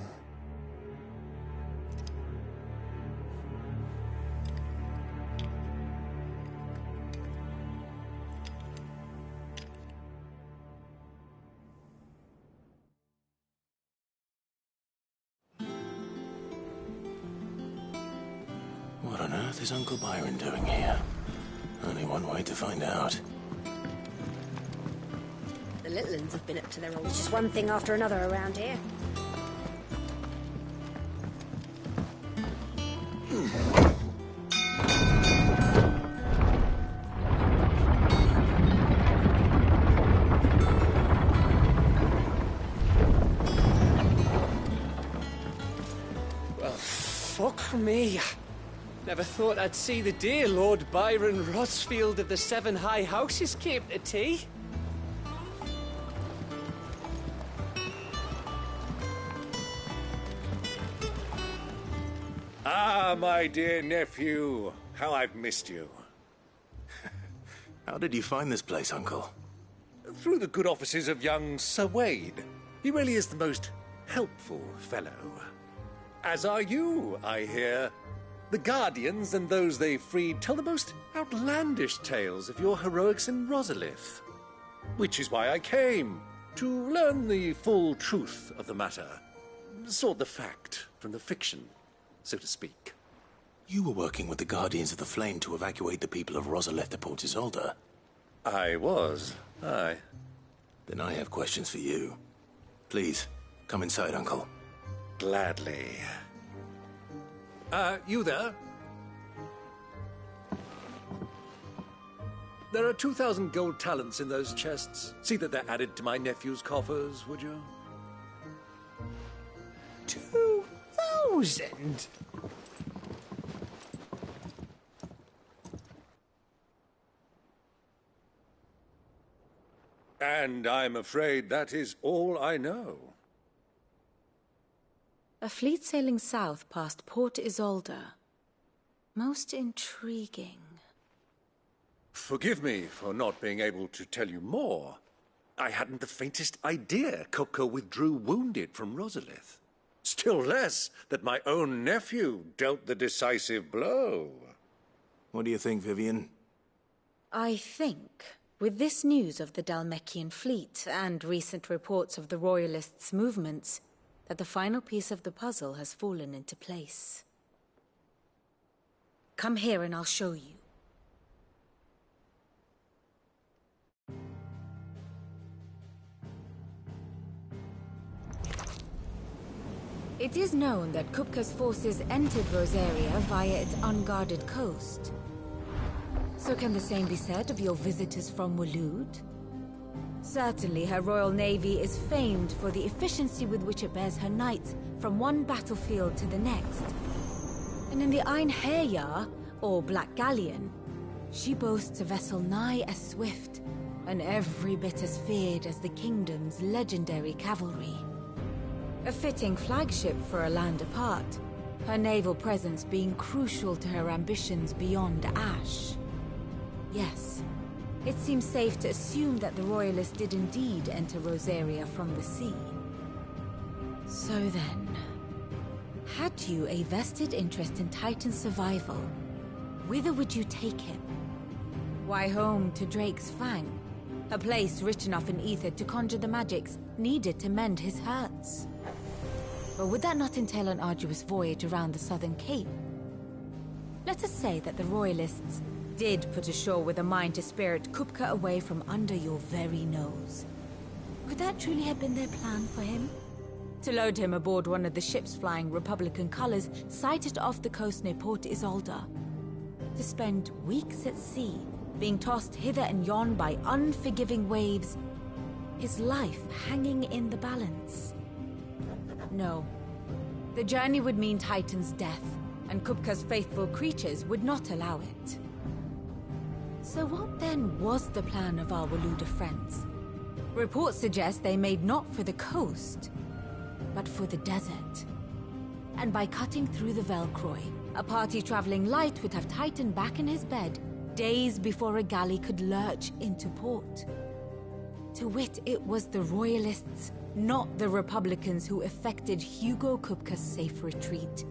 What on earth is Uncle Byron doing here? Only one way to find out. The little uns have been up to their old. It's just one thing after another around here. Well, fuck me. Never thought I'd see the dear Lord Byron Rosfield of the Seven High Houses came to tea. Ah, my dear nephew. How I've missed you. How did you find this place, Uncle? Through the good offices of young Sir Wade. He really is the most helpful fellow. As are you, I hear. The Guardians and those they freed tell the most outlandish tales of your heroics in Rosalith. Which is why I came, to learn the full truth of the matter. Sort the fact from the fiction, so to speak. You were working with the Guardians of the Flame to evacuate the people of Rosalith to Port Isolde. I was, aye. Then I have questions for you. Please, come inside, Uncle. Gladly. You there? There are 2,000 gold talents in those chests. See that they're added to my nephew's coffers, would you? 2,000? And I'm afraid that is all I know. A fleet sailing south past Port Isolde. Most intriguing. Forgive me for not being able to tell you more. I hadn't the faintest idea Kopka withdrew wounded from Rosalith. Still less that my own nephew dealt the decisive blow. What do you think, Vivian? I think, with this news of the Dhalmekian fleet and recent reports of the Royalists' movements, that the final piece of the puzzle has fallen into place. Come here and I'll show you. It is known that Kupka's forces entered Rosaria via its unguarded coast. So can the same be said of your visitors from Waloed? Certainly, her Royal Navy is famed for the efficiency with which it bears her knights from one battlefield to the next. And in the Einherjar, or Black Galleon, she boasts a vessel nigh as swift, and every bit as feared as the kingdom's legendary cavalry. A fitting flagship for a land apart, her naval presence being crucial to her ambitions beyond Ash. Yes. It seems safe to assume that the Royalists did indeed enter Rosaria from the sea. So then, had you a vested interest in Titan's survival, whither would you take him? Why, home to Drake's Fang, a place rich enough in ether to conjure the magics needed to mend his hurts. But would that not entail an arduous voyage around the Southern Cape? Let us say that the Royalists did put ashore with a mind to spirit Kupka away from under your very nose. Could that truly have been their plan for him? To load him aboard one of the ships flying Republican colors sighted off the coast near Port Isolde. To spend weeks at sea, being tossed hither and yon by unforgiving waves, his life hanging in the balance. No. The journey would mean Titan's death, and Kupka's faithful creatures would not allow it. So what then was the plan of our Waluda friends? Reports suggest they made not for the coast, but for the desert. And by cutting through the Velcroy, a party traveling light would have Titan back in his bed days before a galley could lurch into port. To wit, it was the Royalists, not the Republicans, who effected Hugo Kupka's safe retreat.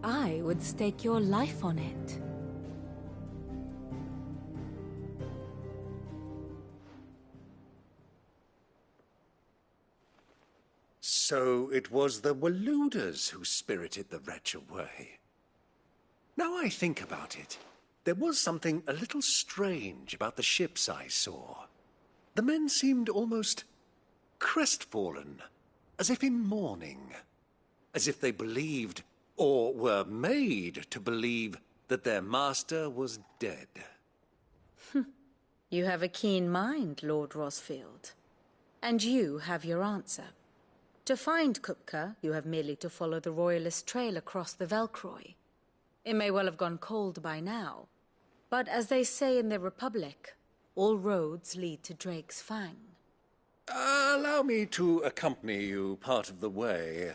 I would stake your life on it. So it was the Waludas who spirited the wretch away. Now I think about it, there was something a little strange about the ships I saw. The men seemed almost crestfallen, as if in mourning, as if they believed, or were made to believe, that their master was dead. You have a keen mind, Lord Rosfield. And you have your answer. To find Kupka, you have merely to follow the Royalist trail across the Velcroy. It may well have gone cold by now, but as they say in the Republic, all roads lead to Drake's Fang. Allow me to accompany you part of the way.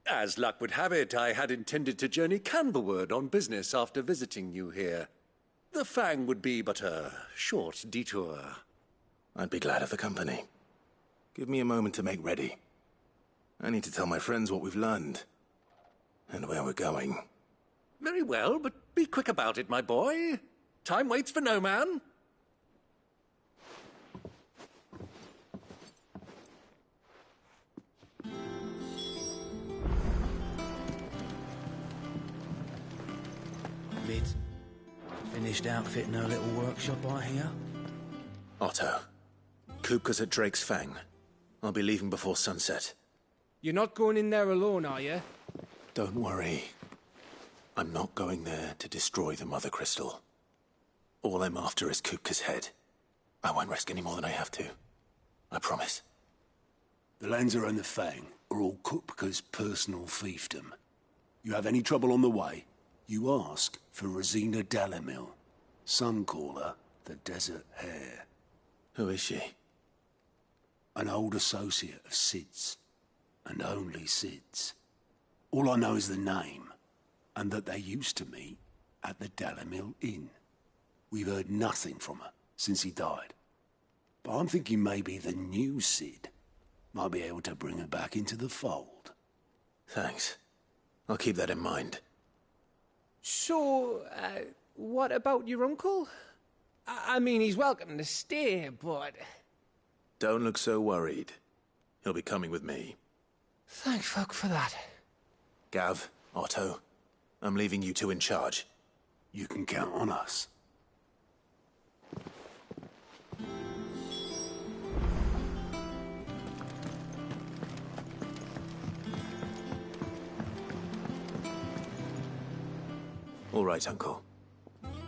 As luck would have it, I had intended to journey Canberward on business after visiting you here. The Fang would be but a short detour. I'd be glad of the company. Give me a moment to make ready. I need to tell my friends what we've learned, and where we're going. Very well, but be quick about it, my boy. Time waits for no man. Liz, finished outfitting her little workshop out here? Otto, Kupka's at Drake's Fang. I'll be leaving before sunset. You're not going in there alone, are you? Don't worry. I'm not going there to destroy the Mother Crystal. All I'm after is Kupka's head. I won't risk any more than I have to. I promise. The Lanza and the Fang are all Kupka's personal fiefdom. You have any trouble on the way, you ask for Rosina Dalimil. Some call her the Desert Hare. Who is she? An old associate of Sid's. And only Sid's. All I know is the name, and that they used to meet at the Dalimil Inn. We've heard nothing from her since he died. But I'm thinking maybe the new Sid might be able to bring her back into the fold. Thanks. I'll keep that in mind. So, what about your uncle? I mean, he's welcome to stay, but... Don't look so worried. He'll be coming with me. Thank fuck for that. Gav, Otto, I'm leaving you two in charge. You can count on us. All right, Uncle.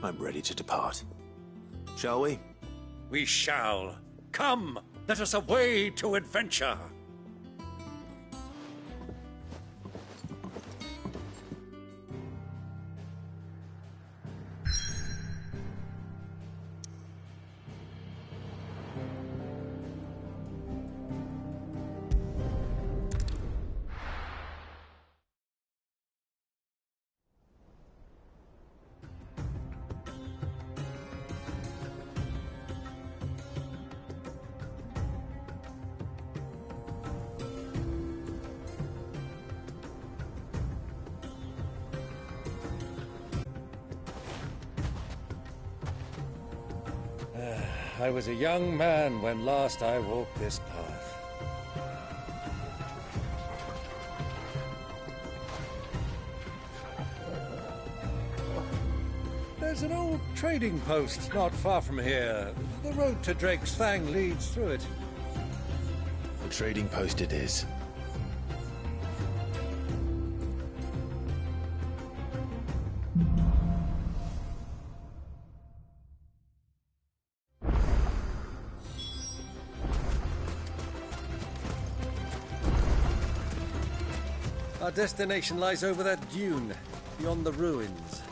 I'm ready to depart. Shall we? We shall. Come, let us away to adventure. I was a young man when last I walked this path. There's an old trading post not far from here. The road to Drake's Fang leads through it. A trading post it is. Our destination lies over that dune, beyond the ruins.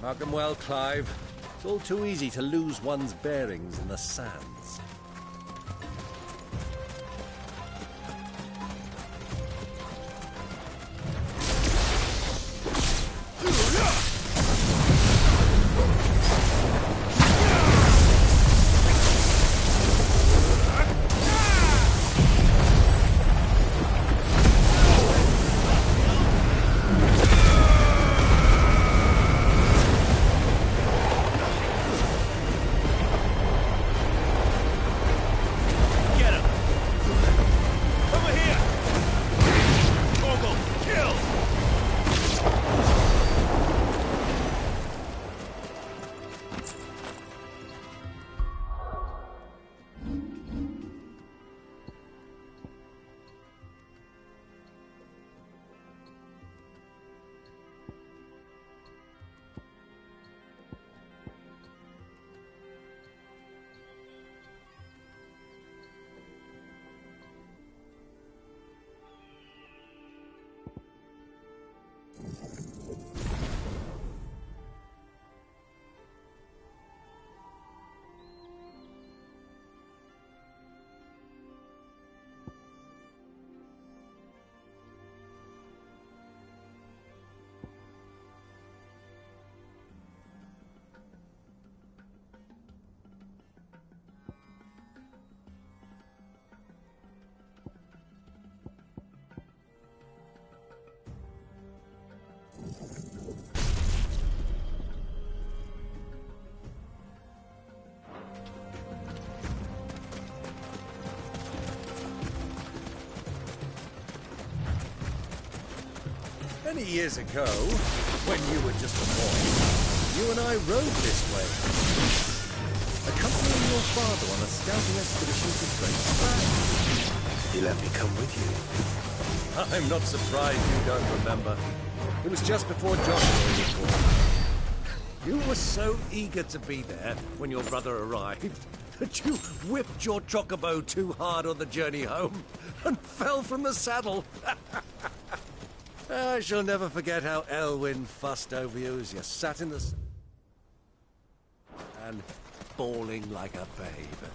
Mark 'em well, Clive. It's all too easy to lose one's bearings in the sands. Many years ago, when you were just a boy, you and I rode this way, accompanying your father on a scouting expedition to Drake's Fang. He let me come with you. I'm not surprised you don't remember. It was just before Joshua was born. You were so eager to be there when your brother arrived that you whipped your chocobo too hard on the journey home and fell from the saddle. I shall never forget how Elwyn fussed over you as you sat in the... and bawling like a babe.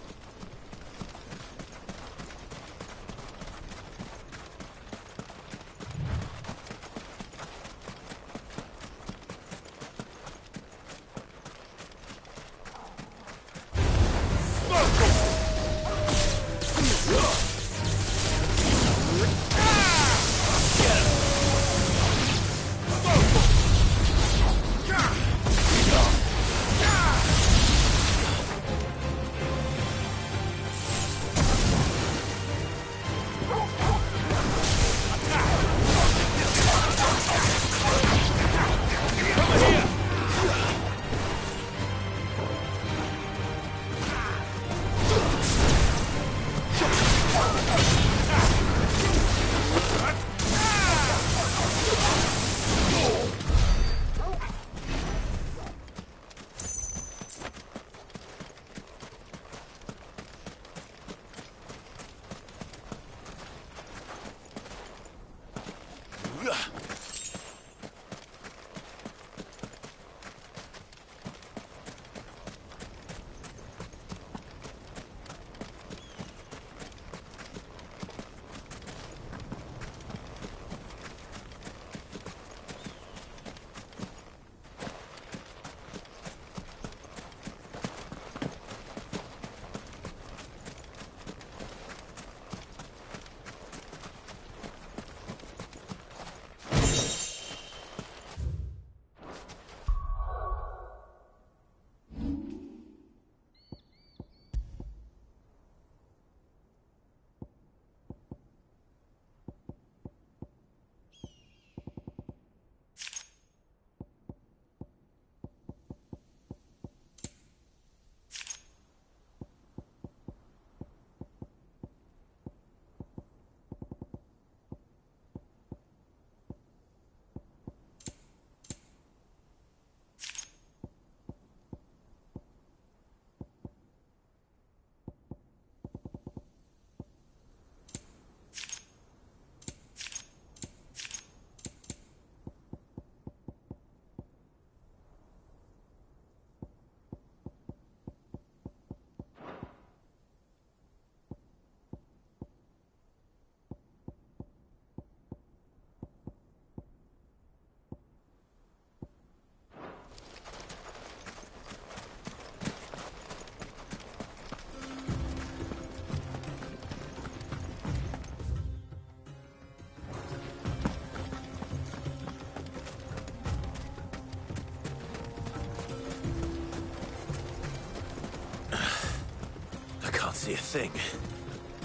see a thing.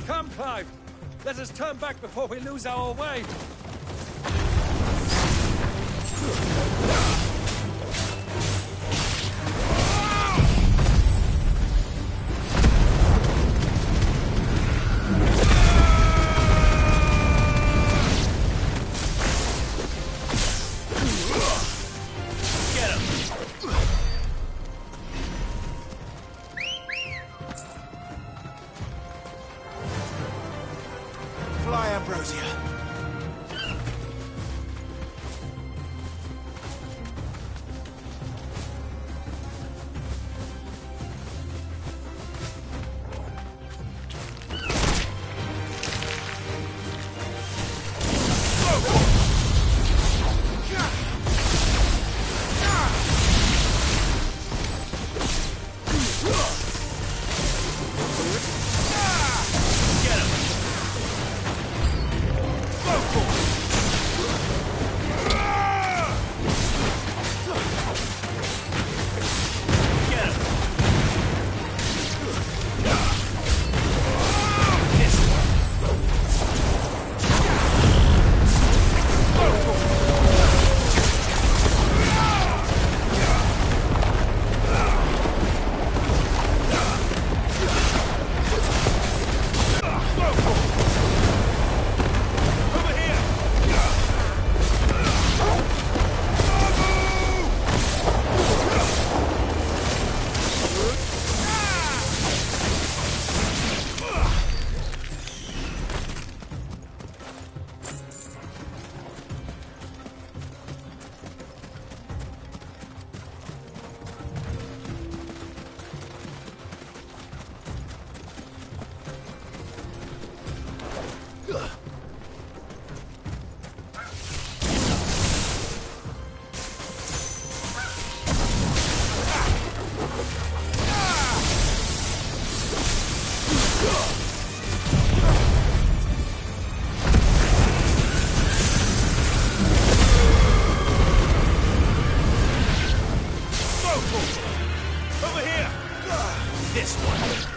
Come, Clive! Let us turn back before we lose our way! Fly, Ambrosia. Over here! This one!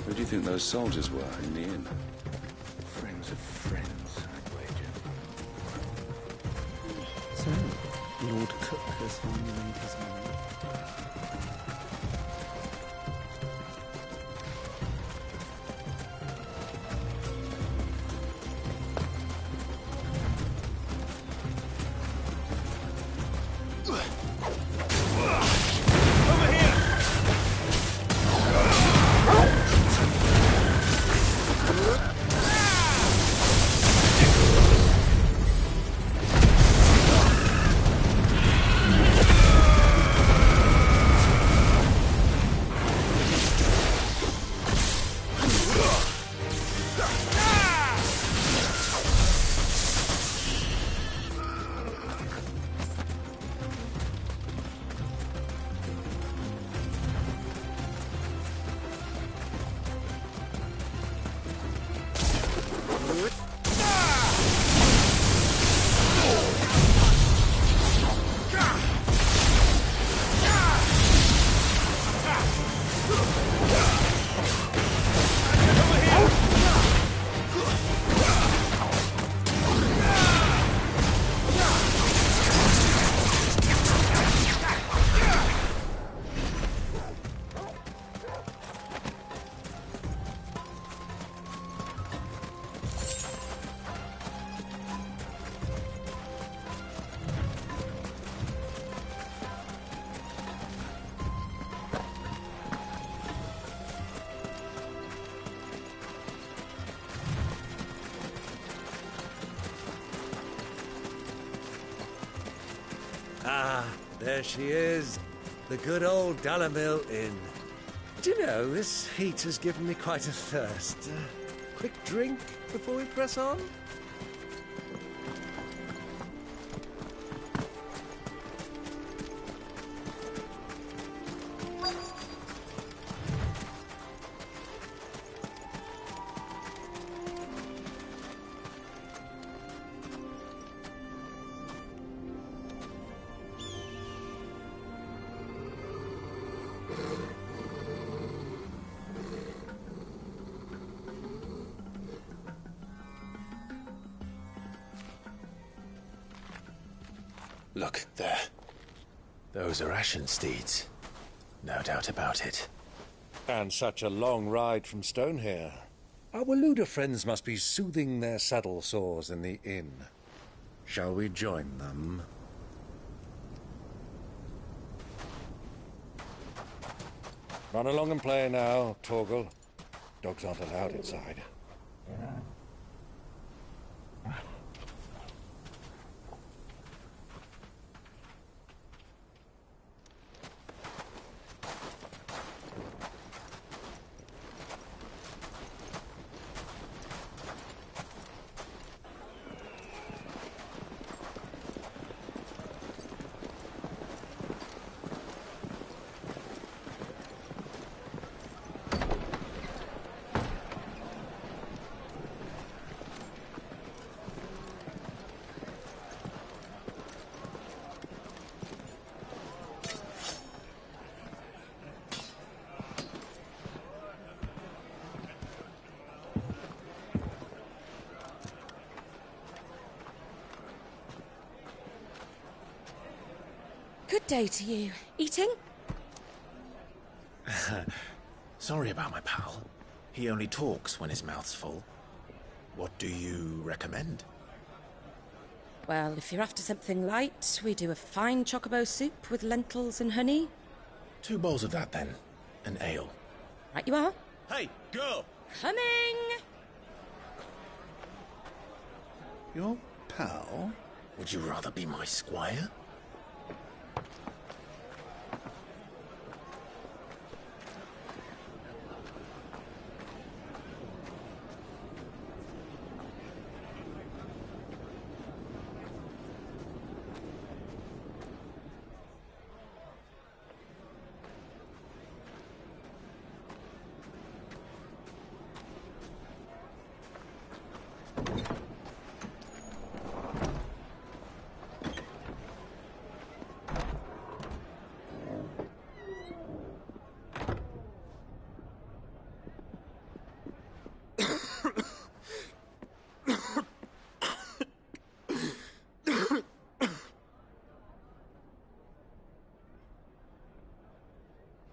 Who do you think those soldiers were in the inn? Friends of friends, I'd wager. So, Lord Cook has finally made his mind. there she is. The good old Dalamil Inn. Do you know, this heat has given me quite a thirst. Quick drink before we press on? Look, there. Those are Ashen steeds. No doubt about it. And such a long ride from Stonehair. Our Waluda friends must be soothing their saddle sores in the inn. Shall we join them? Run along and play now, Torgal. Dogs aren't allowed inside. Good day to you. Eating? Sorry about my pal. He only talks when his mouth's full. What do you recommend? Well, if you're after something light, we do a fine chocobo soup with lentils and honey. 2 bowls of that, then. An ale. Right you are. Hey, girl! Coming! Your pal? Would you rather be my squire?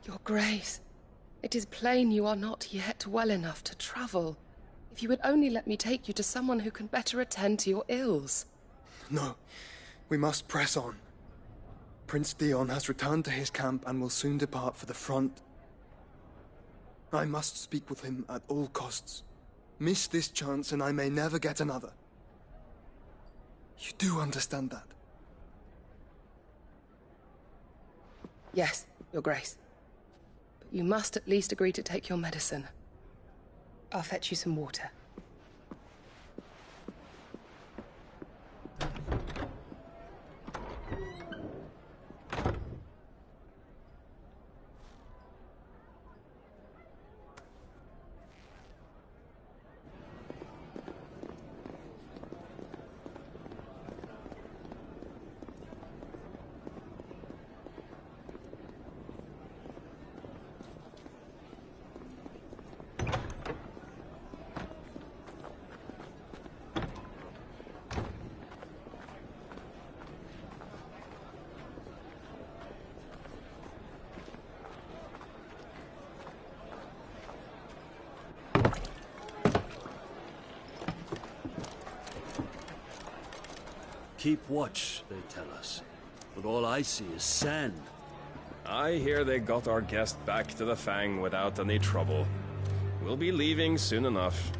Your Grace, it is plain you are not yet well enough to travel. If you would only let me take you to someone who can better attend to your ills. No, we must press on. Prince Dion has returned to his camp and will soon depart for the front. I must speak with him at all costs. Miss this chance and I may never get another. You do understand that? Yes, Your Grace. But you must at least agree to take your medicine. I'll fetch you some water. Keep watch, they tell us. But all I see is sand. I hear they got our guest back to the Fang without any trouble. We'll be leaving soon enough.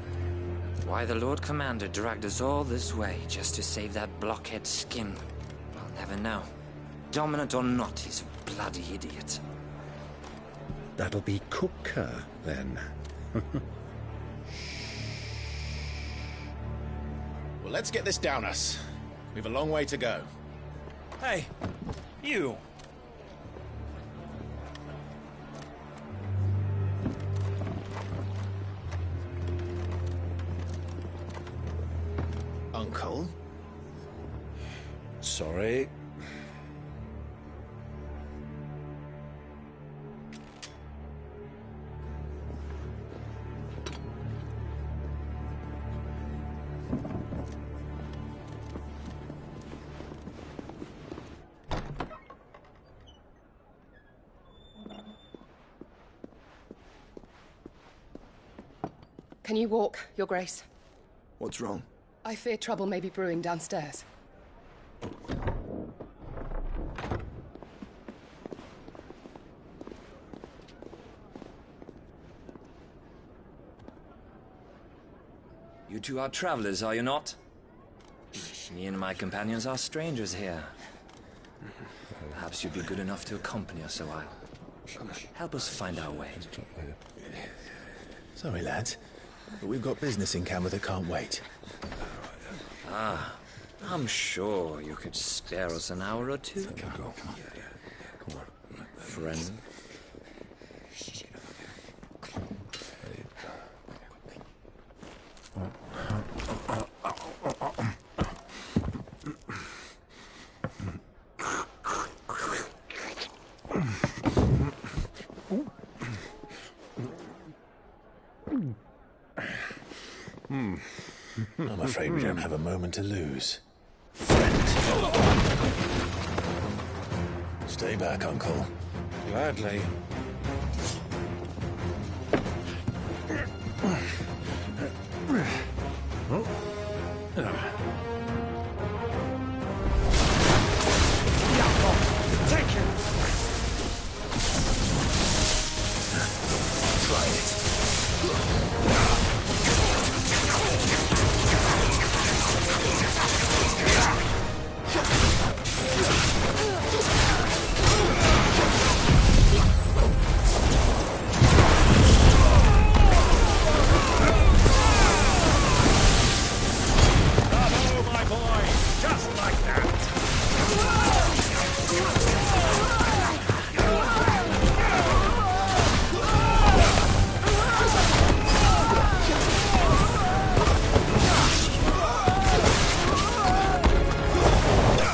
Why the Lord Commander dragged us all this way just to save that blockhead Skim, I'll never know. Dominant or not, he's a bloody idiot. That'll be Cooker, then. Well, let's get this down us. We've a long way to go. Hey, you. Uncle? Sorry. Can you walk, Your Grace? What's wrong? I fear trouble may be brewing downstairs. You two are travelers, are you not? Me and my companions are strangers here. Perhaps you'd be good enough to accompany us a while. Help us find our way. Sorry, lads, but we've got business in Camber that can't wait. Ah, I'm sure you could spare us an hour or two. Friend. I'm afraid we don't have a moment to lose. Stay back, Uncle. Gladly. Take him! Try it. Bravo, my boy! Just like that!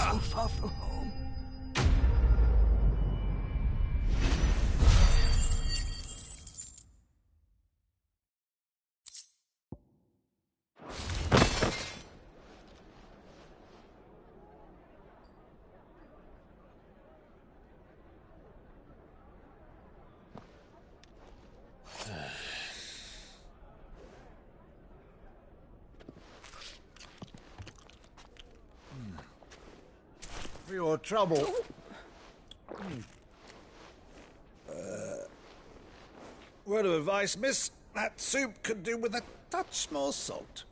So far from home. For your trouble. Word of advice, miss. That soup could do with a touch more salt.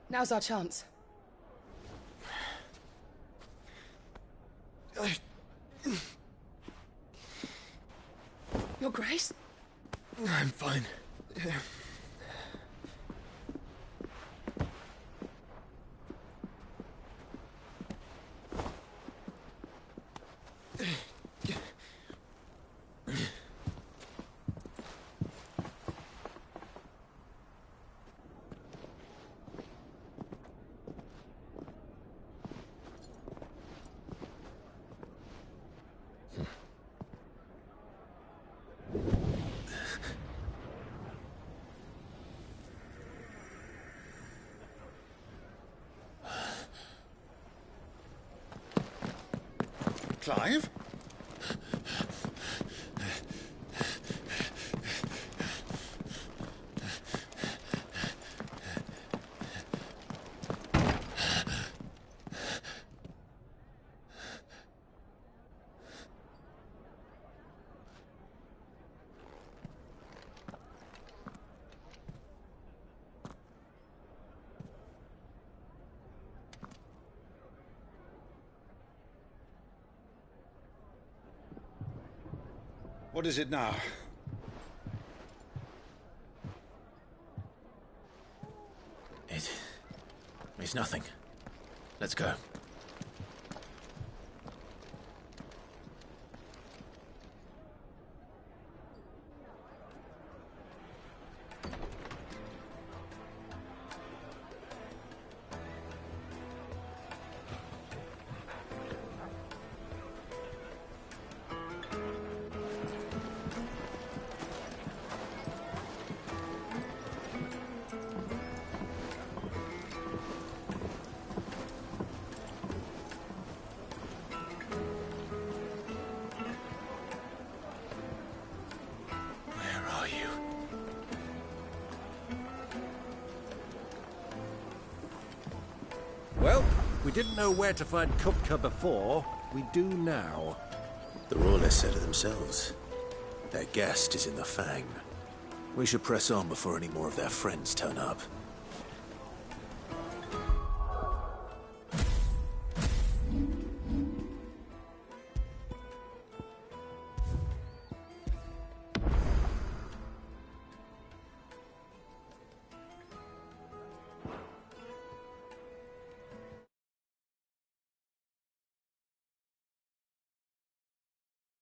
Now's our chance. Your Grace? I'm fine. Clive? What is it now? It's nothing. Let's go. Well, we didn't know where to find Kupka before. We do now. The Rawless said it themselves. Their guest is in the Fang. We should press on before any more of their friends turn up.